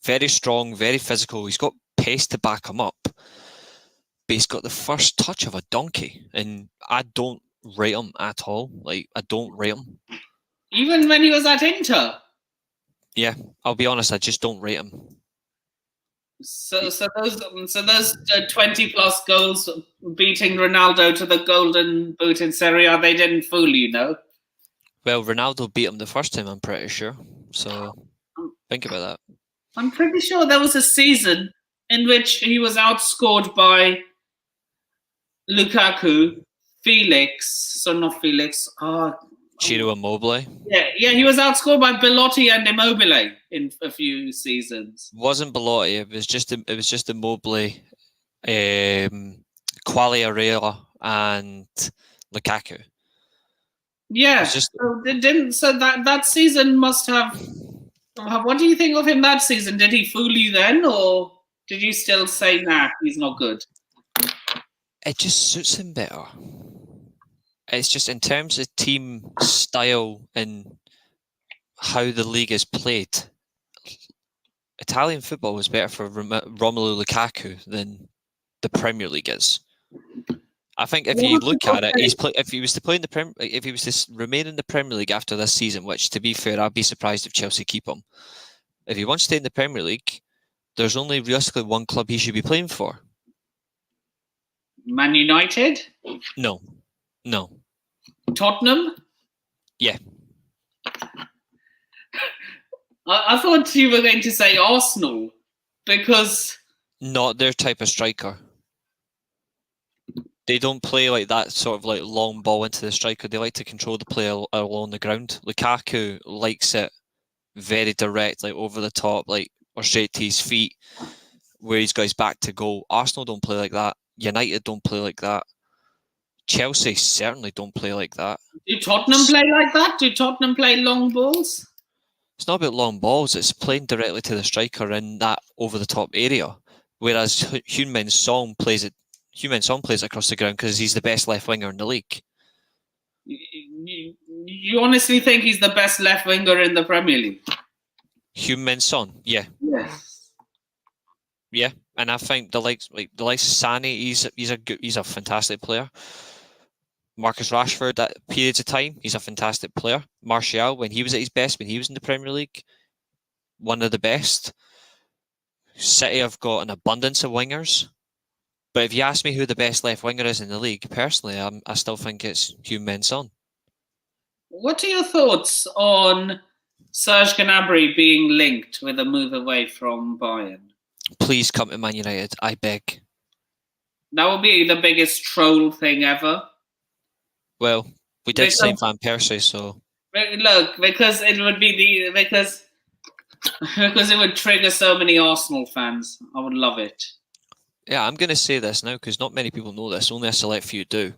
very strong, very physical. He's got pace to back him up, but he's got the first touch of a donkey, and I don't rate him at all. Like, I don't rate him. Even when he was at Inter? Yeah, I'll be honest, I just don't rate him. So those 20 plus goals beating Ronaldo to the Golden Boot in Serie A, they didn't fool you, no? Well, Ronaldo beat him the first time, I'm pretty sure. So think about that. I'm pretty sure there was a season in which he was outscored by Lukaku, Ciro Immobile. Yeah, he was outscored by Belotti and Immobile in a few seasons. Wasn't Belotti, it was just Immobile, Quagliarella and Lukaku. Yeah, so that season must have. What do you think of him that season? Did he fool you then, or did you still say, nah, he's not good? It just suits him better. It's just in terms of team style and how the league is played, Italian football is better for Romelu Lukaku than the Premier League is. I think if you look at it, if he was to play in the if he was to remain in the Premier League after this season, which to be fair, I'd be surprised if Chelsea keep him. If he wants to stay in the Premier League, there's only realistically one club he should be playing for. Man United? No. Tottenham? Yeah. I thought you were going to say Arsenal because... Not their type of striker. They don't play like that sort of like long ball into the striker. They like to control the play along the ground. Lukaku likes it very direct, like over the top, like or straight to his feet, where he's got his back to goal. Arsenal don't play like that. United don't play like that. Chelsea certainly don't play like that. Do Tottenham play like that? Do Tottenham play long balls? It's not about long balls. It's playing directly to the striker in that over the top area. Whereas Heung-min Son plays across the ground because he's the best left winger in the league. You honestly think he's the best left winger in the Premier League? Heung-min Son, yeah. Yes. Yeah, and I think the likes of Sané, he's a fantastic player. Marcus Rashford at periods of time, he's a fantastic player. Martial, when he was at his best, when he was in the Premier League, one of the best. City have got an abundance of wingers. But if you ask me who the best left winger is in the league, personally, I still think it's Heung-min Son. What are your thoughts on Serge Gnabry being linked with a move away from Bayern? Please come to Man United, I beg. That would be the biggest troll thing ever. Well, we did sign Van Persie, so... Look, because it would be because it would trigger so many Arsenal fans. I would love it. Yeah, I'm going to say this now because not many people know this. Only a select few do.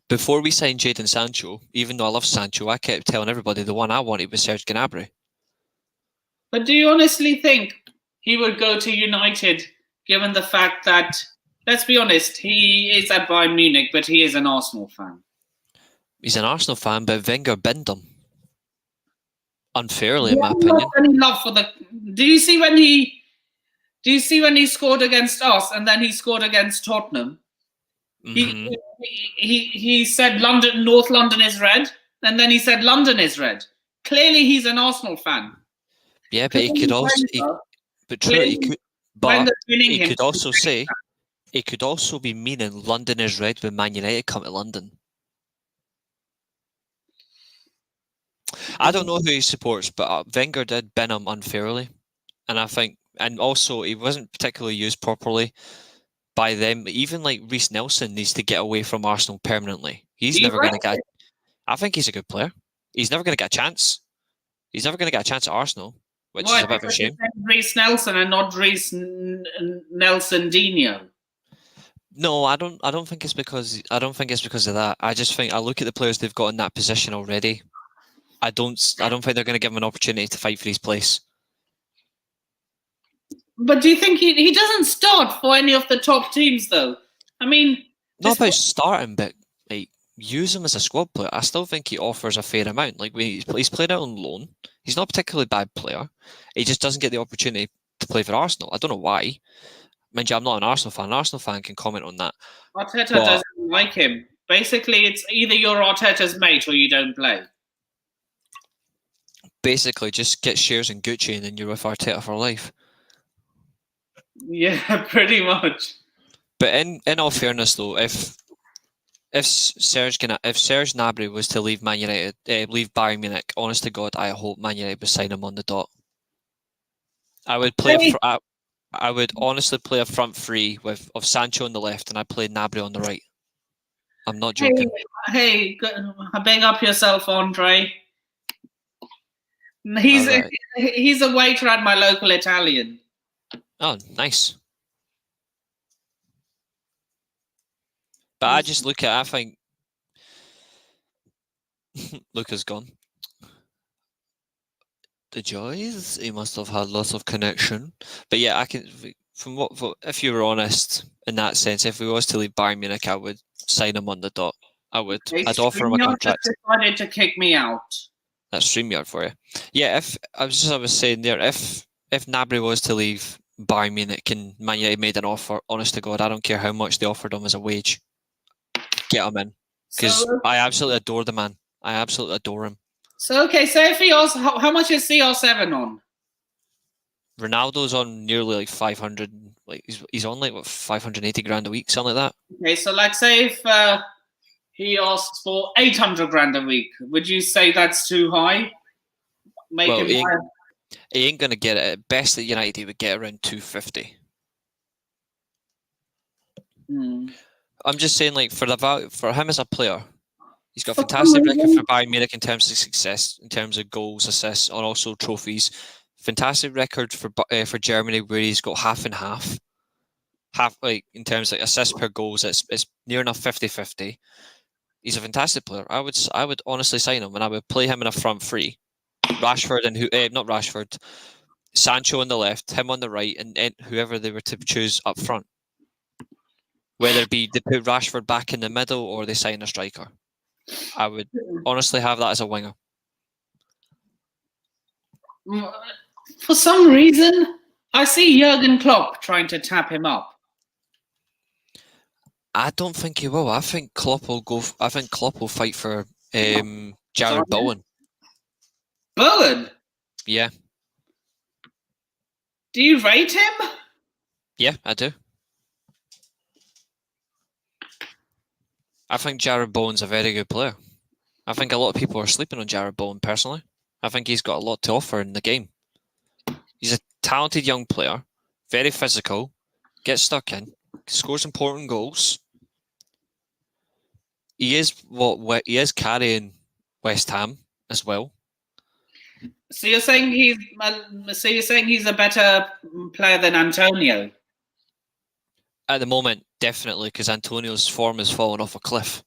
Before we signed Jadon Sancho, even though I love Sancho, I kept telling everybody the one I wanted was Serge Gnabry. But do you honestly think he would go to United, given the fact that, let's be honest, he is at Bayern Munich, but he is an Arsenal fan? He's an Arsenal fan, but Wenger binned him. Unfairly, in my opinion. Any love for the... Do you see when he scored against us and then he scored against Tottenham? Mm-hmm. He said North London is red, and then he said London is red. Clearly, he's an Arsenal fan. Yeah, but he could also, he could also be meaning London is red when Man United come to London. I don't know who he supports, but Wenger did bin him unfairly, and I think, and also he wasn't particularly used properly by them. Even like Reece Nelson needs to get away from Arsenal permanently. He's never going to get. I think he's a good player. He's never going to get a chance. He's never going to get a chance at Arsenal, which is a bit of a shame. Reece Nelson and not Reece Nelson-Dino. No, I don't think it's because of that. I just think I look at the players they've got in that position already. I don't think they're going to give him an opportunity to fight for his place. But do you think he doesn't start for any of the top teams, though? I mean... Not about starting, but like use him as a squad player. I still think he offers a fair amount. Like he's played out on loan. He's not a particularly bad player. He just doesn't get the opportunity to play for Arsenal. I don't know why. Mind you, I'm not an Arsenal fan. An Arsenal fan can comment on that. Arteta doesn't like him. Basically, it's either you're Arteta's mate or you don't play. Basically, just get shares in Gucci and then you're with Arteta for life. Yeah, pretty much. But in all fairness, though, if Serge Gnabry was to leave Man United, leave Bayern Munich, honest to God, I hope Man United would sign him on the dot. I would play. I would honestly play a front three of Sancho on the left, and I'd play Gnabry on the right. I'm not joking. Hey, big up yourself, Andre. He's a waiter at my local Italian. Oh, nice. But I just look at, I think Luca's gone. The joys, he must have had lots of connection. But yeah, I can, if you were honest in that sense, if he was to leave Bayern Munich, I would sign him on the dot. I'd offer him a contract. Decided to kick me out. That's StreamYard for you. Yeah, if I was saying there, if Gnabry was to leave Bayern Munich and Man United made an offer, honest to God, I don't care how much they offered him as a wage. get him in because So, I absolutely adore the man. I absolutely adore him. so okay, so if he also, how much is CR7 on? Ronaldo's on nearly like 500. Like he's on like what 580 grand a week, something like that. Okay, so like say if he asks for 800 grand a week, would you say that's too high? Make Well, him higher? he ain't gonna get it. At best at United, he would get around 250. I'm just saying, like for him as a player, he's got a fantastic record for Bayern Munich in terms of success, in terms of goals, assists, and also trophies. Fantastic record for Germany, where he's got half and half. Half like in terms of assists per goals, it's near enough 50-50. He's a fantastic player. I would honestly sign him, and I would play him in a front three. Rashford and not Rashford, Sancho on the left, him on the right, and whoever they were to choose up front. Whether it be they put Rashford back in the middle or they sign a striker. I would honestly have that as a winger. For some reason, I see Jurgen Klopp trying to tap him up. I don't think he will. I think Klopp will go. I think Klopp will fight for Jared Bowen. Bowen? Yeah. Do you rate him? Yeah, I do. I think Jared Bowen's a very good player. I think a lot of people are sleeping on Jared Bowen personally. I think he's got a lot to offer in the game. He's a talented young player, very physical, gets stuck in, scores important goals. He is carrying West Ham as well. So you're saying he's a better player than Antonio? At the moment, definitely, because Antonio's form has fallen off a cliff.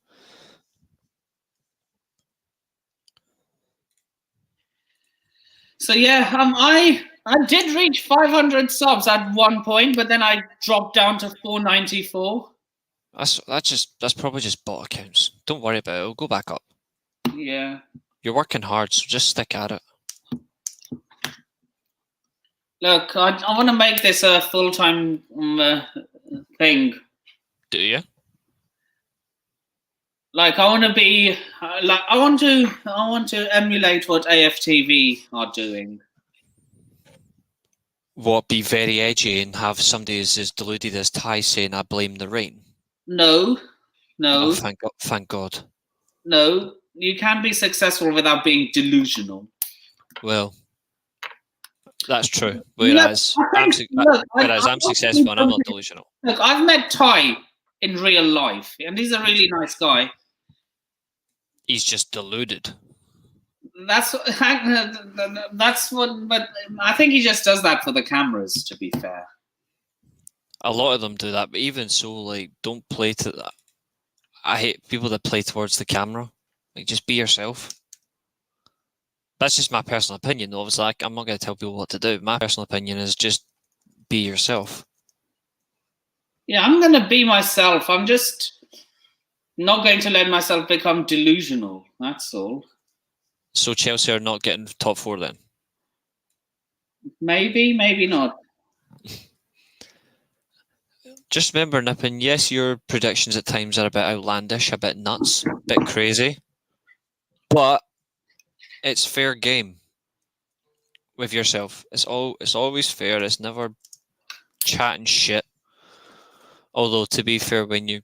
So yeah, I did reach 500 subs at one point, but then I dropped down to 494. That's probably just bot accounts. Don't worry about it. It'll go back up. Yeah. You're working hard, so just stick at it. Look, I want to make this a full-time thing. Do you? Like I want to be I want to emulate what AFTV are doing. What, be very edgy and have somebody as deluded as Ty saying, "I blame the rain"? No. Oh, thank God. No, you can be successful without being delusional. Well, that's true. Whereas I'm successful and I'm not delusional. Look, I've met Ty in real life, and he's a really nice guy. He's just deluded. That's what. But I think he just does that for the cameras. To be fair, a lot of them do that. But even so, like, don't play to that. I hate people that play towards the camera. Like, just be yourself. That's just my personal opinion, though. Obviously, I'm not going to tell people what to do. My personal opinion is just be yourself. Yeah, I'm going to be myself. I'm just not going to let myself become delusional. That's all. So Chelsea are not getting top four then? Maybe, maybe not. Just remember, Nippon, yes, your predictions at times are a bit outlandish, a bit nuts, a bit crazy. But it's fair game with yourself. It's always fair. It's never chatting shit. Although, to be fair, when you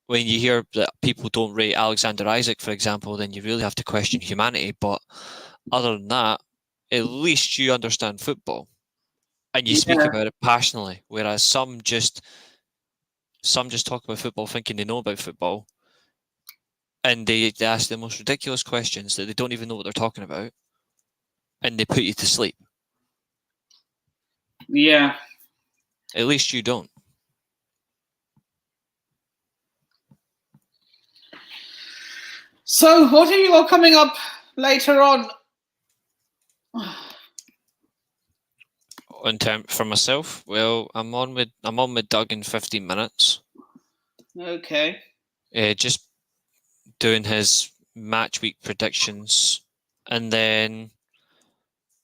hear that people don't rate Alexander Isak, for example, then you really have to question humanity. But other than that, at least you understand football and you speak about it passionately. Whereas some just talk about football thinking they know about football, and they ask the most ridiculous questions that they don't even know what they're talking about, and they put you to sleep. Yeah. At least you don't. So, what are you all coming up later on? For myself, well, I'm on with Doug in 15 minutes. Okay. Just doing his match week predictions, and then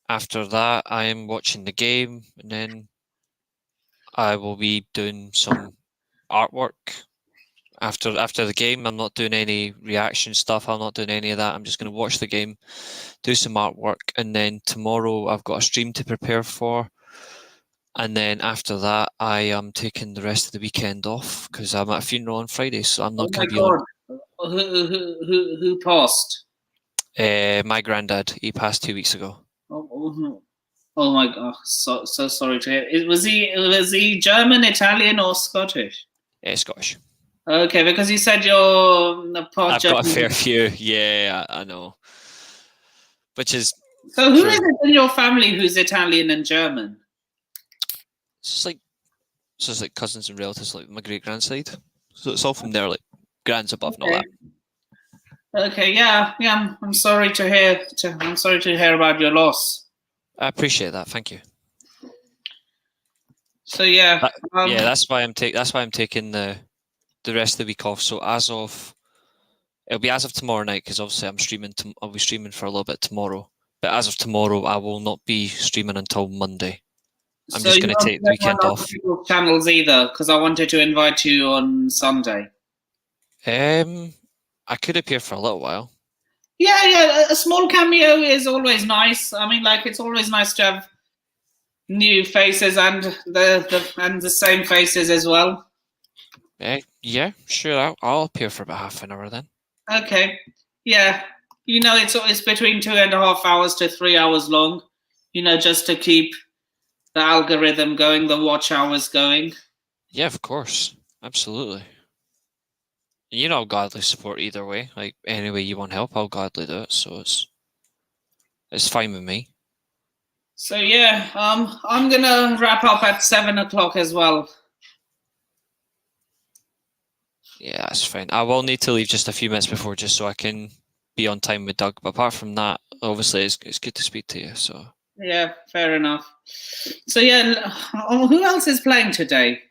after that, I am watching the game, and then I will be doing some artwork After the game, I'm not doing any reaction stuff. I'm not doing any of that. I'm just going to watch the game, do some artwork, and then tomorrow I've got a stream to prepare for. And then after that, I am taking the rest of the weekend off because I'm at a funeral on Friday, so I'm not going to be on. Who passed? My granddad. He passed 2 weeks ago. Oh my God! So sorry to hear. Was he German, Italian, or Scottish? Scottish. Okay, because you said you're part I've German. got a fair few. Yeah, I know. Which is so. Who is it in your family who's Italian and German? It's just like cousins and relatives, like my great grandside. So it's all from there, like grands above and all that. Okay, yeah. I'm sorry to hear. I'm sorry to hear about your loss. I appreciate that. Thank you. So yeah, that's why I'm taking the rest of the week off. So it'll be as of tomorrow night, because obviously I'm streaming. I'll be streaming for a little bit tomorrow. But as of tomorrow, I will not be streaming until Monday. I'm just going to take the weekend off. Channels either, because I wanted to invite you on Sunday. I could appear for a little while. Yeah. A small cameo is always nice. I mean, like, it's always nice to have new faces and the same faces as well. Yeah, sure. I'll appear for about half an hour then. Okay. Yeah. It's between 2.5 hours to 3 hours long. Just to keep the algorithm going, the watch hours going. Yeah, of course. Absolutely. I'll gladly support either way. Like, any way you want help, I'll gladly do it. So it's fine with me. So yeah, I'm gonna wrap up at 7 o'clock as well. Yeah, that's fine. I will need to leave just a few minutes before, just so I can be on time with Doug. But apart from that, obviously, it's good to speak to you. So yeah, fair enough. So yeah, who else is playing today?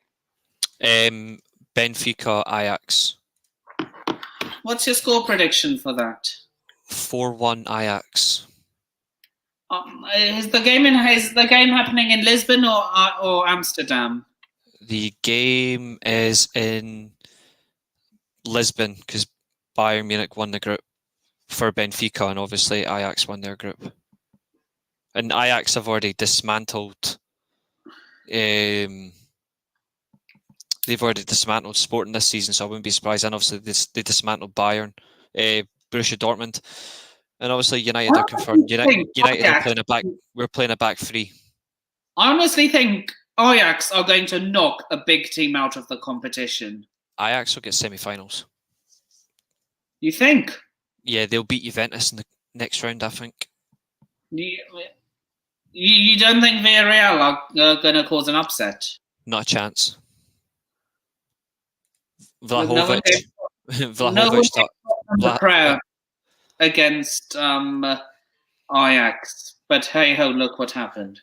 Benfica, Ajax. What's your score prediction for that? 4-1 Ajax. Is the game happening in Lisbon or Amsterdam? The game is in Lisbon, because Bayern Munich won the group for Benfica, and obviously Ajax won their group. And Ajax have already dismantled. They've already dismantled Sporting this season, so I wouldn't be surprised. And obviously they dismantled Bayern, Borussia Dortmund, and obviously United are confirmed. United are playing a back. We're playing a back three. I honestly think Ajax are going to knock a big team out of the competition. Ajax will get semi-finals. You think? Yeah, they'll beat Juventus in the next round, I think. You don't think Villarreal are going to cause an upset? Not a chance. Vlahovic. Prayer against Ajax, but hey ho, look what happened.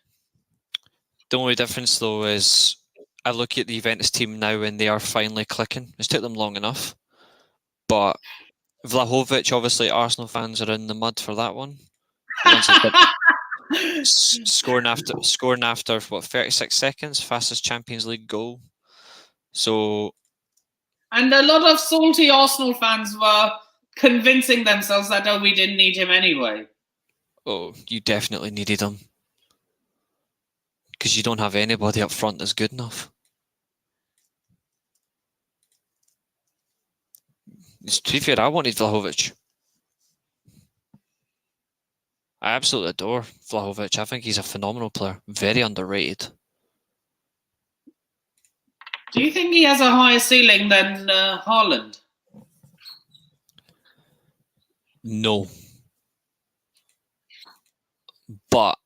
The only difference though is I look at the Juventus team now and they are finally clicking. It's took them long enough, but Vlahovic, obviously Arsenal fans are in the mud for that one. Scoring after what, 36 seconds, fastest Champions League goal. So. And a lot of salty Arsenal fans were convincing themselves that, we didn't need him anyway. Oh, you definitely needed him. Because you don't have anybody up front that's good enough. To be fair, I wanted Vlahovic. I absolutely adore Vlahovic. I think he's a phenomenal player. Very underrated. Do you think he has a higher ceiling than Haaland? No. But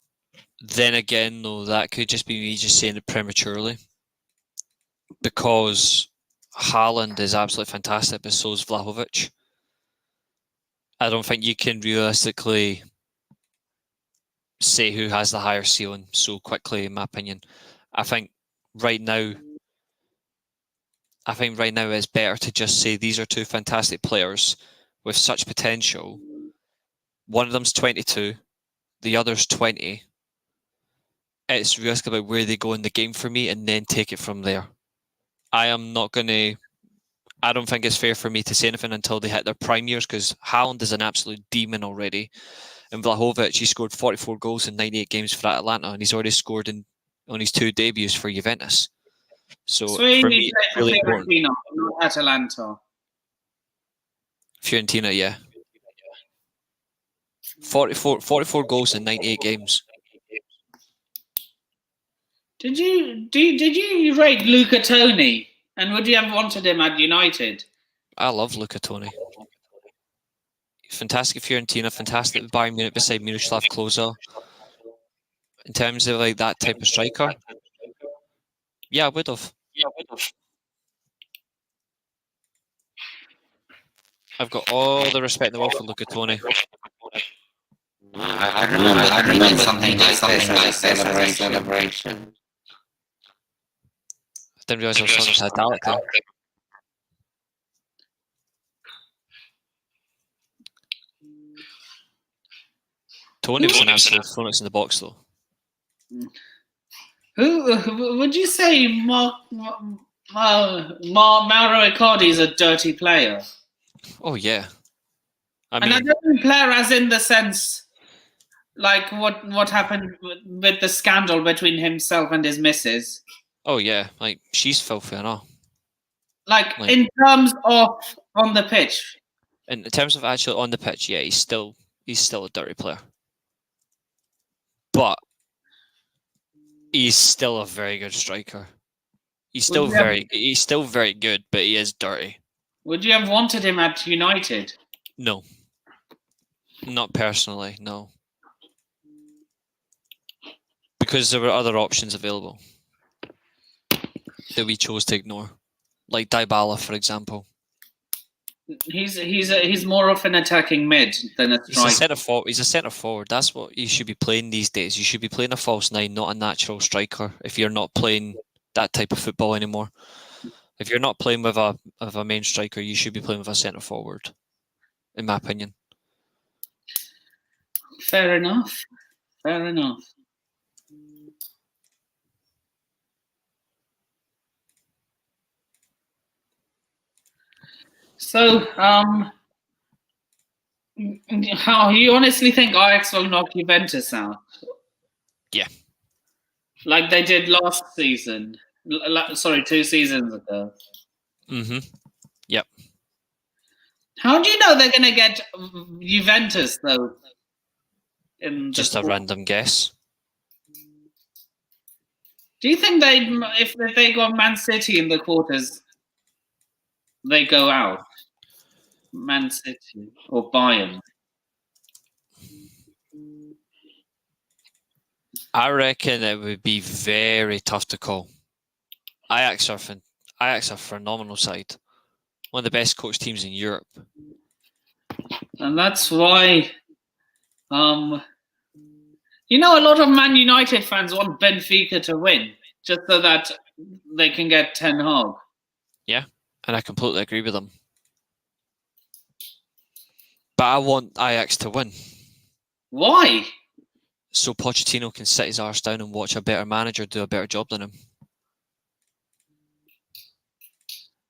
then again, though, that could just be me just saying it prematurely. Because Haaland is absolutely fantastic, but so is Vlahovic. I don't think you can realistically say who has the higher ceiling so quickly, in my opinion. I think right now it's better to just say these are two fantastic players with such potential. One of them's 22, the other's 20. It's realistic about where they go in the game for me, and then take it from there. I am not going to I don't think it's fair for me to say anything until they hit their prime years, because Haaland is an absolute demon already. And Vlahovic, he scored 44 goals in 98 games for Atalanta, and he's already scored on his 2 debuts for Juventus. So for me, it's really important. Fiorentina, not Atalanta. Fiorentina, yeah. 44 goals in 98 games. Did you rate Luca Toni? And would you have wanted him at United? I love Luca Toni. Fantastic Fiorentina, fantastic Bayern Munich beside Miroslav Klose. In terms of like that type of striker, yeah, I would have. I've got all the respect in the world for Luca Toni. I remember something like celebration. I didn't realise I was so much italic there. Tony was an absolute phoenix in the box, though. Who would you say Mauro Icardi is a dirty player? Oh yeah, and a dirty player, as in the sense, like what happened with the scandal between himself and his missus. Oh yeah, like she's filthy and all. Like in terms of on the pitch. In terms of actually on the pitch, yeah, he's still a dirty player. But he's still a very good striker. He's still very good, but he is dirty. Would you have wanted him at United? No. Not personally, no. Because there were other options available that we chose to ignore. Like Dybala, for example. He's more of an attacking mid than a striker. He's a centre forward. That's what you should be playing these days. You should be playing a false nine, not a natural striker. If you're not playing that type of football anymore, if you're not playing with a main striker, you should be playing with a centre forward. In my opinion. Fair enough. Fair enough. So, how you honestly think Ajax will knock Juventus out? Yeah. Like they did last season. 2 seasons ago. Mm-hmm. Yep. How do you know they're going to get Juventus, though? Just a random guess. Do you think if they got Man City in the quarters, they go out? Man City or Bayern? I reckon it would be very tough to call. Ajax are a phenomenal side. One of the best coached teams in Europe. And that's why, a lot of Man United fans want Benfica to win, just so that they can get Ten Hag. Yeah, and I completely agree with them. But I want Ajax to win. Why? So Pochettino can sit his arse down and watch a better manager do a better job than him.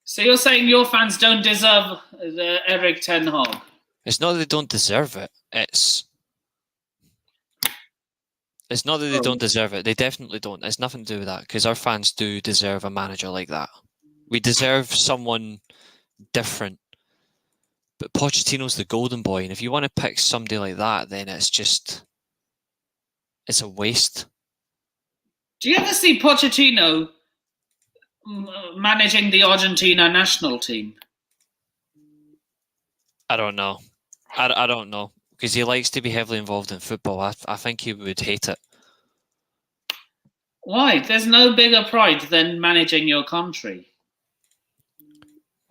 So you're saying your fans don't deserve Erik Ten Hag? It's not that they don't deserve it. It's not that they don't deserve it. They definitely don't. It's nothing to do with that, because our fans do deserve a manager like that. We deserve someone different. But Pochettino's the golden boy, and if you want to pick somebody like that, then it's a waste. Do you ever see Pochettino managing the Argentina national team? I don't know. I don't know, because he likes to be heavily involved in football. I think he would hate it. Why? There's no bigger pride than managing your country.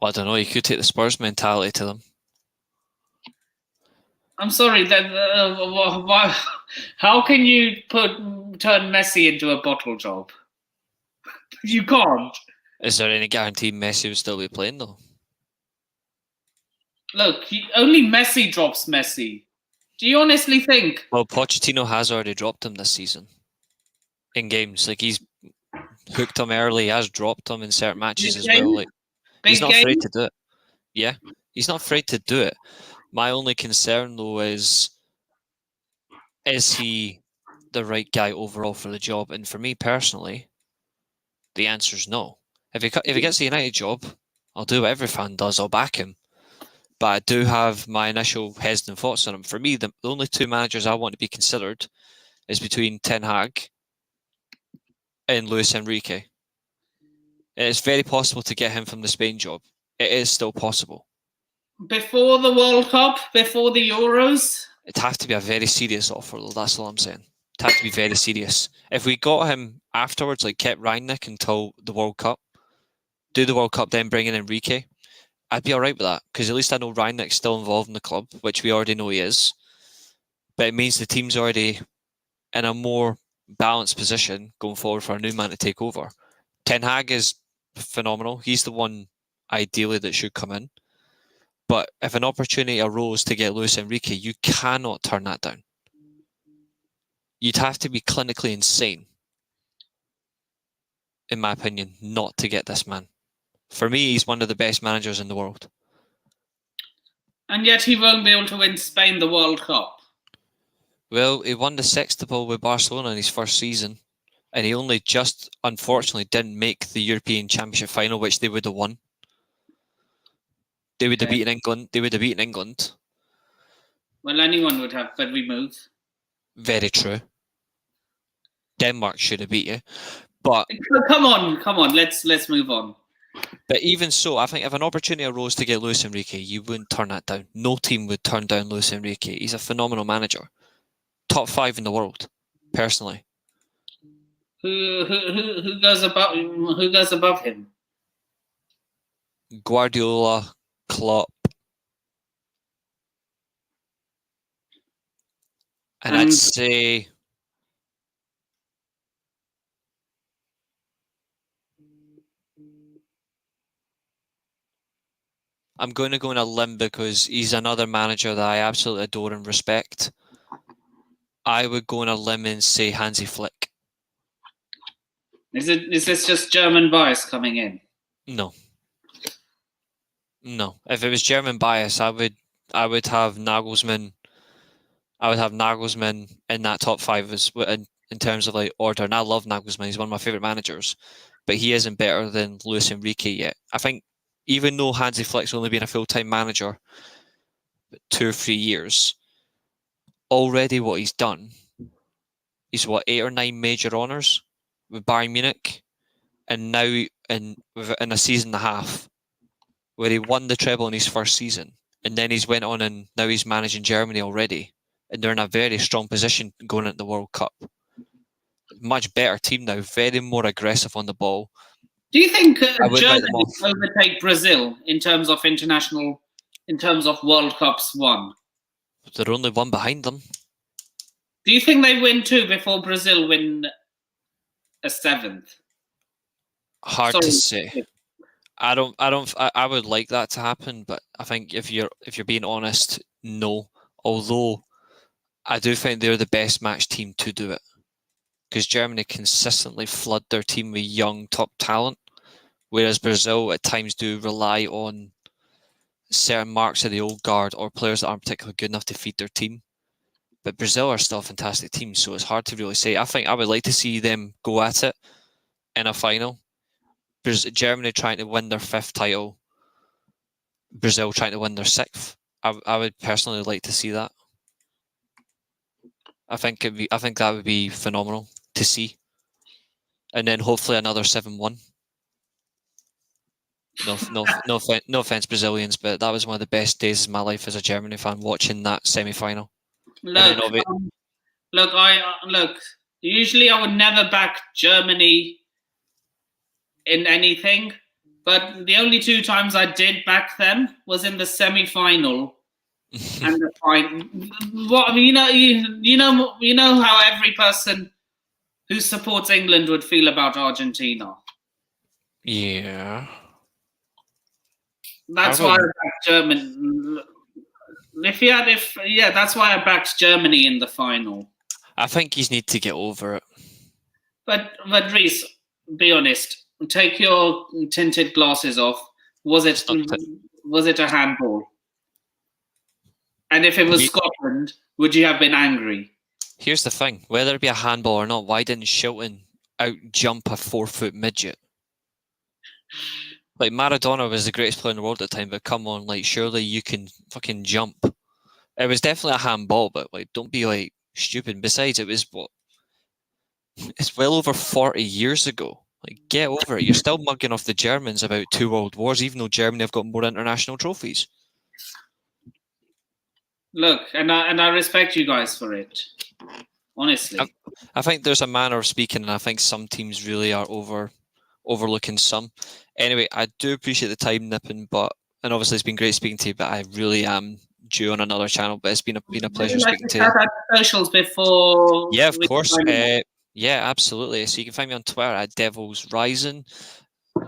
Well, I don't know. You could take the Spurs mentality to them. I'm sorry. How can you turn Messi into a bottle job? You can't. Is there any guarantee Messi will still be playing, though? Look, only Messi drops Messi. Do you honestly think? Well, Pochettino has already dropped him this season in games. Like, he's hooked him early, he has dropped him in certain matches as well. Like, He's not afraid to do it. Yeah, he's not afraid to do it. My only concern, though, is he the right guy overall for the job? And for me personally, the answer is no. If he gets the United job, I'll do what every fan does. I'll back him. But I do have my initial hesitant thoughts on him. For me, the only two managers I want to be considered is between Ten Hag and Luis Enrique. It's very possible to get him from the Spain job. It is still possible. Before the World Cup, before the Euros? It'd have to be a very serious offer, though. That's all I'm saying. It'd have to be very serious. If we got him afterwards, like kept Rangnick until the World Cup, do the World Cup, then bring in Enrique, I'd be all right with that. Because at least I know Rangnick's still involved in the club, which we already know he is. But it means the team's already in a more balanced position going forward for a new man to take over. Ten Hag is phenomenal. He's the one ideally that should come in. But if an opportunity arose to get Luis Enrique, you cannot turn that down. You'd have to be clinically insane, in my opinion, not to get this man. For me, he's one of the best managers in the world. And yet he won't be able to win Spain the World Cup. Well, he won the Sextuple with Barcelona in his first season. And he only just, unfortunately, didn't make the European Championship final, which they would have won. They would have beaten England. They would have beaten England. Well, anyone would have, but we move. Very true. Denmark should have beat you. But come on, let's move on. But even so, I think if an opportunity arose to get Luis Enrique, you wouldn't turn that down. No team would turn down Luis Enrique. He's a phenomenal manager. Top 5 in the world, personally. Who goes above him? Guardiola, Klopp. And I'd say I'm going to go on a limb because he's another manager that I absolutely adore and respect. I would go on a limb and say Hansi Flick. Is this just German bias coming in? No. If it was German bias, I would have Nagelsmann. I would have Nagelsmann in that top 5 in terms of like order. And I love Nagelsmann. He's one of my favourite managers. But he isn't better than Luis Enrique yet. I think even though Hansi Flick's only been a full-time manager 2 or 3 years, already what he's done, he's 8 or 9 major honours with Bayern Munich, and now in a season and a half where he won the treble in his first season, and then he's went on and now he's managing Germany already, and they're in a very strong position going into the World Cup. Much better team now, very more aggressive on the ball. Do you think Germany will overtake Brazil in terms of World Cups won? They're only one behind them. Do you think they win 2 before Brazil win a 7th? Hard to say. I would like that to happen, but I think if you're being honest, no. Although I do think they're the best match team to do it, because Germany consistently flood their team with young top talent, whereas Brazil at times do rely on certain marks of the old guard or players that aren't particularly good enough to feed their team. But Brazil are still a fantastic team, so it's hard to really say. I think I would like to see them go at it in a final. Germany trying to win their 5th title, Brazil trying to win their 6th. I would personally like to see that. I think that would be phenomenal to see. And then hopefully another 7-1. No offense, Brazilians, but that was one of the best days of my life as a Germany fan, watching that semi-final. Look. Usually, I would never back Germany in anything, but the only 2 times I did back them was in the semi-final and the final. What you know how every person who supports England would feel about Argentina. Yeah. That's why I backed Germany. That's why I backed Germany in the final. I think you need to get over it. But Reece, be honest. Take your tinted glasses off. Was it a handball? And if it was Scotland, would you have been angry? Here's the thing: whether it be a handball or not, why didn't Shilton out jump a 4-foot midget? Like, Maradona was the greatest player in the world at the time, but come on, like, surely you can fucking jump. It was definitely a handball, but like, don't be like stupid. Besides, it was it's well over 40 years ago. Like, get over it. You're still mugging off the Germans about 2 world wars, even though Germany have got more international trophies. Look, and I respect you guys for it. Honestly, I think there's a manner of speaking, and I think some teams really are overlooking some. Anyway, I do appreciate the time, Nippon, and obviously it's been great speaking to you, but I really am due on another channel. But it's been a pleasure speaking to you. Socials before. Yeah, of course. Yeah, absolutely. So you can find me on Twitter at Devils Rising,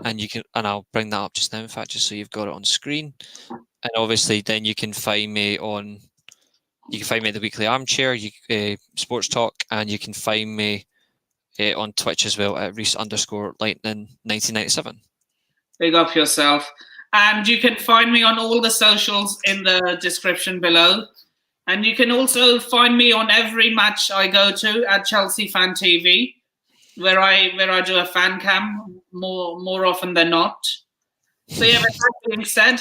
and I'll bring that up just now, in fact, just so you've got it on screen. And obviously, then you can find me at the Weekly Armchair, Sports Talk, and you can find me on Twitch as well at Reese_Lightning1997. Big up yourself. And you can find me on all the socials in the description below. And you can also find me on every match I go to at Chelsea Fan TV, where I do a fan cam more often than not. So yeah, with that being said,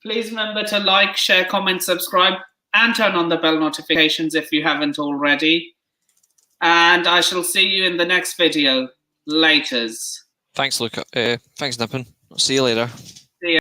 please remember to like, share, comment, subscribe, and turn on the bell notifications if you haven't already. And I shall see you in the next video. Laters. Thanks, Luca. Thanks, Nippon. I'll see you later.